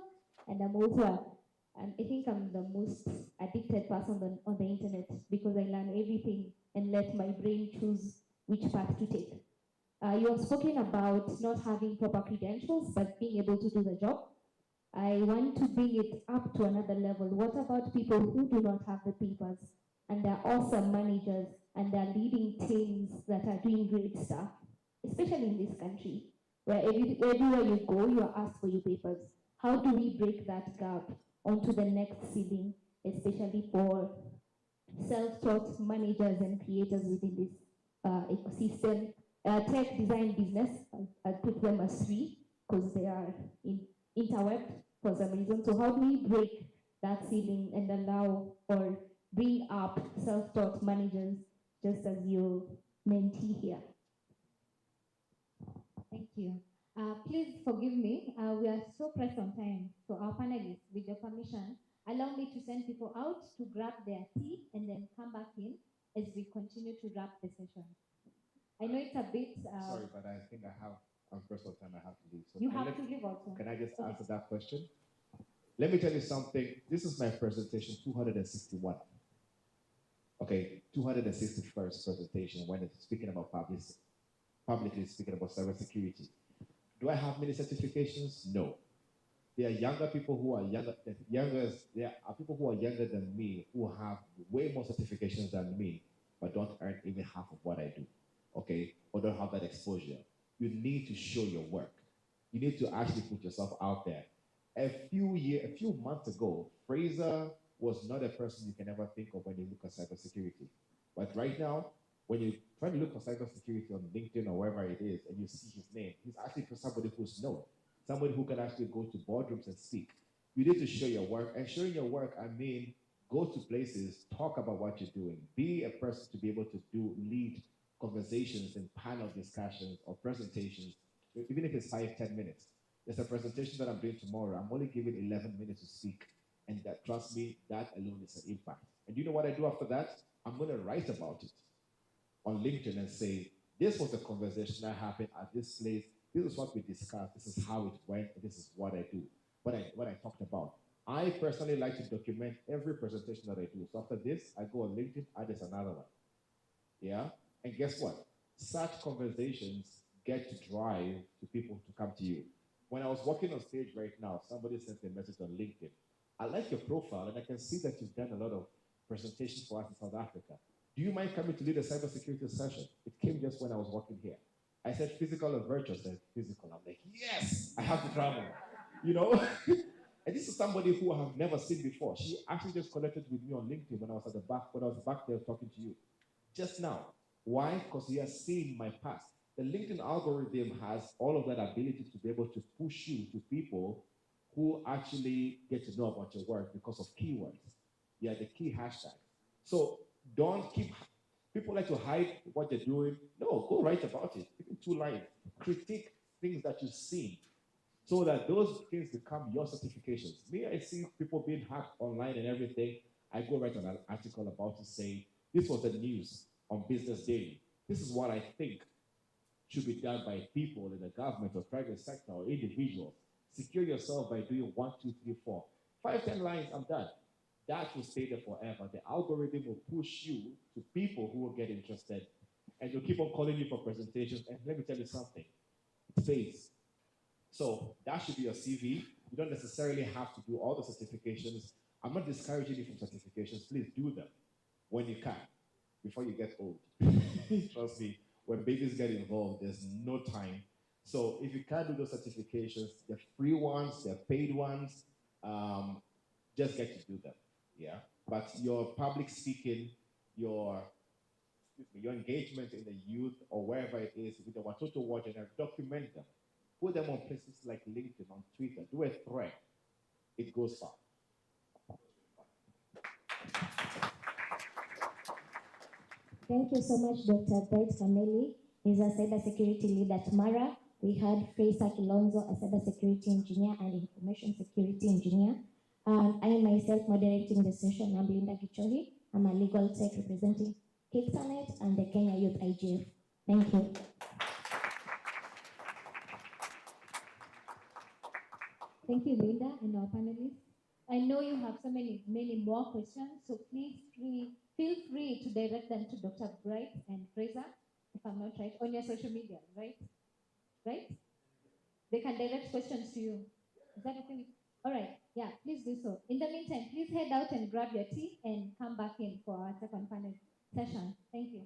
and I'm also I think I'm the most addicted person on the internet because I learn everything and let my brain choose which path to take. You have spoken about not having proper credentials, but being able to do the job. I want to bring it up to another level. What about people who do not have the papers and they're awesome managers and they're leading teams that are doing great stuff, especially in this country, where everywhere you go, you are asked for your papers. How do we break that gap onto the next ceiling, especially for self-taught managers and creators within this ecosystem? Tech design business, I put them as 3 because they are in interweb for some reason. So how do we break that ceiling and allow or bring up self-taught managers just as your mentee here? Thank you. Please forgive me. We are so pressed on time. So our panelists, with your permission, allow me to send people out to grab their tea and then come back in as we continue to wrap the session. I know it's a bit... Sorry, but I think I have, first of time I have to leave. So you have to leave also. Can I just answer that question? Let me tell you something. This is my presentation 261. Okay, 261st presentation when it's speaking about publicly speaking about cybersecurity. Do I have many certifications? No. There are younger people who are there are people who are younger than me who have way more certifications than me, but don't earn even half of what I do. Okay, or don't have that exposure. You need to show your work. You need to actually put yourself out there. A few months ago, Fraser was not a person you can ever think of when you look at cybersecurity. But right now, when you try to look for cybersecurity on LinkedIn or wherever it is, and you see his name, he's actually somebody who's known, somebody who can actually go to boardrooms and speak. You need to show your work, and showing your work, I mean, go to places, talk about what you're doing, be a person to be able to lead conversations and panel discussions or presentations, even if it's 5-10 minutes. There's a presentation that I'm doing tomorrow. I'm only given 11 minutes to speak. And that, trust me, that alone is an impact. And you know what I do after that? I'm going to write about it on LinkedIn and say, this was a conversation that happened at this place. This is what we discussed. This is how it went. This is what I do, what I talked about. I personally like to document every presentation that I do. So after this, I go on LinkedIn, there's another one. Yeah? And guess what? Such conversations get to drive to people to come to you. When I was walking on stage right now, somebody sent a message on LinkedIn. I like your profile, and I can see that you've done a lot of presentations for us in South Africa. Do you mind coming to lead a cybersecurity session? It came just when I was walking here. I said physical or virtual? I said physical. I'm like, yes, I have to travel. You know? And this is somebody who I have never seen before. She actually just connected with me on LinkedIn when I was back there talking to you. Just now. Why? Because he has seen my past. The LinkedIn algorithm has all of that ability to be able to push you to people who actually get to know about your work because of keywords. Yeah, the key hashtag. So don't keep, people like to hide what they're doing. No, go write about it. Even 2 lines. Critique things that you've seen so that those things become your certifications. Me, I see people being hacked online and everything. I go write an article about it saying, this was the news on Business Daily. This is what I think should be done by people in the government or private sector or individuals. Secure yourself by doing 1, 2, 3, 4. 5, 10 lines, I'm done. That will stay there forever. The algorithm will push you to people who will get interested, and they'll keep on calling you for presentations. And let me tell you something, it pays. So that should be your CV. You don't necessarily have to do all the certifications. I'm not discouraging you from certifications. Please do them when you can, before you get old. Trust me, when babies get involved, there's no time. So if you can't do those certifications, they're free ones, they're paid ones, just get to do them, yeah? But your public speaking, your your engagement in the youth or wherever it is with the Watoto Watch and document them. Put them on places like LinkedIn, on Twitter, do a thread. It goes far. Thank you so much, Dr. Bright Kameli. He's a cybersecurity lead at Mara. We had Fraser Kilonzo, a cybersecurity engineer and information security engineer. And I myself moderating the session. I'm Linda Gichori. I'm a legal tech representing Kicsanet and the Kenya Youth IGF. Thank you. Thank you, Linda, and our panelists. I know you have so many more questions, so please feel free to direct them to Dr. Bright and Fraser, if I'm not right, on your social media, right? Right? They can direct questions to you. Is that okay? All right, yeah, please do so. In the meantime, please head out and grab your tea and come back in for our second panel session. Thank you.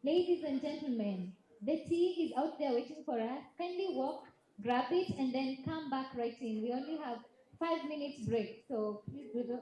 Ladies and gentlemen, the tea is out there waiting for us. Kindly walk, grab it, and then come back right in. We only have 5 minutes break, so please do the.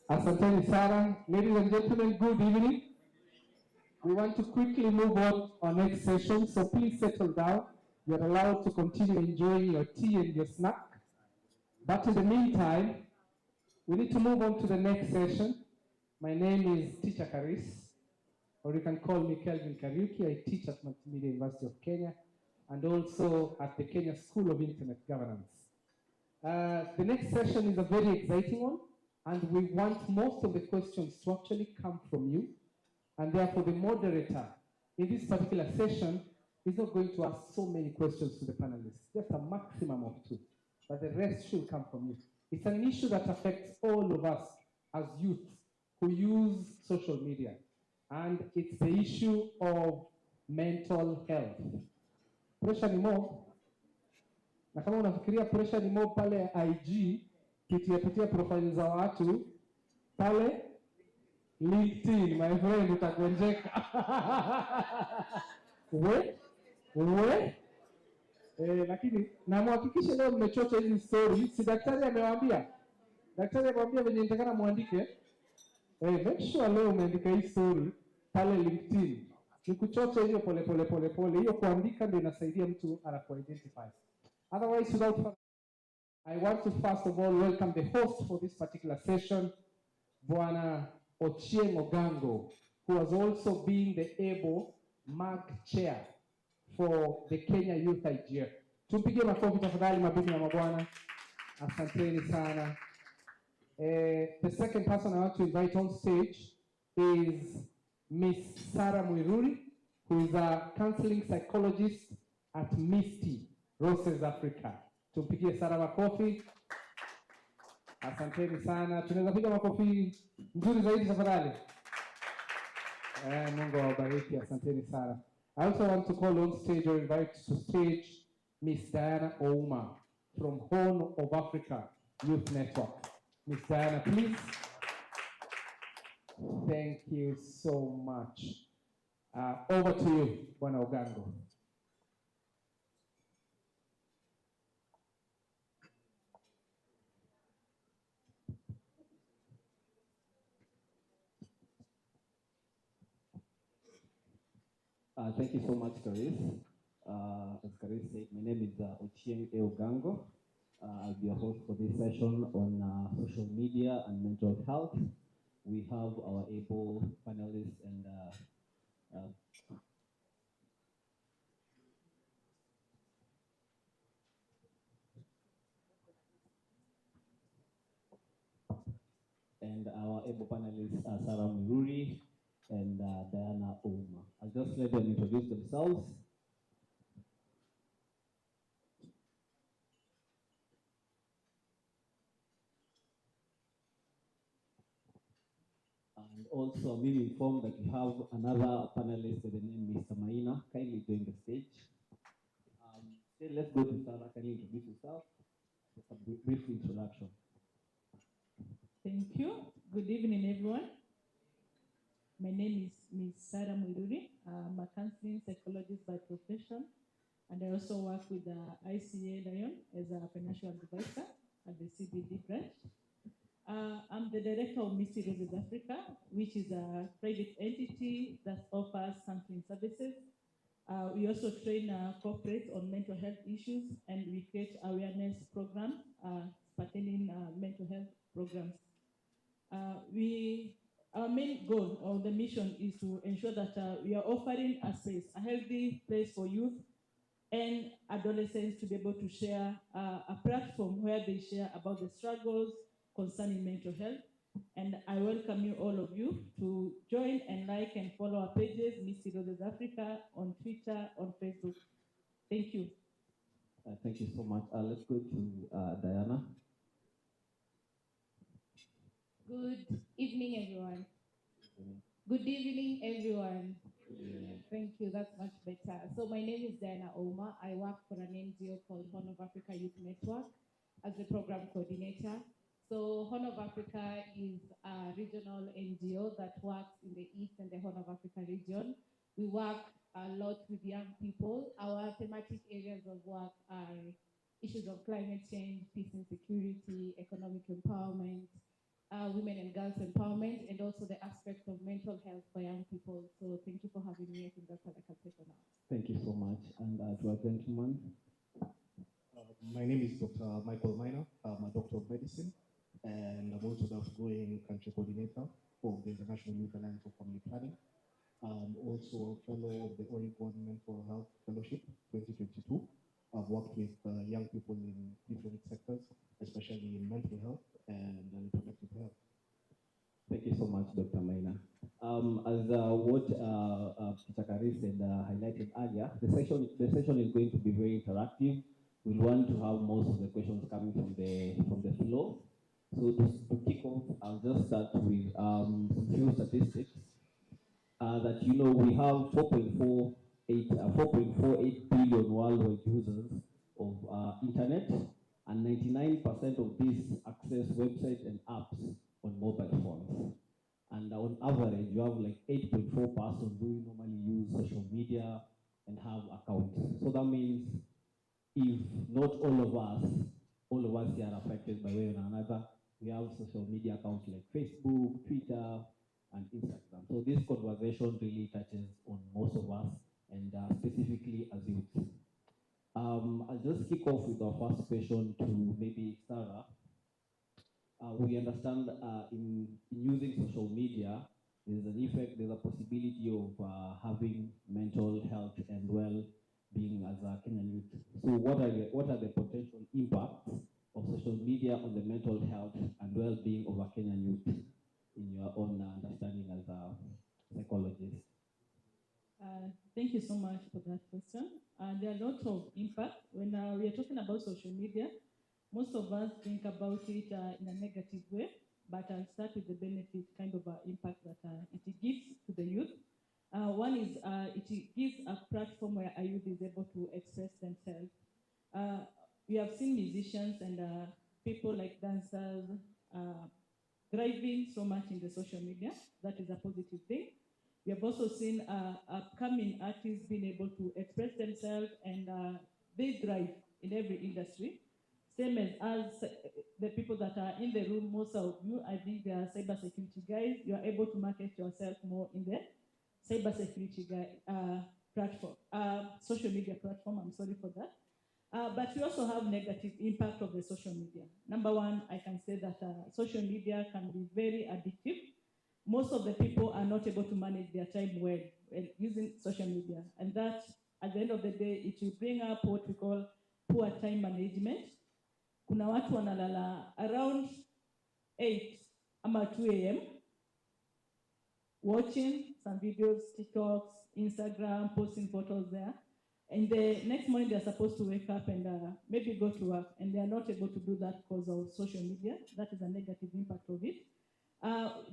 Asanteni sana. Ladies and gentlemen, good evening. We want to quickly move on our next session, so please settle down. You're allowed to continue enjoying your tea and your snack. But in the meantime, we need to move on to the next session. My name is Teacher Karis, or you can call me Kelvin Kariuki. I teach at Multimedia University of Kenya and also at the Kenya School of Internet Governance. The next session is a very exciting one, and we want most of the questions to actually come from you. And therefore, the moderator in this particular session is not going to ask so many questions to the panelists, just a maximum of 2. But the rest should come from you. It's an issue that affects all of us as youth who use social media. And it's the issue of mental health. Pressure ni mob. Na kama unafikiria pressure ni mob pale IG, pitia profile za watu, pale LinkedIn, my friend, utagonjeka. Lakini namhakikishe leo mmechocha hizi story. Si daktari amewaambia? Daktari amewaambia venye nitakana muandike. Make sure leo umeandika hii story pale LinkedIn. Nikuchocha hiyo pole. Hiyo kuandika ndio inasaidia mtu anaku-identify. Otherwise, without further, I want to first of all welcome the host for this particular session, Bwana Ochieng Ogango, who has also been the ABLE MAG chair for the Kenya Youth IGF. Tumpigie makofi tafadhali mabibi na mabwana. Asanteni sana. The second person I want to invite on stage is Miss Sarah Mwiruri, who is a counseling psychologist at Misty Roses Africa. Tumpigie Sarah makofi. Asanteni sana. Tunaweza piga makofi nzuri zaidi tafadhali. Mungu awabariki. Asanteni sana. I also want to call on stage or invite to stage Miss Diana Ouma from Horn of Africa Youth Network. Miss Diana, please. Thank you so much. Over to you, Bwana Ogango. Thank you so much, Karis. As Karis said, my name is Ochieng Ogango. I'll be a host for this session on social media and mental health. We have our able panelists and our able panelists are Sarah Mwiruri and Diana Ouma. I'll just let them introduce themselves. And also, I'm being informed that we have another panelist with the name Mr. Maina, kindly join the stage. Let's go to Sarah. Can you introduce yourself? Just a brief introduction. Thank you. Good evening, everyone. My name is Ms. Sarah Mwiruri. I'm a counseling psychologist by profession, and I also work with the ICA Lion as a financial advisor at the CBD branch. I'm the director of Misty Roses Africa, which is a private entity that offers counseling services. We also train corporates on mental health issues, and we create awareness programs pertaining mental health programs. Our main goal or the mission is to ensure that we are offering a space, a healthy place for youth and adolescents to be able to share a platform where they share about the struggles concerning mental health. And I welcome you, all of you, to join and like and follow our pages, Misty Roses Africa, on Twitter, on Facebook. Thank you. Thank you so much. Let's go to Diana. Good evening, everyone. Good evening, everyone. Thank you, that's much better. So my name is Diana Ouma. I work for an NGO called Horn of Africa Youth Network as the program coordinator. So Horn of Africa is a regional NGO that works in the East and the Horn of Africa region. We work a lot with young people. Our thematic areas of work are issues of climate change, peace and security, economic empowerment, women and girls empowerment, and also the aspect of mental health for young people. So thank you for having me. I think that's what I can say for now. Thank you so much. And to our gentleman. My name is Dr. Michael Miner. I'm a doctor of medicine, and I'm also the outgoing country coordinator of the International Youth Alliance for Family Planning. I'm also a fellow of the Oregon Mental Health Fellowship 2022. I've worked with young people in different sectors, especially in mental health and reproductive health. Thank you so much, Dr. Maina. As what Pichakari said, highlighted earlier, the session is going to be very interactive. We want to have most of the questions coming from the floor. So to kick off, I'll just start with some few statistics that we have 4.48 billion worldwide users of internet, and 99% of these access websites and apps on mobile phones. And on average, you have like 8.4 persons who normally use social media and have accounts. So that means if not all of us here are affected by way or another, we have social media accounts like Facebook, Twitter, and Instagram. So this conversation really touches on most of us, and specifically as youth. I'll just kick off with our first question to maybe Sarah. We understand in using social media, there's a possibility of having mental health and well-being as a Kenyan youth. So what are the potential impacts of social media on the mental health and well-being of a Kenyan youth in your own understanding as a psychologist? Thank you so much for that question. There are a lot of impact. When we are talking about social media, most of us think about it in a negative way, but I'll start with the benefit kind of impact that it gives to the youth. One is it gives a platform where a youth is able to express themselves. We have seen musicians and people like dancers thriving so much in the social media. That is a positive thing. We have also seen upcoming artists being able to express themselves, and they thrive in every industry. Same as the people that are in the room, most of you, I think they are cybersecurity guys. You are able to market yourself more in the cybersecurity platform, social media platform. I'm sorry for that. But we also have negative impact of the social media. Number one, I can say that social media can be very addictive. Most of the people are not able to manage their time well using social media. And that, at the end of the day, it will bring up what we call poor time management. Kuna watu wanalala around 8 ama 2 a.m. watching some videos, TikToks, Instagram, posting photos there. And the next morning they're supposed to wake up and maybe go to work, and they are not able to do that because of social media. That is a negative impact of it.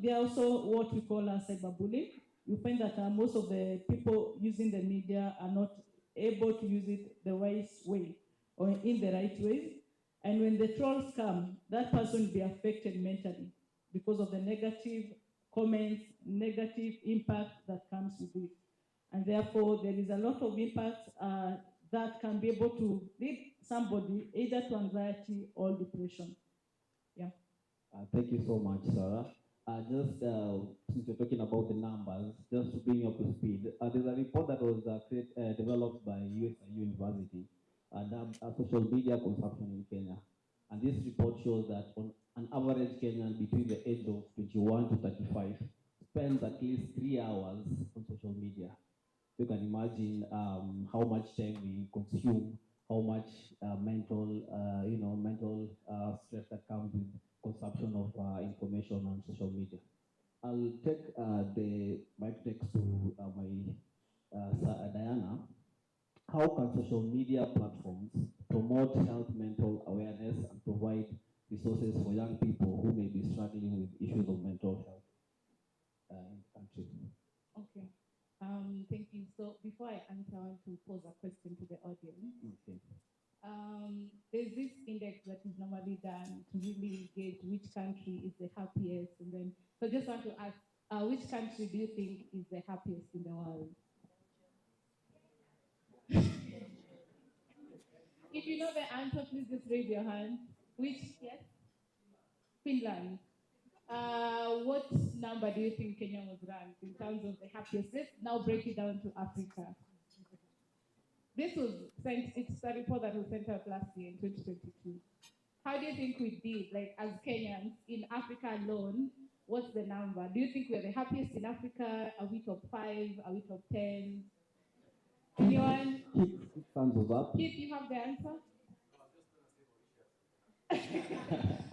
There are also what we call cyberbullying. You find that most of the people using the media are not able to use it the wise way or in the right ways. And when the trolls come, that person will be affected mentally because of the negative comments, negative impact that comes with it. And therefore, there is a lot of impact that can be able to lead somebody either to anxiety or depression. Yeah. Thank you so much, Sarah. Just since you're talking about the numbers, just to bring you up to speed, there's a report that was developed by USIU University, social media consumption in Kenya. And this report shows that on an average Kenyan between the age of 21 to 35 spends at least 3 hours on social media. You can imagine how much time we consume, how much mental stress that comes with consumption of information on social media. I'll take the mic next to Diana. How can social media platforms promote health mental awareness and provide resources for young people who may be struggling with issues of mental health in the country? Okay. Thank you. So before I answer, I want to pose a question to the audience. Okay. There's this index that is normally done to really gauge which country is the happiest, and then so I just want to ask, which country do you think is the happiest in the world? If you know the answer, please just raise your hand. Which? Yes? Finland. What number do you think Kenya was ranked in terms of the happiest? Let's now break it down to Africa. This was sent, it's a report that was sent out last year in 2022. How do you think we did, like as Kenyans in Africa alone? What's the number? Do you think we're the happiest in Africa? Are we top 5? Are we top 10? Anyone? Thumbs up. Keith, you have the answer?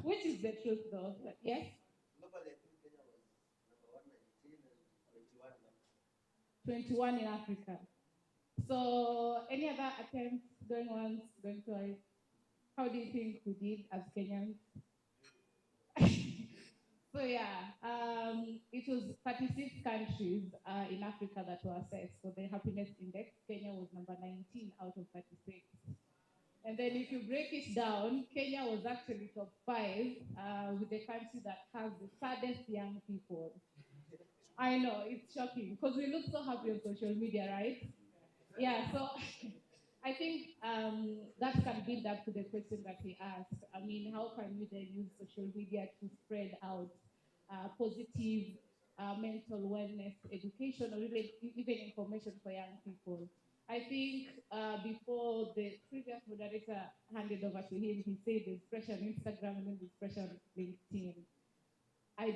Which is the truth though? Yes? 21 in Africa. So any other attempts going once, going twice? How do you think we did as Kenyans? So yeah, it was 36 countries in Africa that were assessed for the happiness index. Kenya was number 19 out of 36. And then if you break it down, Kenya was actually top 5 with the country that has the saddest young people. I know, it's shocking because we look so happy on social media, right? Yeah, so I think that can build up to the question that he asked. I mean, how can you then use social media to spread out positive mental wellness education or even information for young people? I think before the previous moderator handed over to him, he said there's pressure on Instagram and then there's pressure on LinkedIn. I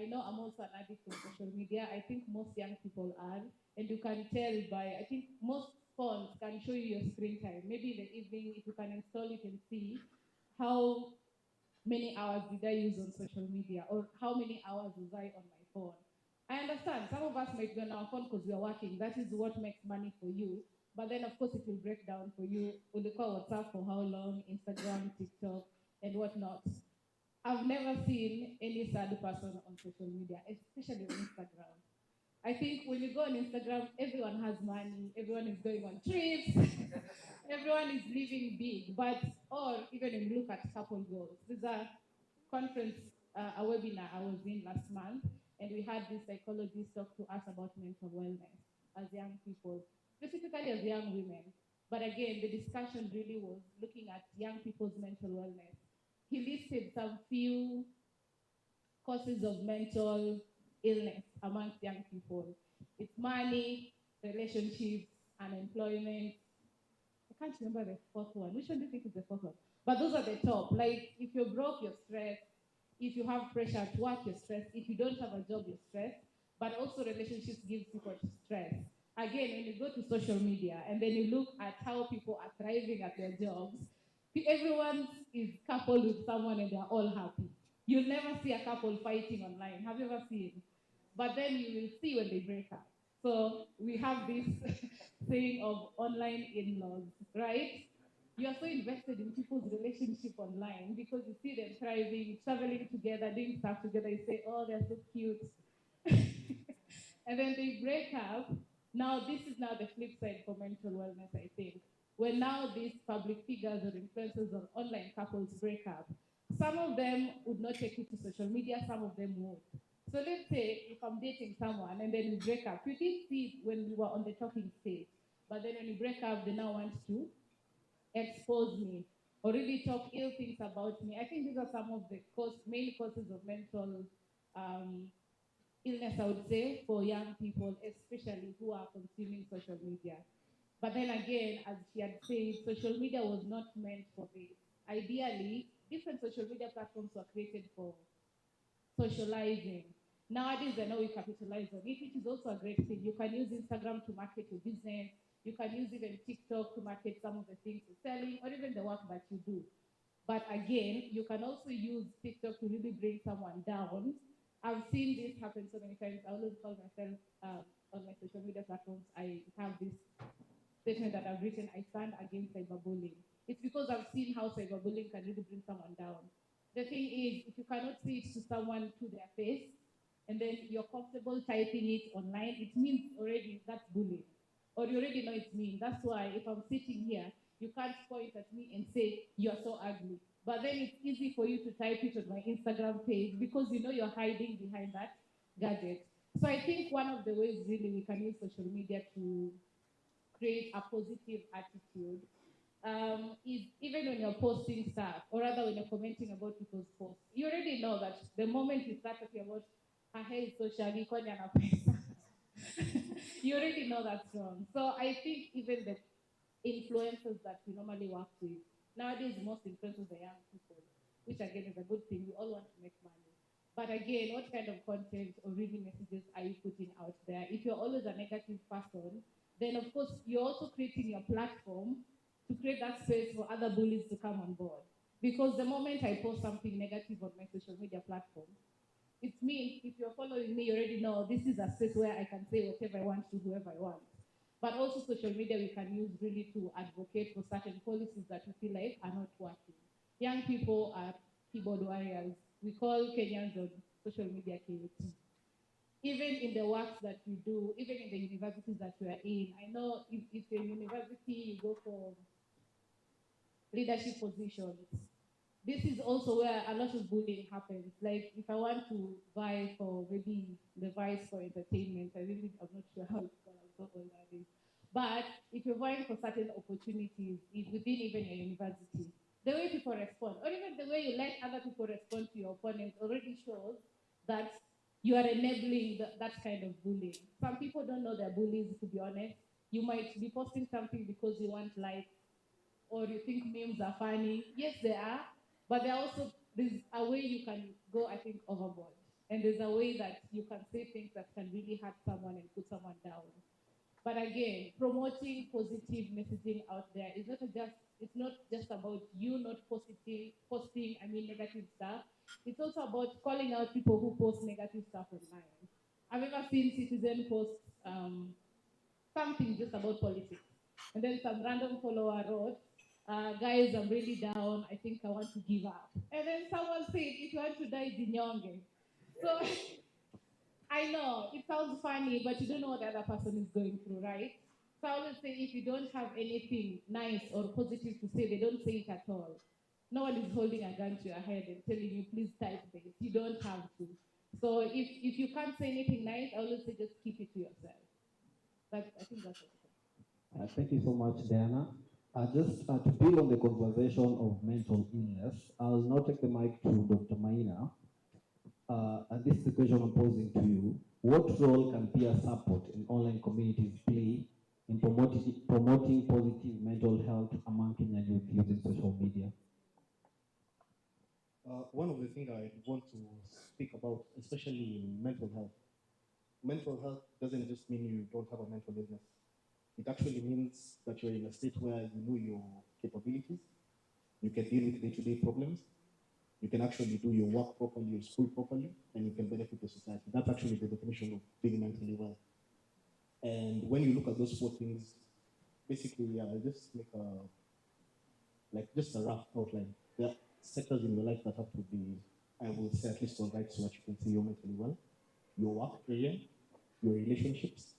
know I'm also an addict on social media. I think most young people are. And you can tell by, I think most phones can show you your screen time. Maybe in the evening, if you can install it and see how many hours did I use on social media or how many hours was I on my phone. I understand some of us might be on our phone because we are working. That is what makes money for you. But then, of course, it will break down for you. Will you call WhatsApp for how long, Instagram, TikTok, and whatnot. I've never seen any sad person on social media, especially on Instagram. I think when you go on Instagram, everyone has money, everyone is going on trips, everyone is living big. Or even when you look at couple goals, there's a conference, a webinar I was in last month, and we had this psychologist talk to us about mental wellness as young people, specifically as young women. But again, the discussion really was looking at young people's mental wellness. He listed some few causes of mental illness amongst young people. It's money, relationships, unemployment. I can't remember the fourth one. Which one do you think is the fourth one? But those are the top. Like if you're broke, you're stressed. If you have pressure at work, you're stressed. If you don't have a job, you're stressed. But also relationships give people stress. Again, when you go to social media and then you look at how people are thriving at their jobs, everyone is coupled with someone and they're all happy. You'll never see a couple fighting online. Have you ever seen? But then you will see when they break up. So we have this saying of online in-laws, right? You are so invested in people's relationship online because you see them thriving, traveling together, doing stuff together. You say, oh, they're so cute. And then they break up. Now, this is now the flip side for mental wellness, I think. When now these public figures or influencers or online couples break up, some of them would not take it to social media, some of them would. So let's say if I'm dating someone and then we break up, you did see it when we were on the talking stage, but then when you break up, they now want to expose me or really talk ill things about me. I think these are some of the main causes of mental illness, I would say, for young people, especially who are consuming social media. But then again, as she had said, social media was not meant for this. Ideally, different social media platforms were created for socializing. Nowadays, I know we capitalize on it. It is also a great thing. You can use Instagram to market your business. You can use even TikTok to market some of the things you're selling or even the work that you do. But again, you can also use TikTok to really bring someone down. I've seen this happen so many times. I always call myself on my social media platforms. I have this statement that I've written, I stand against cyberbullying. It's because I've seen how cyberbullying can really bring someone down. The thing is, if you cannot say it to someone to their face, and then you're comfortable typing it online, it means already that's bullying. Or you already know it's me. That's why if I'm sitting here, you can't point at me and say, you're so ugly. But then it's easy for you to type it on my Instagram page because you know you're hiding behind that gadget. So I think one of the ways really we can use social media to create a positive attitude is even when you're posting stuff, or rather when you're commenting about people's posts, you already know that the moment you start talking about her hair is so shaggy, kwani ana pesa, you already know that's wrong. So I think even the influencers that we normally work with, nowadays most influencers are young people, which again is a good thing. We all want to make money. But again, what kind of content or really messages are you putting out there? If you're always a negative person, then of course you're also creating your platform to create that space for other bullies to come on board. Because the moment I post something negative on my social media platform, it means if you're following me, you already know this is a space where I can say whatever I want to whoever I want. But also social media we can use really to advocate for certain policies that we feel like are not working. Young people are keyboard warriors. We call Kenyans on social media KOT. Even in the works that we do, even in the universities that we are in, I know if you're in university, you go for leadership positions. This is also where a lot of bullying happens. Like if I want to vie for maybe the vice for entertainment, I'm not sure how it's going to go on nowadays. But if you're vying for certain opportunities within even your university, the way people respond, or even the way you let other people respond to your opponents already shows that you are enabling that kind of bullying. Some people don't know they're bullies, to be honest. You might be posting something because you want likes, or you think memes are funny. Yes, they are, but there's a way you can go, I think, overboard. And there's a way that you can say things that can really hurt someone and put someone down. But again, promoting positive messaging out there is not just about you not posting negative stuff. It's also about calling out people who post negative stuff online. I've ever seen Citizen post something just about politics. And then some random follower wrote, guys, I'm really down. I think I want to give up. And then someone said, if you want to die, Zinyonge. So I know it sounds funny, but you don't know what the other person is going through, right? So I always say if you don't have anything nice or positive to say, they don't say it at all. No one is holding a gun to your head and telling you, please type this. You don't have to. So if you can't say anything nice, I always say just keep it to yourself. But I think that's it. Thank you so much, Diana. Just to build on the conversation of mental illness, I'll now take the mic to Dr. Maina. And this is the question I'm posing to you. What role can peer support in online communities play in promoting positive mental health among Kenyan youth using social media? One of the things I want to speak about, especially in mental health doesn't just mean you don't have a mental illness. It actually means that you're in a state where you know your capabilities, you can deal with day-to-day problems, you can actually do your work properly, your school properly, and you can benefit the society. That's actually the definition of being mentally well. And when you look at those four things, basically, I'll just make just a rough outline. There are sectors in your life that have to be, I will say, at least all right, so that you can say you're mentally well. Your work area, your relationships,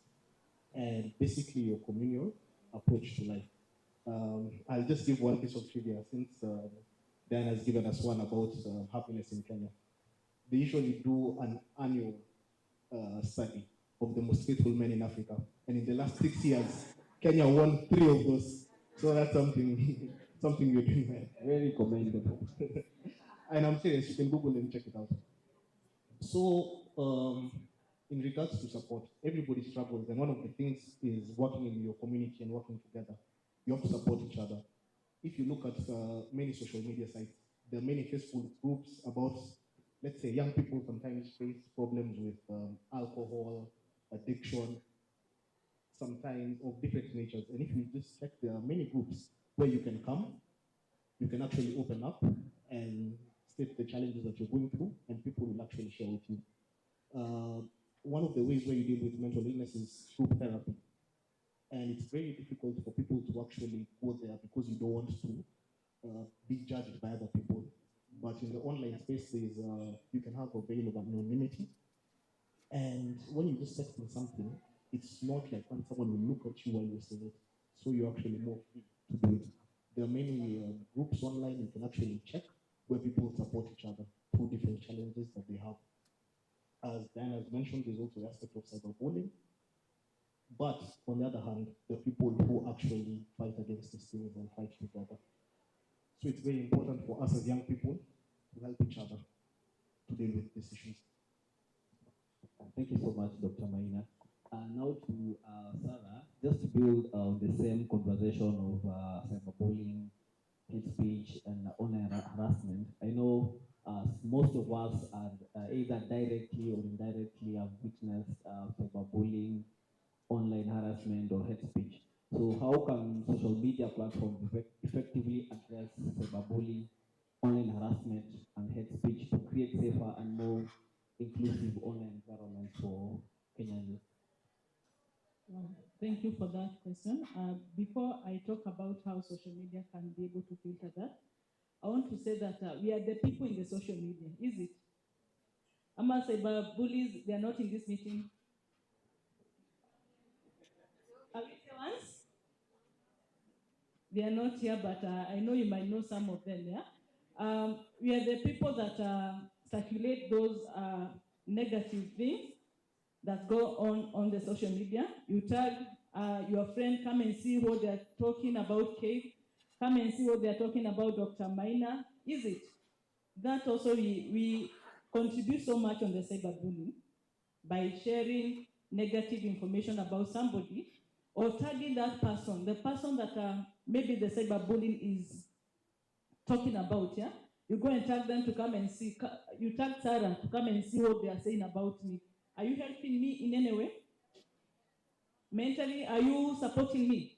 and basically your communal approach to life. I'll just give one piece of trivia since Dan has given us one about happiness in Kenya. They usually do an annual study of the most faithful men in Africa. And in the last 6 years, Kenya won 3 of those. So that's something we're doing well. Very commendable. And I'm serious, you can Google and check it out. So, in regards to support, everybody struggles, and one of the things is working in your community and working together. You have to support each other. If you look at many social media sites, there are many Facebook groups about, let's say, young people sometimes face problems with alcohol, addiction, sometimes of different natures. And if you just check, there are many groups where you can come, you can actually open up and state the challenges that you're going through, and people will actually share with you. One of the ways where you deal with mental illness is group therapy. And it's very difficult for people to actually go there because you don't want to be judged by other people. But in the online space, you can have a veil of anonymity. And when you just text something, it's not like when someone will look at you while you say it. So you're actually more free to do it. There are many groups online you can actually check where people support each other through different challenges that they have. As Dan has mentioned, there's also the aspect of cyberbullying. But on the other hand, there are people who actually fight against these things and fight together. So it's very important for us as young people to help each other to deal with these issues. Thank you so much, Dr. Maina. Now to Sarah, just to build on the same conversation of cyberbullying, hate speech, and online harassment. I know most of us are either directly or indirectly have witnessed cyberbullying, online harassment, or hate speech. So how can social media platforms effectively address cyberbullying, online harassment, and hate speech to create safer and more inclusive online environments for Kenyan youth? Thank you for that question. Before I talk about how social media can be able to filter that, I want to say that we are the people in the social media, is it? Ama cyber bullies, they are not in this meeting. Are we the ones? They are not here, but I know you might know some of them, yeah? We are the people that circulate those negative things that go on the social media. You tag your friend, come and see what they're talking about Kate, come and see what they're talking about Dr. Maina. Is it? That also we contribute so much on the cyberbullying by sharing negative information about somebody or tagging that person, the person that maybe the cyberbullying is talking about, yeah? You go and tag them to come and see, you tag Sarah to come and see what they are saying about me. Are you helping me in any way? Mentally, are you supporting me?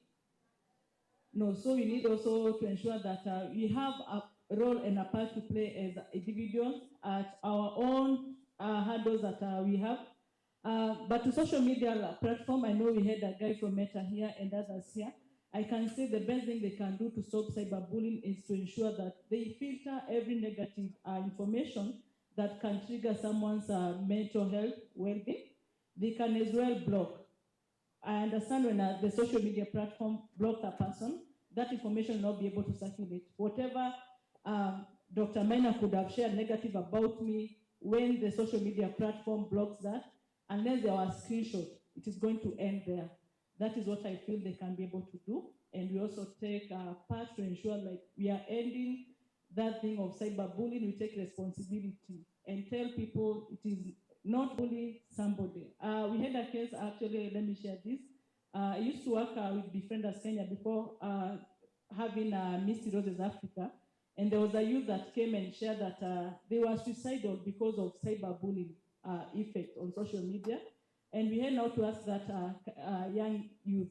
No, so we need also to ensure that we have a role and a part to play as individuals at our own handles that we have. But to social media platform, I know we had a guy from Meta here and others here. I can say the best thing they can do to stop cyberbullying is to ensure that they filter every negative information that can trigger someone's mental health well-being. They can as well block. I understand when the social media platform blocks a person, that information will not be able to circulate. Whatever Dr. Maina could have shared negative about me, when the social media platform blocks that, unless there was a screenshot, it is going to end there. That is what I feel they can be able to do. And we also take part to ensure like we are ending that thing of cyberbullying. We take responsibility and tell people it is not bully somebody. We had a case, actually, let me share this. I used to work with Befrienders Kenya before having Misty Roses Africa. And there was a youth that came and shared that they were suicidal because of cyberbullying effect on social media. And we had now to ask that young youth,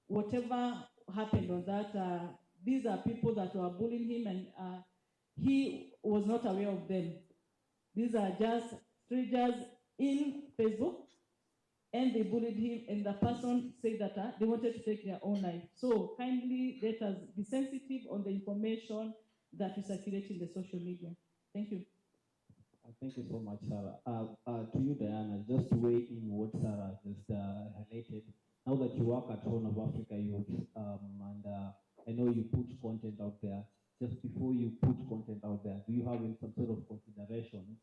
whatever happened on that, these are people that were bullying him and he was not aware of them. These are just strangers in Facebook and they bullied him and the person said that they wanted to take their own life. So kindly let us be sensitive on the information that we circulate in the social media. Thank you. Thank you so much, Sarah. To you, Diana, just to weigh in what Sarah just highlighted. Now that you work at Horn of Africa Youth, and I know you put content out there, just before you put content out there, do you have some sort of considerations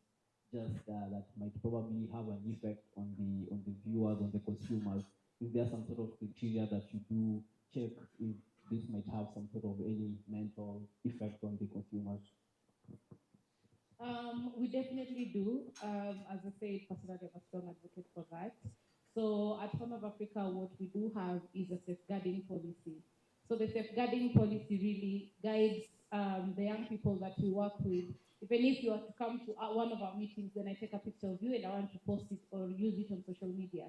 just that might probably have an effect on the viewers, on the consumers? Is there some sort of criteria that you do check if this might have some sort of any mental effect on the consumers? We definitely do. As I said, personally, I'm a strong advocate for that. So at Horn of Africa, what we do have is a safeguarding policy. So the safeguarding policy really guides the young people that we work with. Even if you are to come to one of our meetings, then I take a picture of you and I want to post it or use it on social media.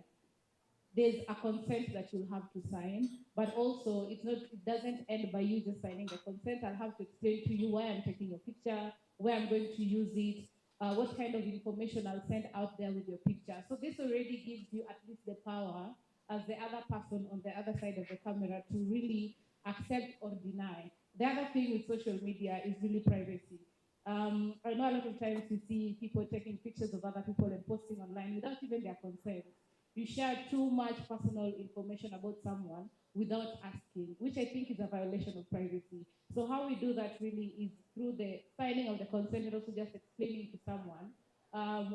There's a consent that you'll have to sign, but also it doesn't end by you just signing the consent. I'll have to explain to you why I'm taking your picture, where I'm going to use it, what kind of information I'll send out there with your picture. So this already gives you at least the power as the other person on the other side of the camera to really accept or deny. The other thing with social media is really privacy. I know a lot of times you see people taking pictures of other people and posting online without even their consent. You share too much personal information about someone without asking, which I think is a violation of privacy. So how we do that really is through the signing of the consent and also just explaining to someone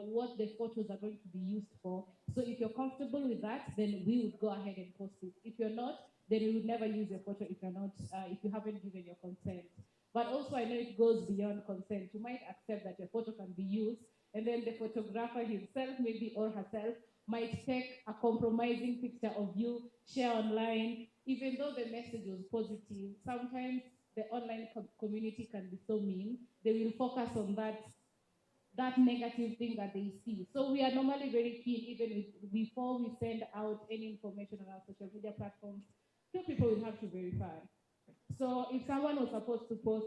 what the photos are going to be used for. So if you're comfortable with that, then then we would go ahead and post it. If you're not, then we would never use your photo if you're not, if you haven't given your consent. But also, I know it goes beyond consent. You might accept that your photo can be used, and then the photographer himself, maybe, or herself, might take a compromising picture of you, share online, even though the message was positive. Sometimes the online community can be so mean. They will focus on that negative thing that they see. So we are normally very keen, even before we send out any information on our social media platforms, two people will have to verify. So if someone was supposed to post,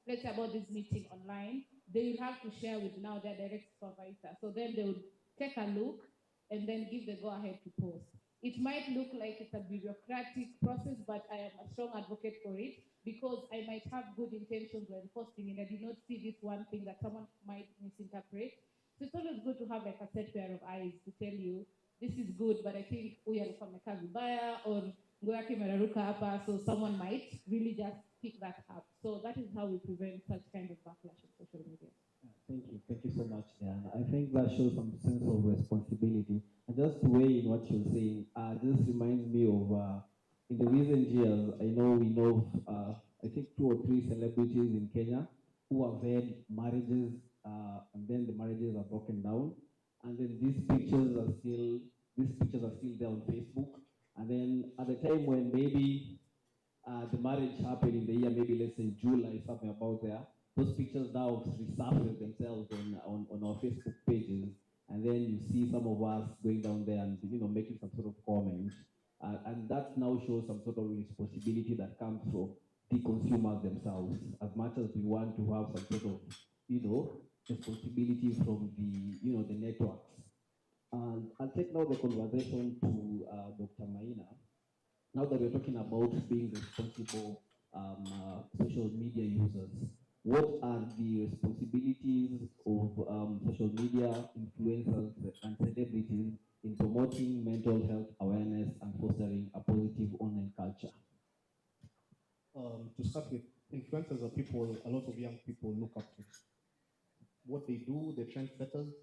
let's say about this meeting online, they will have to share with now their direct supervisor. So then they would take a look and then give the go-ahead to post. It might look like it's a bureaucratic process, but I am a strong advocate for it because I might have good intentions when posting and I did not see this one thing that someone might misinterpret. So it's always good to have like a set pair of eyes to tell you, this is good, but I think we are from vibaya or so someone might really just pick that up. So that is how we prevent such kind of backlash on social media. Thank you so much, Diana. I think that shows some sense of responsibility. And just to weigh in what you're saying, this reminds me of, in the recent years, I know I think 2 or 3 celebrities in Kenya who have had marriages, and then the marriages are broken down. And then these pictures are still there on Facebook. And then at the time when maybe the marriage happened in the year, maybe let's say July, something about there, those pictures now resurface themselves on our Facebook pages. And then you see some of us going down there and making some sort of comments. And that now shows some sort of responsibility that comes from the consumers themselves. As much as we want to have some sort of, responsibility from the networks. I'll take now the conversation to Dr. Maina. Now that we're talking about being responsible social media users, what are the responsibilities of social media influencers and celebrities in promoting mental health awareness and fostering a positive online culture? To start with, influencers are people a lot of young people look up to. What they do, they're trendsetters,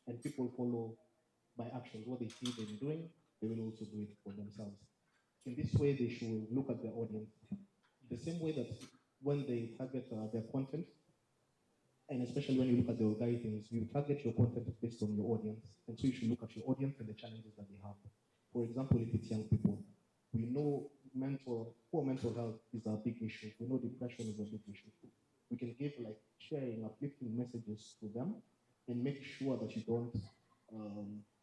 and people follow by actions. What they see them doing, they will also do it for themselves. In this way, they should look at their audience. The same way that when they target their content, and especially when you look at the algorithms, you target your content based on your audience. And so you should look at your audience and the challenges that they have. For example, if it's young people, we know poor mental health is a big issue. We know depression is a big issue. We can give sharing uplifting messages to them and make sure that you don't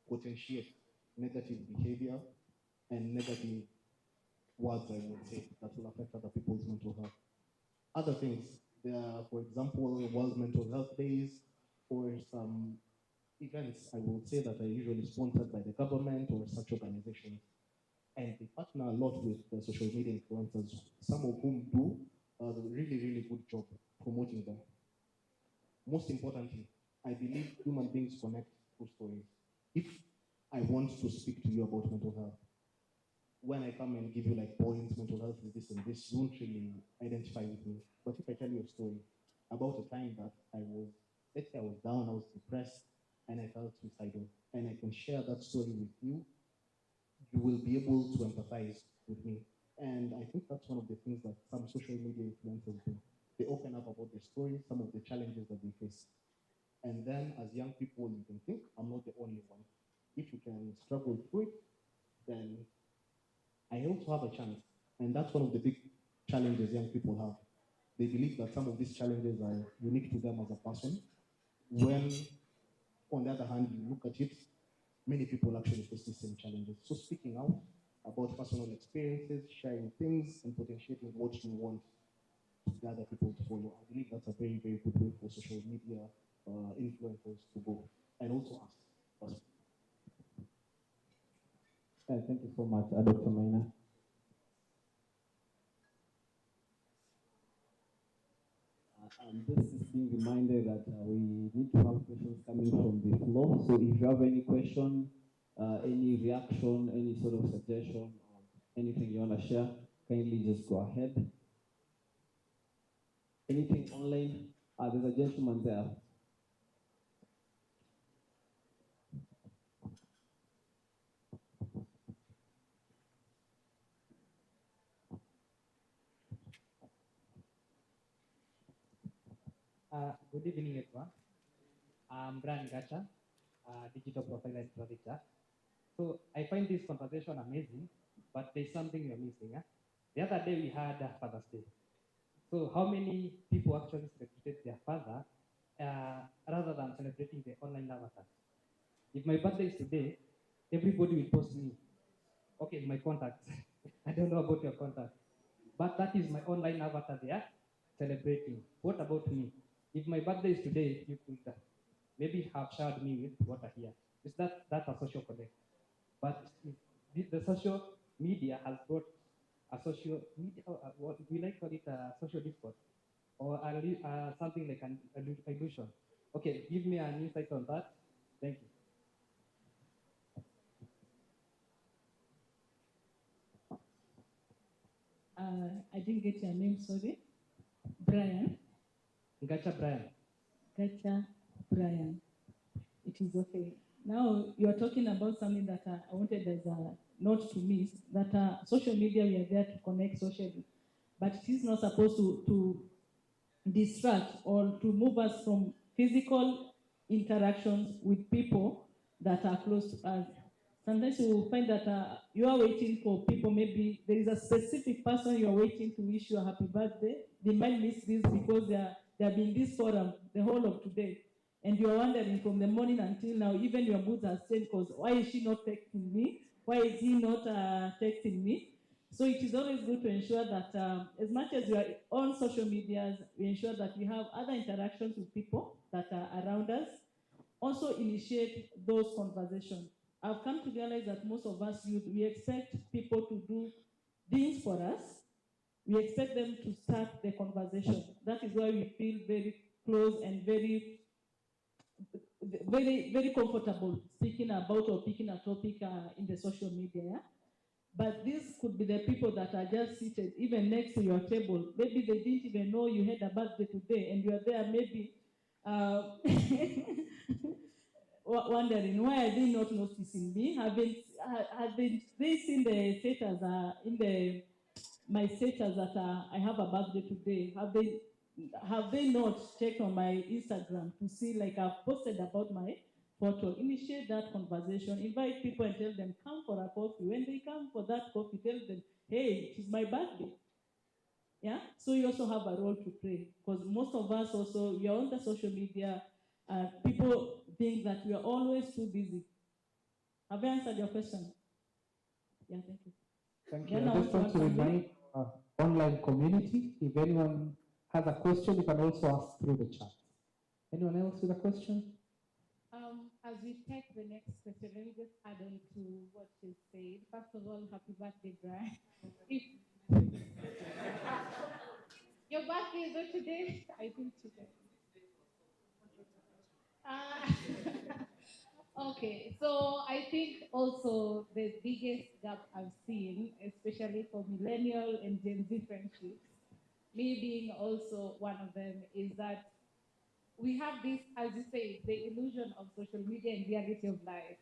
potentiate negative behavior and negative words, I would say, that will affect other people's mental health. Other things, there are, for example, World Mental Health Days, or some events, I would say, that are usually sponsored by the government or such organizations. And they partner a lot with the social media influencers, some of whom do a really, really good job promoting them. Most importantly, I believe human beings connect through stories. If I want to speak to you about mental health, when I come and give you points, mental health is this and this, you won't really identify with me. But if I tell you a story about a time that let's say I was down, I was depressed, and I felt suicidal, and I can share that story with you, you will be able to empathize with me. And I think that's one of the things that some social media influencers do. They open up about their stories, some of the challenges that they face. And then as young people, you can think, I'm not the only one. If you can struggle through it, then I also have a chance. And that's one of the big challenges young people have. They believe that some of these challenges are unique to them as a person, when, on the other hand, you look at it, many people actually face the same challenges. So speaking out about personal experiences, sharing things, and potentiating what you want the other people to follow, I believe that's a very, very good way for social media influencers to go, and also us. Thank you so much, Dr. Maina. This is being reminded that we need to have questions coming from the floor. So if you have any question, any reaction, any sort of suggestion, or anything you want to share, kindly just go ahead. Anything online? There's a gentleman there. Good evening, everyone. I'm Brian Gacha, digital profiler and producer. So I find this conversation amazing, but there's something you're missing. The other day we had Father's Day. So how many people actually celebrated their father rather than celebrating their online avatar? If my birthday is today, everybody will post me. Okay, my contacts. I don't know about your contacts, but that is my online avatar there celebrating. What about me? If my birthday is today, you could maybe have shared me with water here. Is that a social connect? But the social media has got a social media, what we like call it a social discourse, or something like an illusion. Okay, give me an insight on that. Thank you. I didn't get your name, sorry. Brian. Gacha Brian. Gacha Brian. It is okay. Now you're talking about something that I wanted as a note to miss, that social media, we are there to connect socially, but it is not supposed to distract or to move us from physical interactions with people that are close to us. Sometimes you will find that you are waiting for people, maybe there is a specific person you are waiting to wish you a happy birthday. They might miss this because they have been in this forum the whole of today. And you are wondering from the morning until now, even your mood has changed because why is she not texting me? Why is he not texting me? So it is always good to ensure that as much as you are on social medias, we ensure that we have other interactions with people that are around us. Also initiate those conversations. I've come to realize that most of us youth, we expect people to do things for us. We expect them to start the conversation. That is why we feel very close and very comfortable speaking about or picking a topic in the social media. Yeah? But these could be the people that are just seated even next to your table. Maybe they didn't even know you had a birthday today and you are there maybe wondering why are they not noticing me? Have they seen the status my status that I have a birthday today? Have they not checked on my Instagram to see like I've posted about my photo? Initiate that conversation. Invite people and tell them come for a coffee. When they come for that coffee, tell them, hey, it's my birthday. Yeah. So you also have a role to play because most of us also we are on the social media. People think that we are always too busy. Have I answered your question? Yeah, thank you. Thank you. I just want to remind our online community, if anyone has a question, you can also ask through the chat. Anyone else with a question? As we take the next question, let me just add on to what you said. First of all, happy birthday, Brian. If your birthday is not today, I think today. Okay, so I think also the biggest gap I've seen, especially for millennial and Gen Z friendships, me being also one of them, is that we have this, as you say, the illusion of social media and reality of life.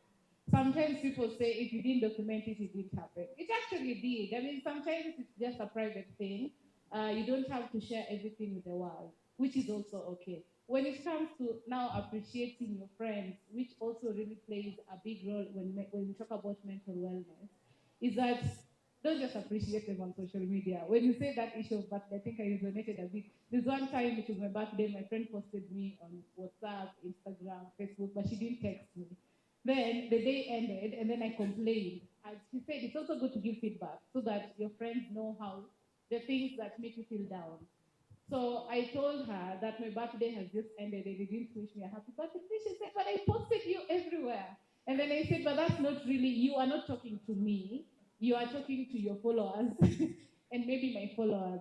Sometimes people say if you didn't document it, it didn't happen. It actually did. I mean, sometimes it's just a private thing. You don't have to share everything with the world, which is also okay. When it comes to now appreciating your friends, which also really plays a big role when we talk about mental wellness, is that don't just appreciate them on social media. When you say that issue of birthday, I think I resonated a bit. There's one time it was my birthday, my friend posted me on WhatsApp, Instagram, Facebook, but she didn't text me. Then the day ended, and then I complained. As she said, it's also good to give feedback so that your friends know how the things that make you feel down. So I told her that my birthday has just ended and they didn't wish me a happy birthday. She said, but I posted you everywhere. And then I said, but that's not really, you are not talking to me. You are talking to your followers and maybe my followers.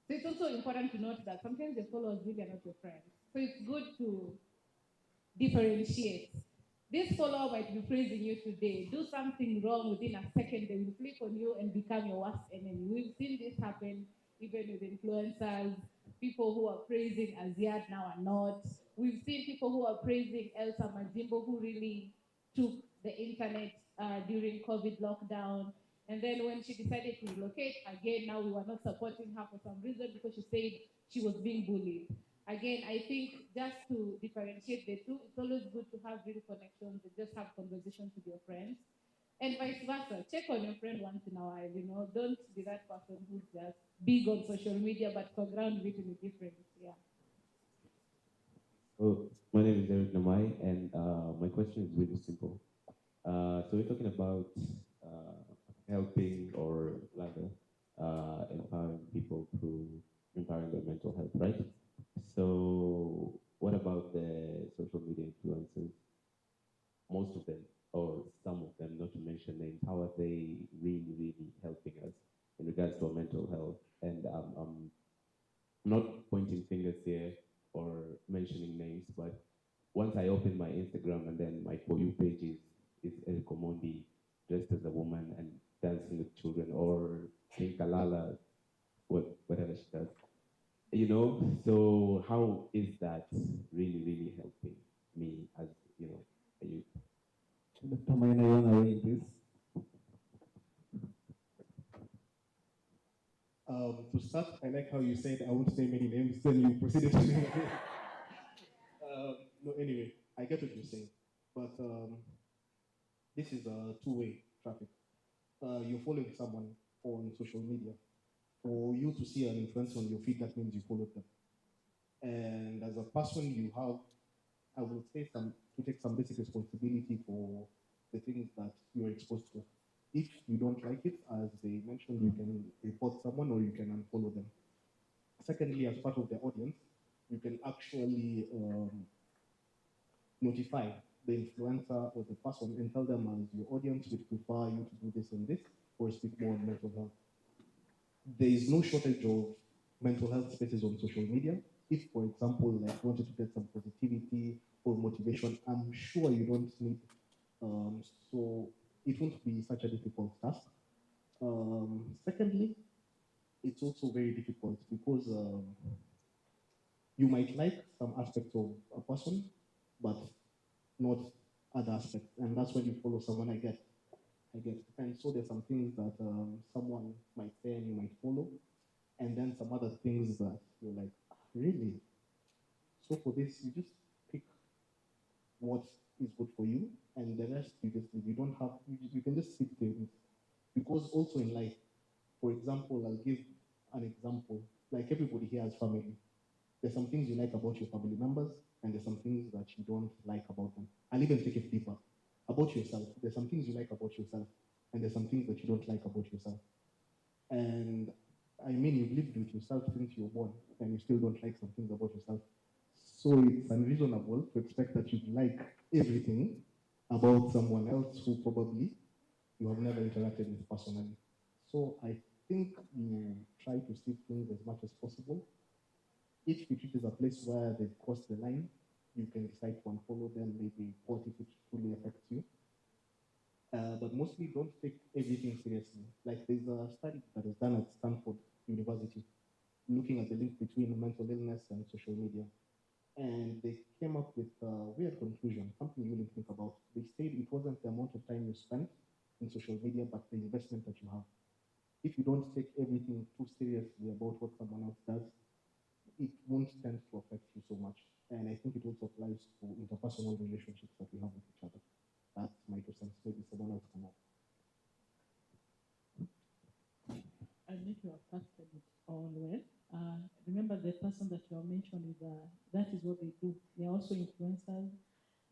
So it's also important to note that sometimes your followers really are not your friends. So it's good to differentiate. This follower might be praising you today. Do something wrong within a second, they will click on you and become your worst enemy. We've seen this happen even with influencers, people who are praising Aziad now are not. We've seen people who are praising Elsa Majimbo who really took the internet during COVID lockdown. And then when she decided to relocate, again, now we were not supporting her for some reason because she said she was being bullied. again, I think just to differentiate the two, it's always good to have real connections and just have conversations with your friends. And vice versa. Check on your friend once in a while, you know. Don't be that person who's just big on social media, but for ground written different. Yeah. So my name is Eric Namai, and my question is really simple. So we're talking about helping or rather empowering people through empowering their mental health, right? So what about the social media influencers? Most of them, or some of them, not to mention names, how are they really, really helping us in regards to our mental health? And I'm not pointing fingers here or mentioning names, but once I open my Instagram and then my For You page is El Comondi dressed as a woman and dancing with children, or King Kalala, whatever she does. You know, so how is that really, really helping me as, you know, a youth? Dr. Maina, you want to weigh in, please? To start, I like how you said I won't say many names, then you proceeded to name. No, anyway, I get what you're saying, but this is a two-way traffic. You're following someone on social media. For you to see an influence on your feed, that means you followed them. And as a person, you have, I would say, to take some basic responsibility for the things that you're exposed to. If you don't like it, as they mentioned, you can report someone or you can unfollow them. Secondly, as part of the audience, you can actually notify the influencer or the person and tell them, as your audience would prefer you to do this and this, or speak more on mental health. There is no shortage of mental health spaces on social media. If, for example, like you wanted to get some positivity or motivation, I'm sure you don't need, so it won't be such a difficult task. Secondly, it's also very difficult because you might like some aspects of a person, but not other aspects, and that's when you follow someone. I get. And so there's some things that someone might say and you might follow, and then some other things that you're like, really? So for this, you just pick what is good for you, and the rest you don't have. You can just pick things, because also in life, for example, I'll give an example. Like everybody here has family. There's some things you like about your family members, and there's some things that you don't like about them. I'll even take it deeper. About yourself, there's some things you like about yourself, and there's some things that you don't like about yourself. And I mean, you've lived with yourself since you were born, and you still don't like some things about yourself. So it's unreasonable to expect that you'd like everything about someone else who probably you have never interacted with personally. So I think you try to see things as much as possible. If you treat it as a place where they've crossed the line, you can decide to unfollow them, maybe what if it truly affects you. But mostly don't take everything seriously. Like there's a study that is done at Stanford University looking at the link between mental illness and social media. And they came up with a weird conclusion, something you wouldn't think about. They said it wasn't the amount of time you spent in social media, but the investment that you have. If you don't take everything too seriously about what someone else does, it won't tend to affect you so much. And I think it also applies to interpersonal relationships that we have with each other. That's my 2 cents. Maybe someone else can add. I need to have casted it all well. Remember the person that you have mentioned is that is what they do. They are also influencers.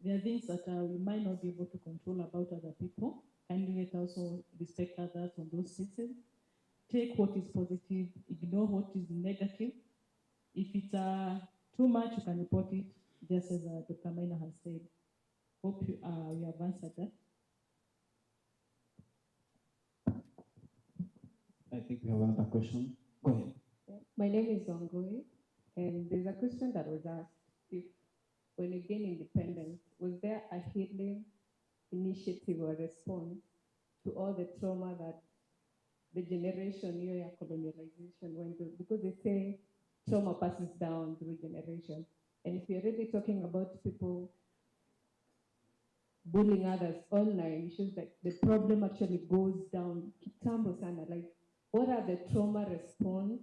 There are things that we might not be able to control about other people. Kindly let also respect others on those spaces. Take what is positive, ignore what is negative. If it's too much, you can report it, just as Dr. Maina has said. Hope you have answered that. I think we have another question. Go ahead. My name is Ongoi, and there's a question that was asked: if, when you gain independence, was there a healing initiative or response to all the trauma that the generation year colonialization went through? Because they say trauma passes down through generations, and if you're really talking about people bullying others online, it shows that the problem actually goes down kitambo sana. Like, what are the trauma response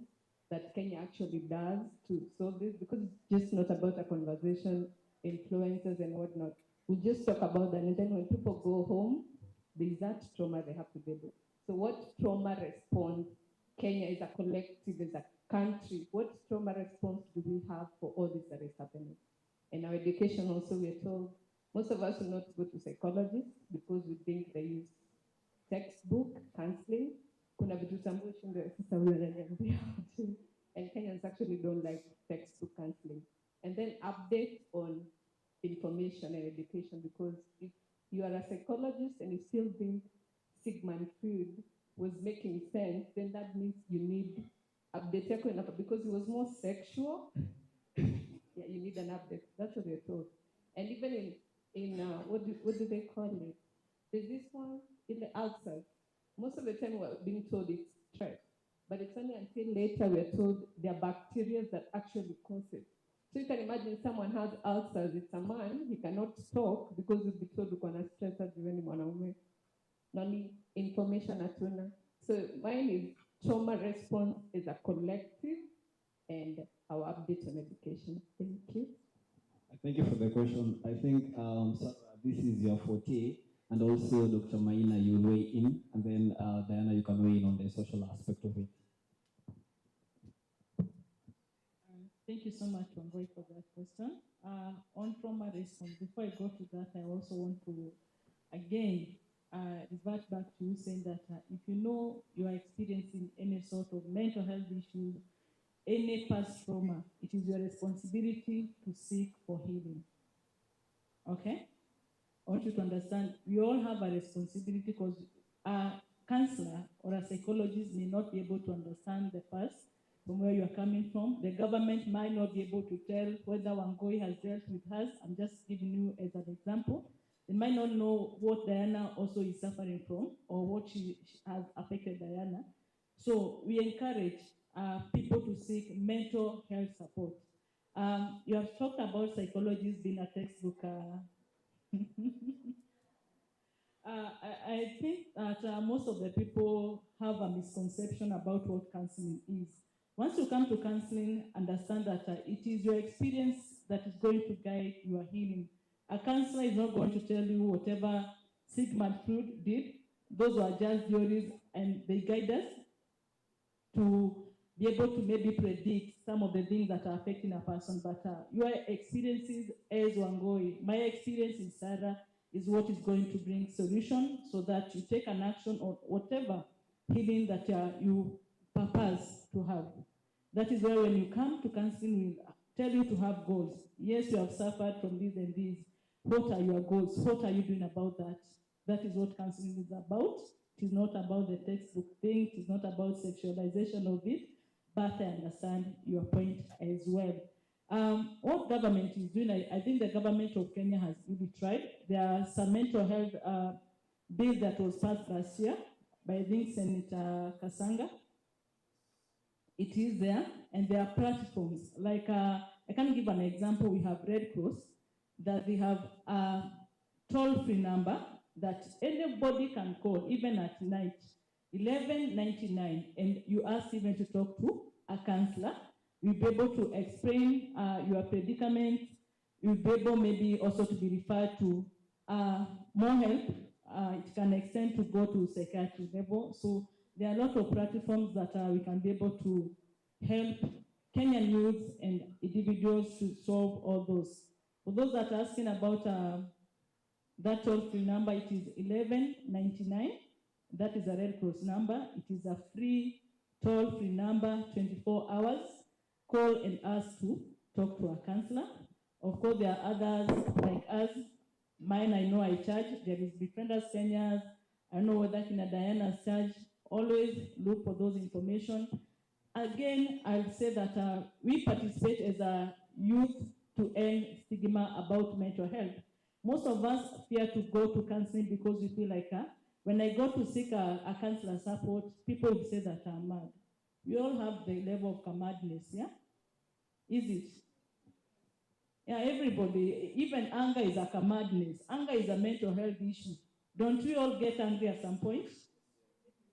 that Kenya actually does to solve this, because it's just not about a conversation, influencers and whatnot. We just talk about that, and then when people go home, there's that trauma they have to deal with. So what trauma response, Kenya is a collective, as a country, what trauma response do we have for all this that is happening? In our education also, we're told, most of us will not go to psychologists because we think they use textbook counseling. Kuna vitu tambua shule sasa huyo ananiambia. And Kenyans actually don't like textbook counseling. And then update on information and education, because if you are a psychologist and you still think Sigmund Freud was making sense, then that means you need update because it was more sexual. Yeah, you need an update. That's what they're told. And even in what do they call it? There's this one in the outside. Most of the time we're being told it's stress, but it's only until later we're told there are bacteria that actually cause it. So you can imagine someone has ulcers, it's a man, he cannot talk because he'll be told you're gonna stress at any mwanaume. Nani information atuna. So mine is trauma response is a collective and our update on education. Thank you. Thank you for the question. I think Sarah, this is your forte, and also Dr. Maina, you weigh in, and then Diana, you can weigh in on the social aspect of it. Thank you so much, Wangoi, for that question. On trauma response, before I go to that, I also want to, again, revert back to you saying that if you know you are experiencing any sort of mental health issue, any past trauma, it is your responsibility to seek for healing. Okay? I want you to understand, we all have a responsibility, because a counselor or a psychologist may not be able to understand the past from where you are coming from. The government might not be able to tell whether Wangoi has dealt with us. I'm just giving you as an example. They might not know what Diana also is suffering from, or what she has affected Diana. So we encourage people to seek mental health support. You have talked about psychologists being a textbook. I think that most of the people have a misconception about what counseling is. Once you come to counseling, understand that it is your experience that is going to guide your healing. A counselor is not going to tell you whatever Sigmund Freud did. Those were just theories, and they guide us to be able to maybe predict some of the things that are affecting a person. But your experiences as Wangoi, my experience in Sarah, is what is going to bring solution, so that you take an action on whatever healing that you purpose to have. That is why when you come to counseling, we'll tell you to have goals. Yes, you have suffered from this and this. What are your goals? What are you doing about that? That is what counseling is about. It is not about the textbook thing. It is not about sexualization of it. But I understand your point as well. What government is doing, I think the government of Kenya has really tried. There are some mental health bill that was passed last year by, I think, Senator Kasanga. It is there, and there are platforms. Like, I can give an example. We have Red Cross, that they have a toll-free number that anybody can call, even at night, 1199, and you ask even to talk to a counselor. You'll be able to explain your predicament. You'll be able maybe also to be referred to more help. It can extend to go to psychiatry level. So there are a lot of platforms that we can be able to help Kenyan youths and individuals to solve all those. For those that are asking about that toll-free number, it is 1199. That is a Red Cross number. It is a free toll-free number, 24 hours. Call and ask to talk to a counselor. Of course, there are others like us. Mine, I know I charge. There is Befrienders Kenya. I don't know whether Kina Diana's charge. Always look for those information. Again, I'll say that we participate as a youth to end stigma about mental health. Most of us fear to go to counseling because we feel like, when I go to seek a counselor support, people will say that I'm mad. We all have the level of madness, yeah? Is it? Yeah, everybody, even anger is like a madness. Anger is a mental health issue. Don't we all get angry at some point?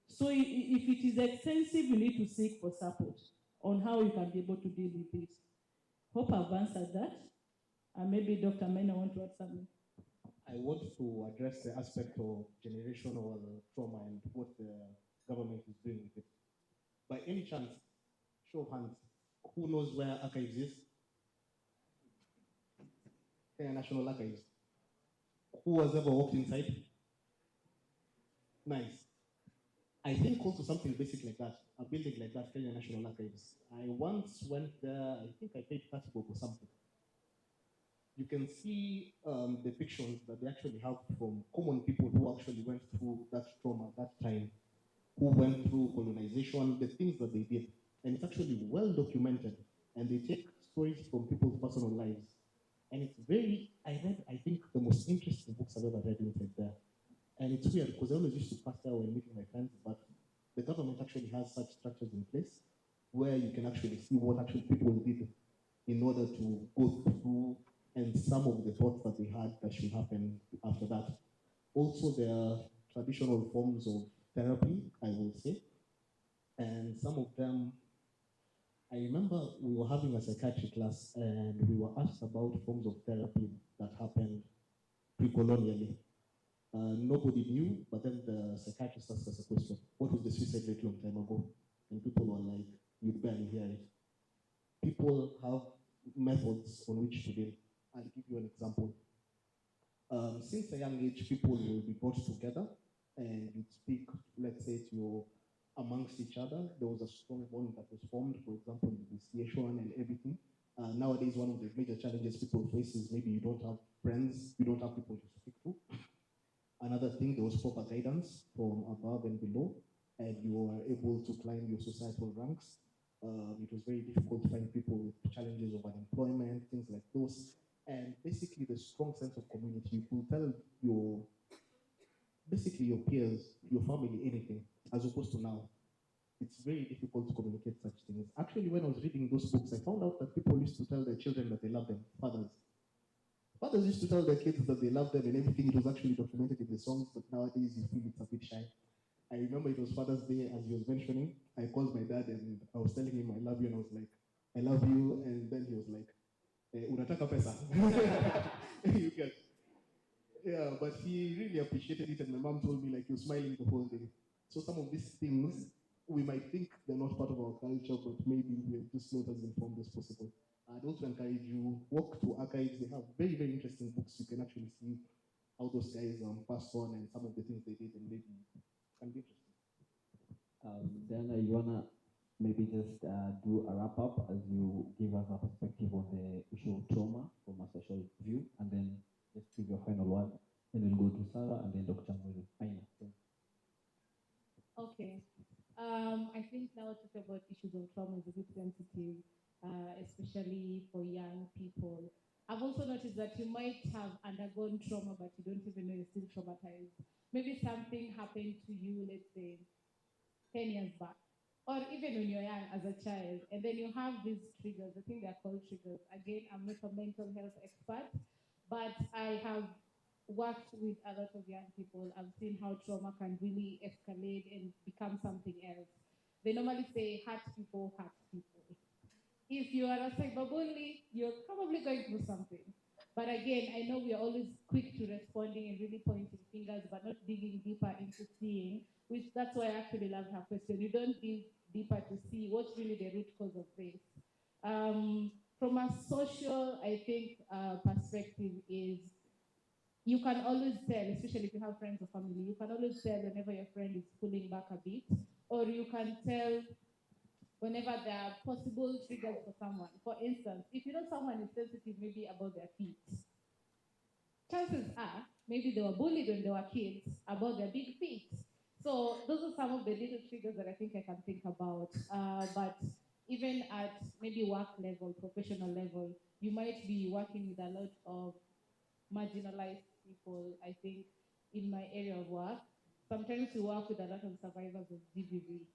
So if it is extensive, you need to seek for support. on how you can be able to deal with this. Hope I've answered that. Maybe Dr. Mena want to add something. I want to address the aspect of generational trauma and what the government is doing with it. By any chance, show of hands, who knows where archives is? Kenya National Archives. Who has ever walked inside? Nice. I think also something basic like that, a building like that, Kenya National Archives. I once went there, I think I paid 30 bob or something. You can see depictions that they actually have from common people who actually went through that trauma, that time, who went through colonization, the things that they did. And it's actually well documented. And they take stories from people's personal lives. And it's very, I read, I think, the most interesting books I've ever read inside there. And it's weird because I always used to pass there when meeting my friends, but the government actually has such structures in place where you can actually see what actually people did in order to go through and some of the thoughts that they had that should happen after that. Also, there are traditional forms of therapy, I will say, and some of them, I remember we were having a psychiatry class and we were asked about forms of therapy that happened pre-colonially. Nobody knew, but then the psychiatrist asked us a question: what was the suicide rate long time ago? And people were like, you'd barely hear it. People have methods on which to deal. I'll give you an example. Since a young age, people will be brought together and you'd speak, let's say, to amongst each other. There was a strong bond that was formed, for example, negotiation and everything. Nowadays, one of the major challenges people face is maybe you don't have friends, you don't have people to speak to. Another thing, there was proper guidance from above and below, and you were able to climb your societal ranks. It was very difficult to find people with challenges of unemployment, things like those. And basically, the strong sense of community, you could tell your, basically your peers, your family, anything, as opposed to now. It's very difficult to communicate such things. Actually, when I was reading those books, I found out that people used to tell their children that they love them, fathers. Fathers used to tell their kids that they love them and everything. It was actually documented in the songs, but nowadays you feel it's a bit shy. I remember it was Father's Day, as he was mentioning. I called my dad and I was telling him I love you, and I was like, I love you, and then he was like, unataka pesa. You get. Yeah, but he really appreciated it, and my mom told me like you're smiling the whole day. So some of these things, we might think they're not part of our culture, but maybe we're just not as informed as possible. I'd also encourage you, walk to archives. They have very, very interesting books. You can actually see how those guys passed on and some of the things they did, and maybe can be interesting. Then you wanna maybe just do a wrap up as you give us a perspective on the issue of trauma from a social view, and then just give your final word. Then we'll go to Sarah and then Dr. Mulu. Okay. I think now talking about issues of trauma is a bit sensitive, especially for young people. I've also noticed that you might have undergone trauma, but you don't even know you're still traumatized. Maybe something happened to you, let's say, 10 years back, or even when you're young as a child, and then you have these triggers. I think they're called triggers. Again, I'm not a mental health expert, but I have worked with a lot of young people. I've seen how trauma can really escalate and become something else. They normally say, hurt people hurt people. If you are a cyberbully, you're probably going through something. But again, I know we are always quick to responding and really pointing fingers, but not digging deeper into seeing, which that's why I actually love her question. You don't dig deeper to see what's really the root cause of this. From a social, I think, perspective is, you can always tell, especially if you have friends or family, you can always tell whenever your friend is pulling back a bit, or you can tell whenever there are possible triggers for someone. For instance, if you know someone is sensitive maybe about their feet, chances are maybe they were bullied when they were kids about their big feet. So those are some of the little triggers that I think I can think about. But even at maybe work level, professional level, you might be working with a lot of marginalized people. I think in my area of work, sometimes we work with a lot of survivors of GBV.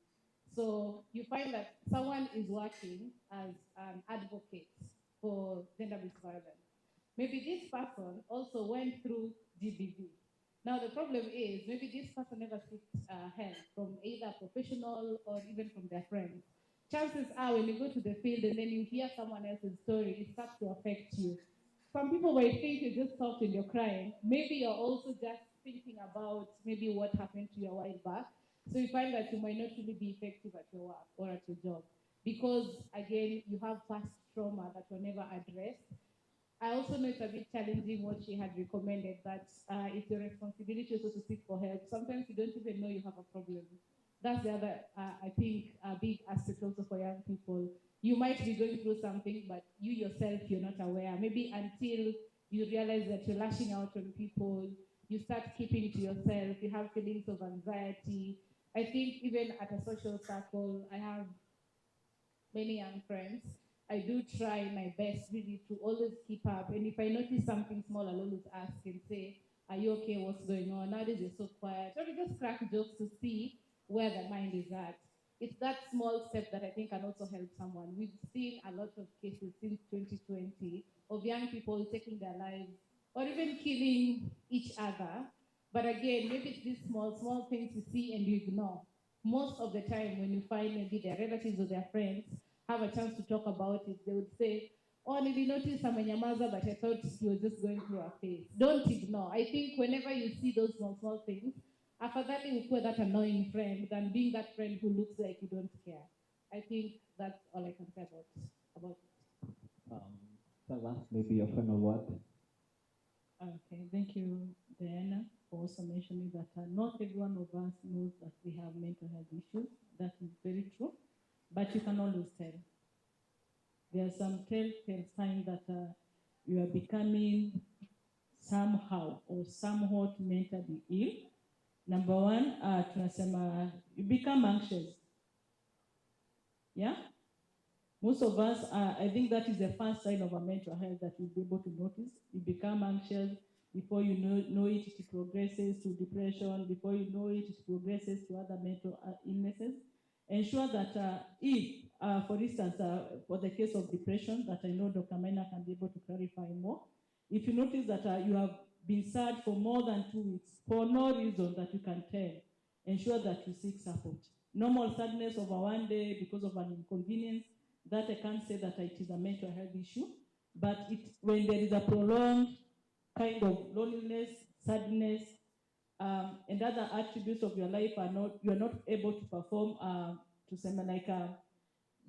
So you find that someone is working as an advocate for gender-based violence. Maybe this person also went through GBV. Now the problem is maybe this person never seeks help from either professional or even from their friends. chances are when you go to the field and then you hear someone else's story, it starts to affect you. Some people might think you just soft and you're crying. Maybe you're also just thinking about maybe what happened to you a while back. So you find that you might not really be effective at your work or at your job because, again, you have past trauma that were never addressed. I also know it's a bit challenging what she had recommended, that it's your responsibility also to seek for help. Sometimes you don't even know you have a problem. That's the other, I think, a big aspect also for young people. You might be going through something, but you yourself, you're not aware. Maybe until you realize that you're lashing out on people, you start keeping to yourself, you have feelings of anxiety. I think even at a social circle, I have many young friends. I do try my best really to always keep up. And if I notice something small, I'll always ask and say, are you okay? What's going on? Nowadays you're so quiet. Or we just crack jokes to see where the mind is at. It's that small step that I think can also help someone. We've seen a lot of cases since 2020 of young people taking their lives or even killing each other. But again, maybe it's these small things you see and you ignore. Most of the time when you find maybe their relatives or their friends have a chance to talk about it, they would say, oh, did you notice amenyamaza, but I thought he was just going through a phase. Don't ignore. I think whenever you see those small things, afadhali ukuwe that annoying friend than being that friend who looks like you don't care. I think that's all I can say about it. Sarah, maybe your final word. Okay, thank you, Diana, for also mentioning that not every one of us knows that we have mental health issues. That is very true, but you can always tell. There are some telltale signs that you are becoming somehow or somewhat mentally ill. Number one, tunasema you become anxious. Yeah? Most of us, I think that is the first sign of a mental health that you'll be able to notice. You become anxious. Before you know it, it progresses to depression. Before you know it, it progresses to other mental illnesses. Ensure that if, for instance, for the case of depression, that I know Dr. Maina can be able to clarify more, if you notice that you have been sad for more than 2 weeks, for no reason that you can tell, ensure that you seek support. Normal sadness over one day because of an inconvenience, that I can't say that it is a mental health issue, but when there is a prolonged kind of loneliness, sadness, and other attributes of your life you're not able to perform, to say like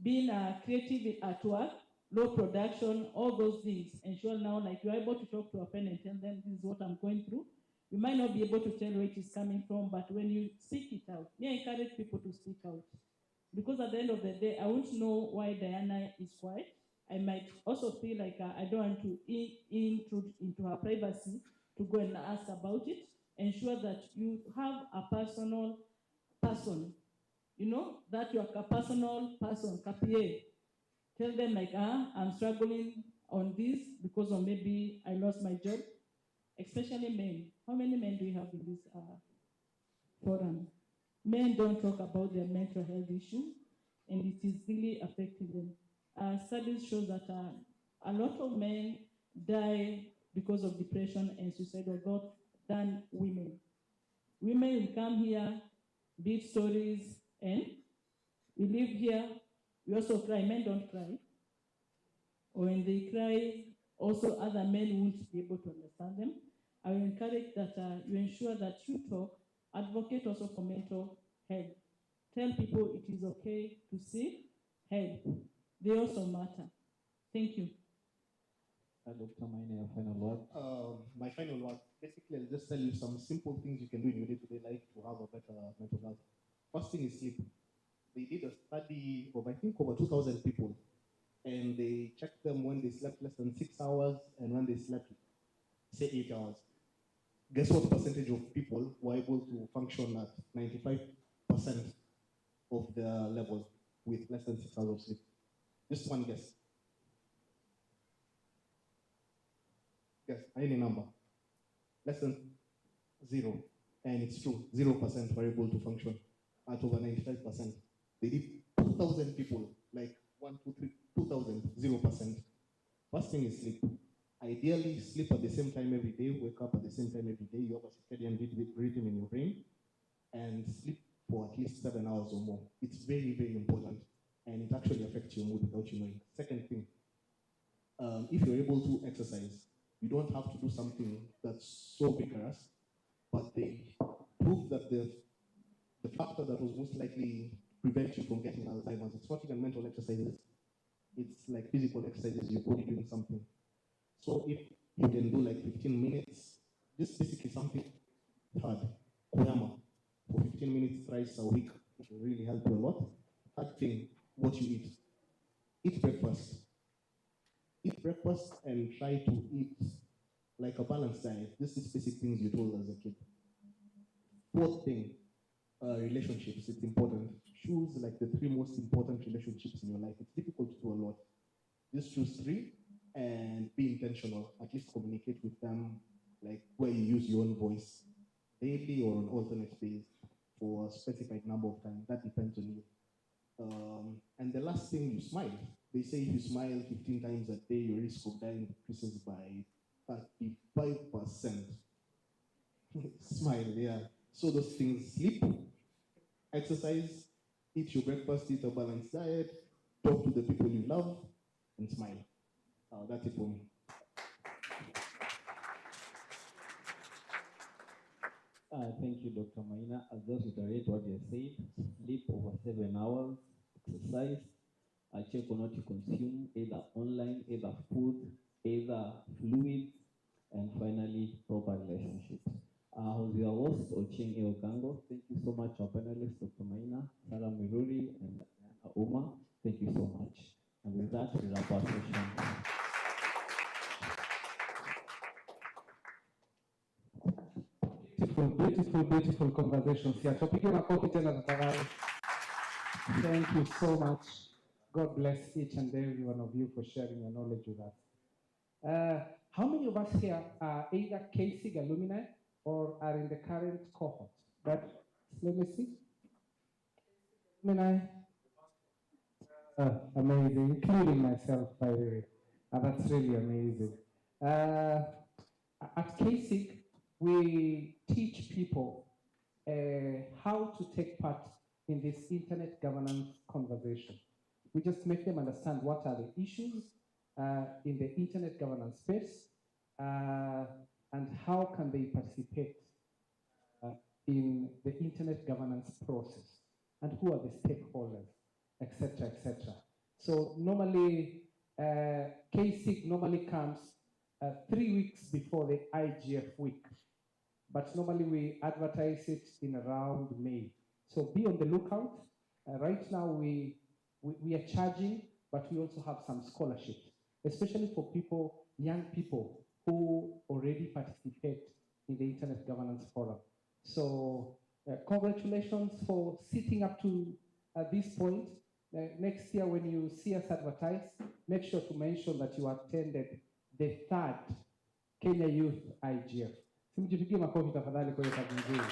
being creative at work, low production, all those things. Ensure now like you're able to talk to a friend and tell them this is what I'm going through. You might not be able to tell where it is coming from, but when you speak it out, I encourage people to speak out. Because at the end of the day, I won't know why Diana is quiet. I might also feel like I don't want to intrude into her privacy to go and ask about it. Ensure that you have a personal person, that you're a personal person, KPA. Tell them like, I'm struggling on this because of maybe I lost my job, especially men. How many men do you have in this forum? Men don't talk about their mental health issues, and it is really affecting them. Studies show that a lot of men die because of depression and suicidal thoughts than women. Women will come here, beat stories, and we live here. We also cry. Men don't cry. When they cry, also other men won't be able to understand them. I will encourage that you ensure that you talk, advocate also for mental health. Tell people it is okay to seek help. They also matter. Thank you. Dr. Maina, your final word. My final word, basically, I'll just tell you some simple things you can do in your day-to-day life to have a better mental health. First thing is sleep. They did a study of, I think, over 2,000 people, and they checked them when they slept less than 6 hours and when they slept, say, 8 hours. Guess what percentage of people were able to function at 95% of their levels with less than 6 hours of sleep? Just one guess. Yes, any number. Less than 0. And it's true, 0% were able to function at over 95%. They did 2,000 people, like 1, 2, 3, 2,000, 0%. First thing is sleep. Ideally, sleep at the same time every day, wake up at the same time every day. You have a circadian rhythm in your brain, and sleep for at least 7 hours or more. It's very, very important. and it actually affects your mood without you knowing. Second thing, if you're able to exercise, you don't have to do something that's so vigorous, but they prove that the factor that was most likely prevent you from getting Alzheimer's, it's not even mental exercises, it's like physical exercises, your body doing something. So if you can do like 15 minutes, just basically something hard, Kuyama, for 15 minutes thrice a week, it will really help you a lot. Third thing, what you eat. Eat breakfast. Eat breakfast and try to eat like a balanced diet. Just these basic things you told as a kid. Fourth thing, relationships. It's important. Choose like the 3 most important relationships in your life. It's difficult to do a lot. Just choose 3 and be intentional. At least communicate with them, like where you use your own voice daily or on alternate days for a specified number of times. That depends on you. And the last thing, you smile. They say if you smile 15 times a day, your risk of dying decreases by 35%. Smile, yeah. So those things: sleep, exercise, eat your breakfast, eat a balanced diet, talk to the people you love, and smile. That's it for me. Thank you, Dr. Maina. I'll just reiterate what you said. Sleep over 7 hours, exercise, check on what you consume, either online, either food, either fluids, and finally, proper relationships. I was your host, Ochieng Eogango. Thank you so much, our panelists, Dr. Maina, Sarah Miruri, and Uma. Thank you so much. And with that, we wrap our session. Beautiful, beautiful, beautiful conversations here. Tupigie makofi tena tafadhali. Thank you so much. God bless each and every one of you for sharing your knowledge with us. How many of us here are either KSIG alumni or are in the current cohort? Let me see. Alumni. Amazing, including myself, by the way. That's really amazing. At KSIG, we teach people how to take part in this internet governance conversation. We just make them understand what are the issues in the internet governance space and how can they participate in the internet governance process and who are the stakeholders, etc., etc. So normally, KSIG normally comes 3 weeks before the IGF week. But normally we advertise it in around May. So be on the lookout. Right now we are charging, but we also have some scholarships, especially for people, young people who already participate in the Internet Governance Forum. So congratulations for sitting up to this point. Next year when you see us advertise, make sure to mention that you attended the 3rd Kenya Youth IGF. Simjipigie makofi tafadhali kwa hiyo kazi nzuri.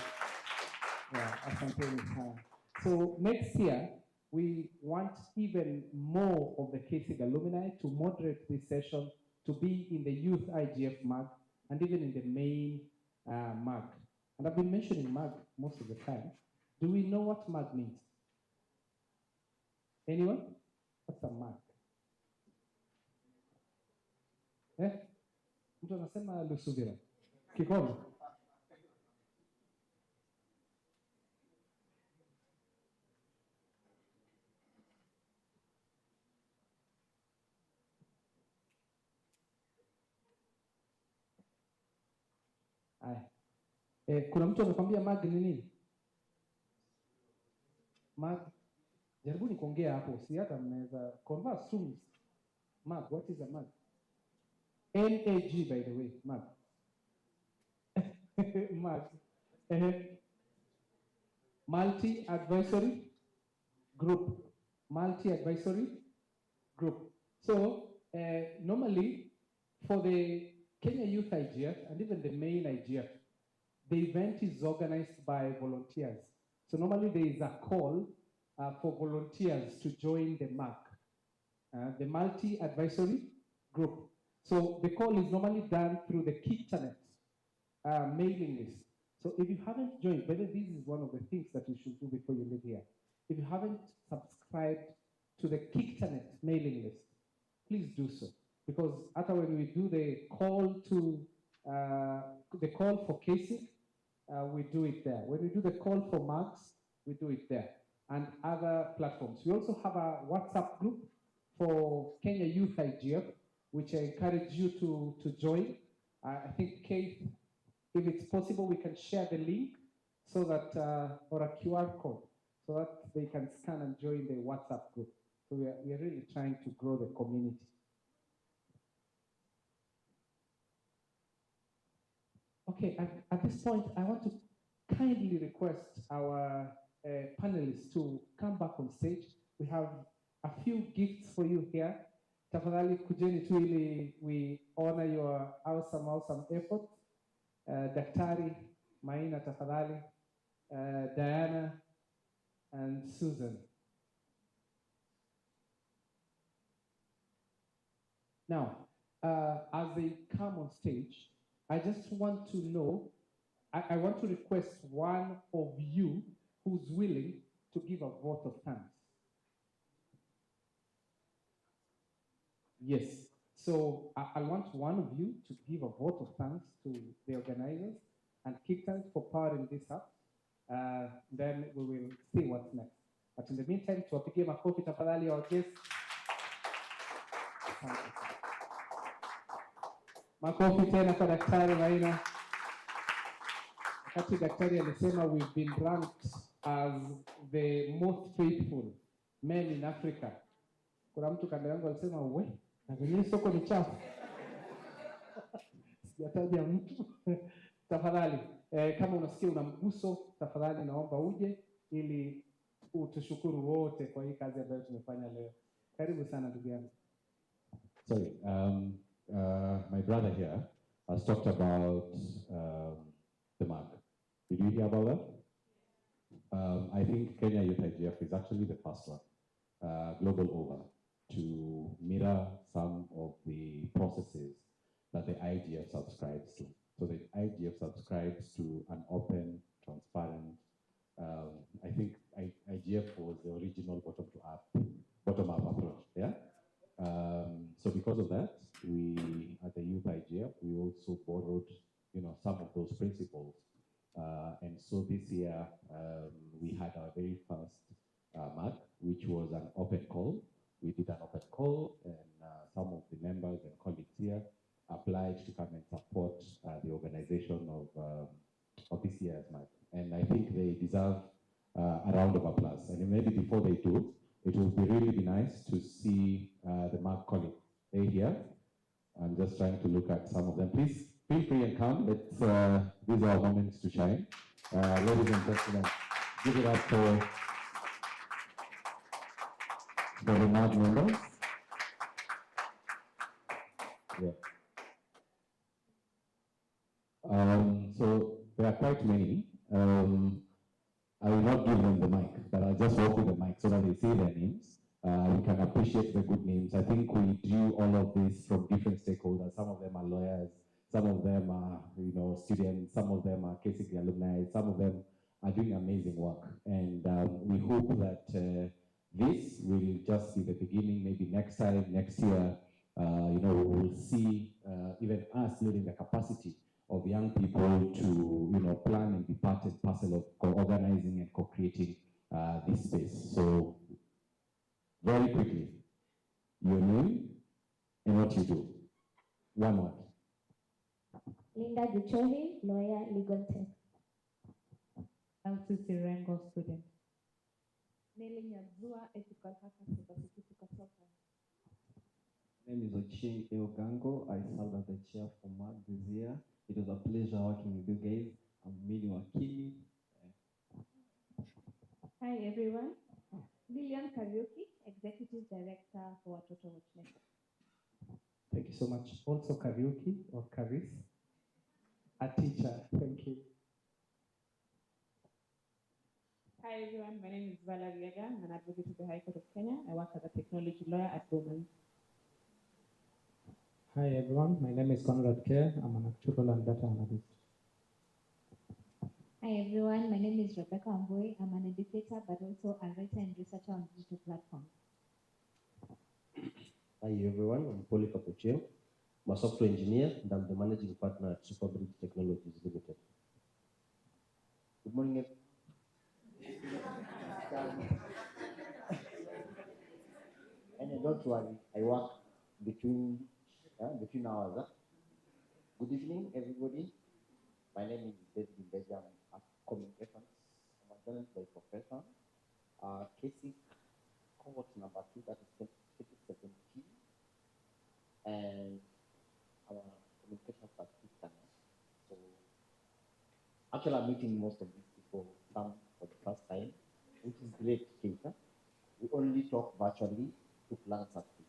Asanteni sana. So next year, we want even more of the KSIG alumni to moderate this session, to be in the Youth IGF MAG, and even in the main MAG. And I've been mentioning MAG most of the time. Do we know what MAG means? Anyone? What's a MAG? Mtu anasema Lusubira. Kikombe. Kuna mtu amekwambia MAG ni nini? MAG, jaribuni kuongea hapo, si hata mnaweza converse tu. MAG, what is a MAG? NAG, by the way, MAG. MAG. Multi-advisory group. Multi-advisory group. So normally for the Kenya Youth IGF and even the main IGF, the event is organized by volunteers. So normally there is a call for volunteers to join the MAG, the multi-advisory group. So the call is normally done through the Kitchenet mailing list. So if you haven't joined, whether this is one of the things that you should do before you leave here. If you haven't subscribed to the Kictanet mailing list, please do so. Because after when we do the call for Casey, we do it there. When we do the call for Max, we do it there. And other platforms. We also have a WhatsApp group for Kenya Youth IGF, which I encourage you to join. I think, Kate, if it's possible, we can share the link so that, or a QR code, so that they can scan and join the WhatsApp group. So we are really trying to grow the community. Okay, at this point, I want to kindly request our panelists to come back on stage. We have a few gifts for you here. Tafadhali kujeni tu ili we honor your awesome effort. Daktari, Maina tafadhali, Diana, and Susan. Now, as they come on stage, I just want to know, I want to request one of you who's willing to give a vote of thanks. Yes, so I want one of you to give a vote of thanks to the organizers and Kictanet for powering this up. Then we will see what's next. But in the meantime, tuwapigie makofi tafadhali our guests. Makofi tena kwa Daktari Maina. Wakati daktari alisema we've been ranked as the most faithful men in Africa. Kuna mtu kando yangu alisema we, na kwenye soko ni chafu. Sijataja mtu. Tafadhali, kama unasikia una mguso, tafadhali naomba uje ili utushukuru wote kwa hii kazi ambayo tumefanya leo. Karibu sana ndugu yangu. Sorry, my brother here has talked about the mark. Did you hear about that? I think Kenya Youth IGF is actually the first one, global over, to mirror some of the processes that the IGF subscribes to. So the IGF subscribes to an open, transparent, I think IGF was the original bottom-up approach, yeah? So because of that, we, at the Youth IGF, we also borrowed, some of those principles. And so this year, we had our very first mark, which was an open call. We did an open call, and some of the members and colleagues here applied to come and support the organization of this year's mark. And I think they deserve a round of applause. And maybe before they do, it would be really nice to see the mark colleague here. I'm just trying to look at some of them. Please feel free and come. Let's, these are our moments to shine. Ladies and gentlemen, give it up for the mark members. Yeah. So there are quite many. I will not give them the mic, but I'll just walk with the mic so that they say their names. We can appreciate the good names. I think we do all of this from different stakeholders. Some of them are lawyers, some of them are, students, some of them are KCK alumni, some of them are doing amazing work. And we hope that this will just be the beginning. Maybe next time, next year, we will see even us building the capacity of young people to, plan and be part and parcel of co-organizing and co-creating this space. So, very quickly, your name and what you do. One word. Linda Gichori, lawyer, legal tech. Elsie Sirengo, student. Nelly Nyadzua, ethical hacker, cybersecurity consultant. My name is Ochieng Eogango. I served as the chair for MAG this year. It was a pleasure working with you guys. I'm Mini Wakili. Hi everyone. Lilian Kariuki, Executive Director for Watoto Watch Network. Thank you so much. Also Kariuki or Karis, a teacher. Thank you. Hi everyone, my name is Valerie Yega. I'm an advocate of the High Court of Kenya. I work as a technology lawyer at Bowman. Hi everyone, my name is Conrad Kerr. I'm an actuarial and data analyst. Hi everyone, my name is Rebecca Amboi. I'm an educator but also a writer and researcher on digital platforms. Hi everyone, I'm Polycarp Ochieng. I'm a software engineer and I'm the managing partner at Superbridge Technologies Limited. Good morning. And don't worry, I work between hours. Good evening, everybody. My name is David Mbeja. I'm a communications. I'm a journalist by profession. KC cohort number 2, that is 2017. And our communications practitioner. So actually I'm meeting most of these people some for the first time, which is great, Keita. We only talk virtually to plan something.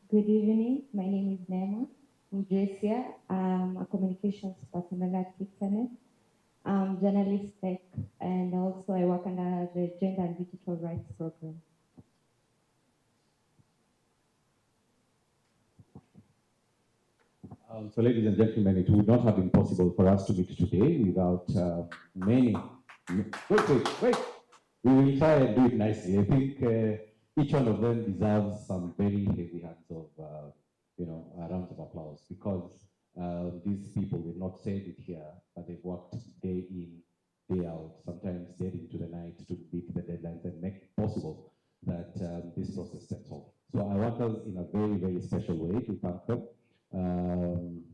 Good evening. My name is Nema Mjesia. I'm a communications personnel at Kitanet. I'm journalist tech, and also I work under the Gender and Digital Rights Program. So ladies and gentlemen, it would not have been possible for us to meet today without many. Wait. We will try and do it nicely. I think each one of them deserves some very heavy hands of, rounds of applause, because these people will not say it here, but they've worked day in, day out, sometimes dead into the night to beat the deadlines and make it possible that this process steps off. So I want us in a very, very special way to thank them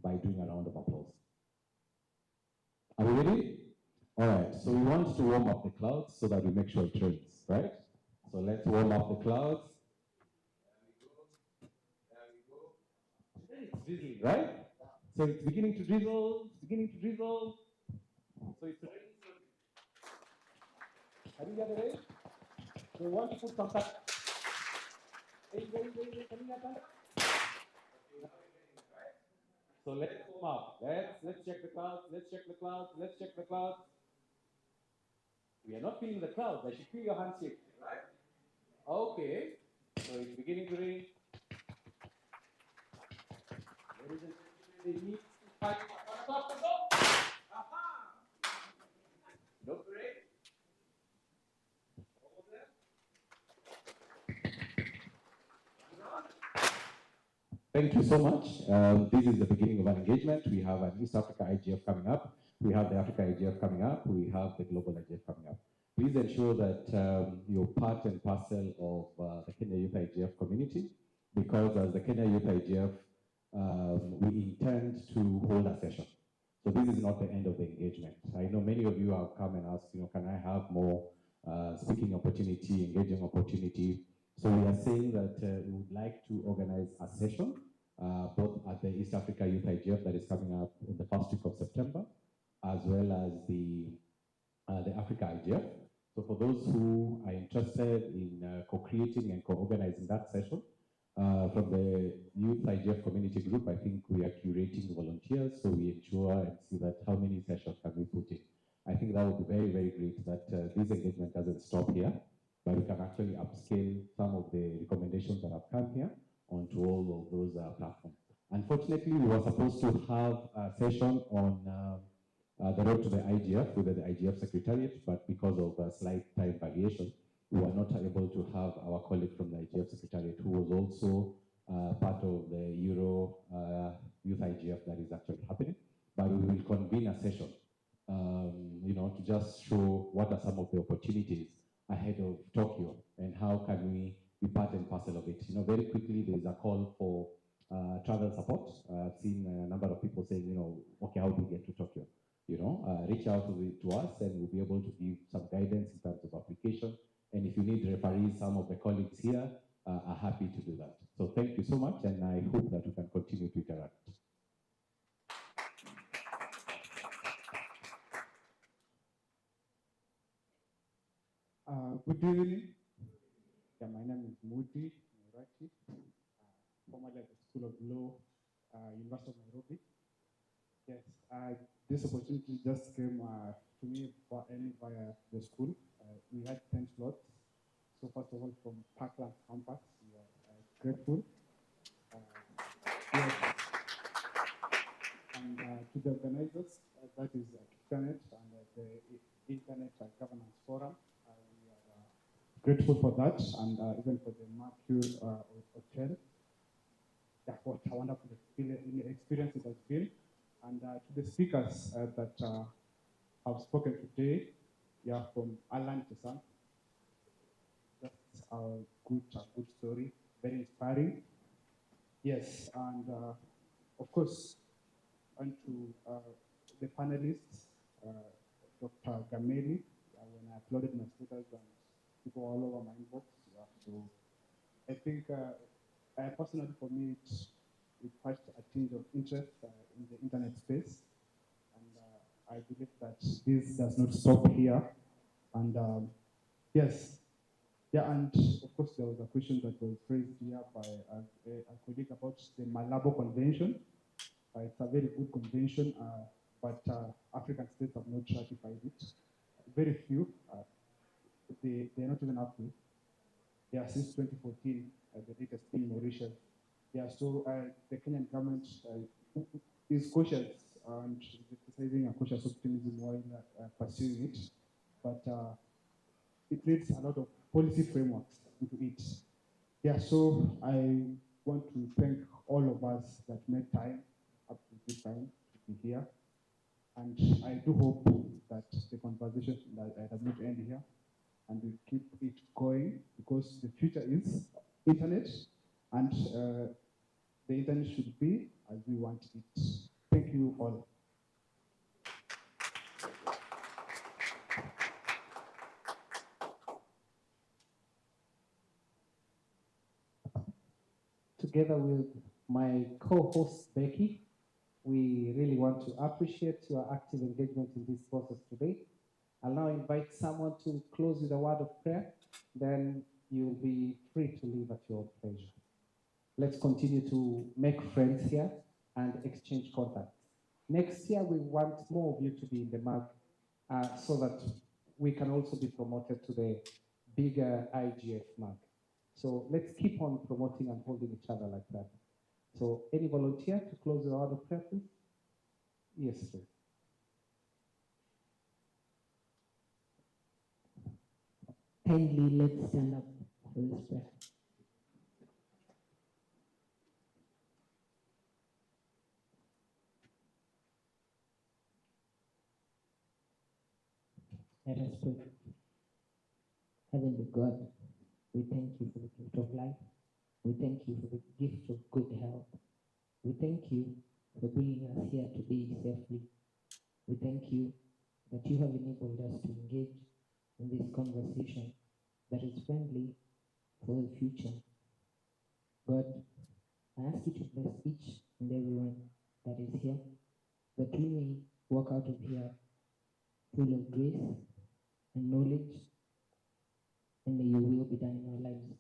by doing a round of applause. Are we ready? All right, so we want to warm up the clouds so that we make sure it rains, right? So let's warm up the clouds. There we go. It's drizzling, right? So it's beginning to drizzle, So it's raining. Are you guys ready? So we want to put some Can you get that? So let's warm up. Let's check the clouds. We are not feeling the clouds. I should feel your hands shake, right? Okay. So it's beginning to rain. Ladies and gentlemen, they need to fight on top of the goal. Aha! Don't rain. Over there. Thank you so much. This is the beginning of an engagement. We have an East Africa IGF coming up. We have the Africa IGF coming up. We have the Global IGF coming up. Please ensure that you're part and parcel of the Kenya Youth IGF community, because as the Kenya Youth IGF, we intend to hold a session. So this is not the end of the engagement. I know many of you have come and asked, can I have more speaking opportunity, engaging opportunity? So we are saying that we would like to organize a session, both at the East Africa Youth IGF that is coming up in the first week of September, as well as the Africa IGF. So for those who are interested in co-creating and co-organizing that session, from the Youth IGF community group, I think we are curating volunteers, so we ensure and see that how many sessions can we put in. I think that would be very, very great that this engagement doesn't stop here, but we can actually upscale some of the recommendations that have come here onto all of those platforms. Unfortunately, we were supposed to have a session on the road to the IGF with the IGF Secretariat, but because of a slight time variation, we were not able to have our colleague from the IGF Secretariat, who was also part of the Euro Youth IGF that is actually happening. But we will convene a session, to just show what are some of the opportunities ahead of Tokyo and how can we be part and parcel of it. Very quickly, there is a call for travel support. I've seen a number of people saying, okay, how do we get to Tokyo? Reach out to us and we'll be able to give some guidance in terms of application. And if you need referees, some of the colleagues here are happy to do that. So thank you so much, and I hope that we can continue to interact. Good evening. My name is Mudi Murachi, formerly at the School of Law, University of Nairobi. Yes, this opportunity just came to me via the school. We had 10 slots. So first of all, from Parkland campus, we are grateful. Yes. And to the organizers, that is Internet and the Internet Governance Forum, we are grateful for that, and even for the Mercury tell what a wonderful experience it has been. And to the speakers that have spoken today, from Alan to Sam, that's a good story, very inspiring. Yes, and of course, and to the panelists, Dr. Gameli, when I uploaded my status and people all over my inbox. So I think personally for me, it touched a tinge of interest in the internet space. And I believe that this does not stop here. And yes, and of course there was a question that was raised here by a colleague about the Malabo Convention. It's a very good convention, but African states have not ratified it. Very few. They're not even up to it. Since 2014, the latest being Mauritius. So the Kenyan government is cautious and exercising a cautious optimism while pursuing it. But it needs a lot of policy frameworks into it. So I want to thank all of us that made time up to this time to be here. And I do hope that the conversation does not end here, and we keep it going, because the future is internet, and the internet should be as we want it. Thank you all. Together with my co-host Becky, we really want to appreciate your active engagement in this process today. I'll now invite someone to close with a word of prayer, then you'll be free to leave at your pleasure. Let's continue to make friends here and exchange contacts. Next year, we want more of you to be in the MAG so that we can also be promoted to the bigger IGF MAG. So let's keep on promoting and holding each other like that. So any volunteer to close the word of prayer, please? Yes, please. Kindly let's stand up for this prayer. Let us pray. Heavenly God, we thank you for the gift of life. We thank you for the gift of good health. We thank you for bringing us here today safely. We thank you that you have enabled us to engage in this conversation that is friendly for the future. God, I ask you to bless each and everyone that is here, that we may walk out of here full of grace and knowledge, and may your will be done in our lives.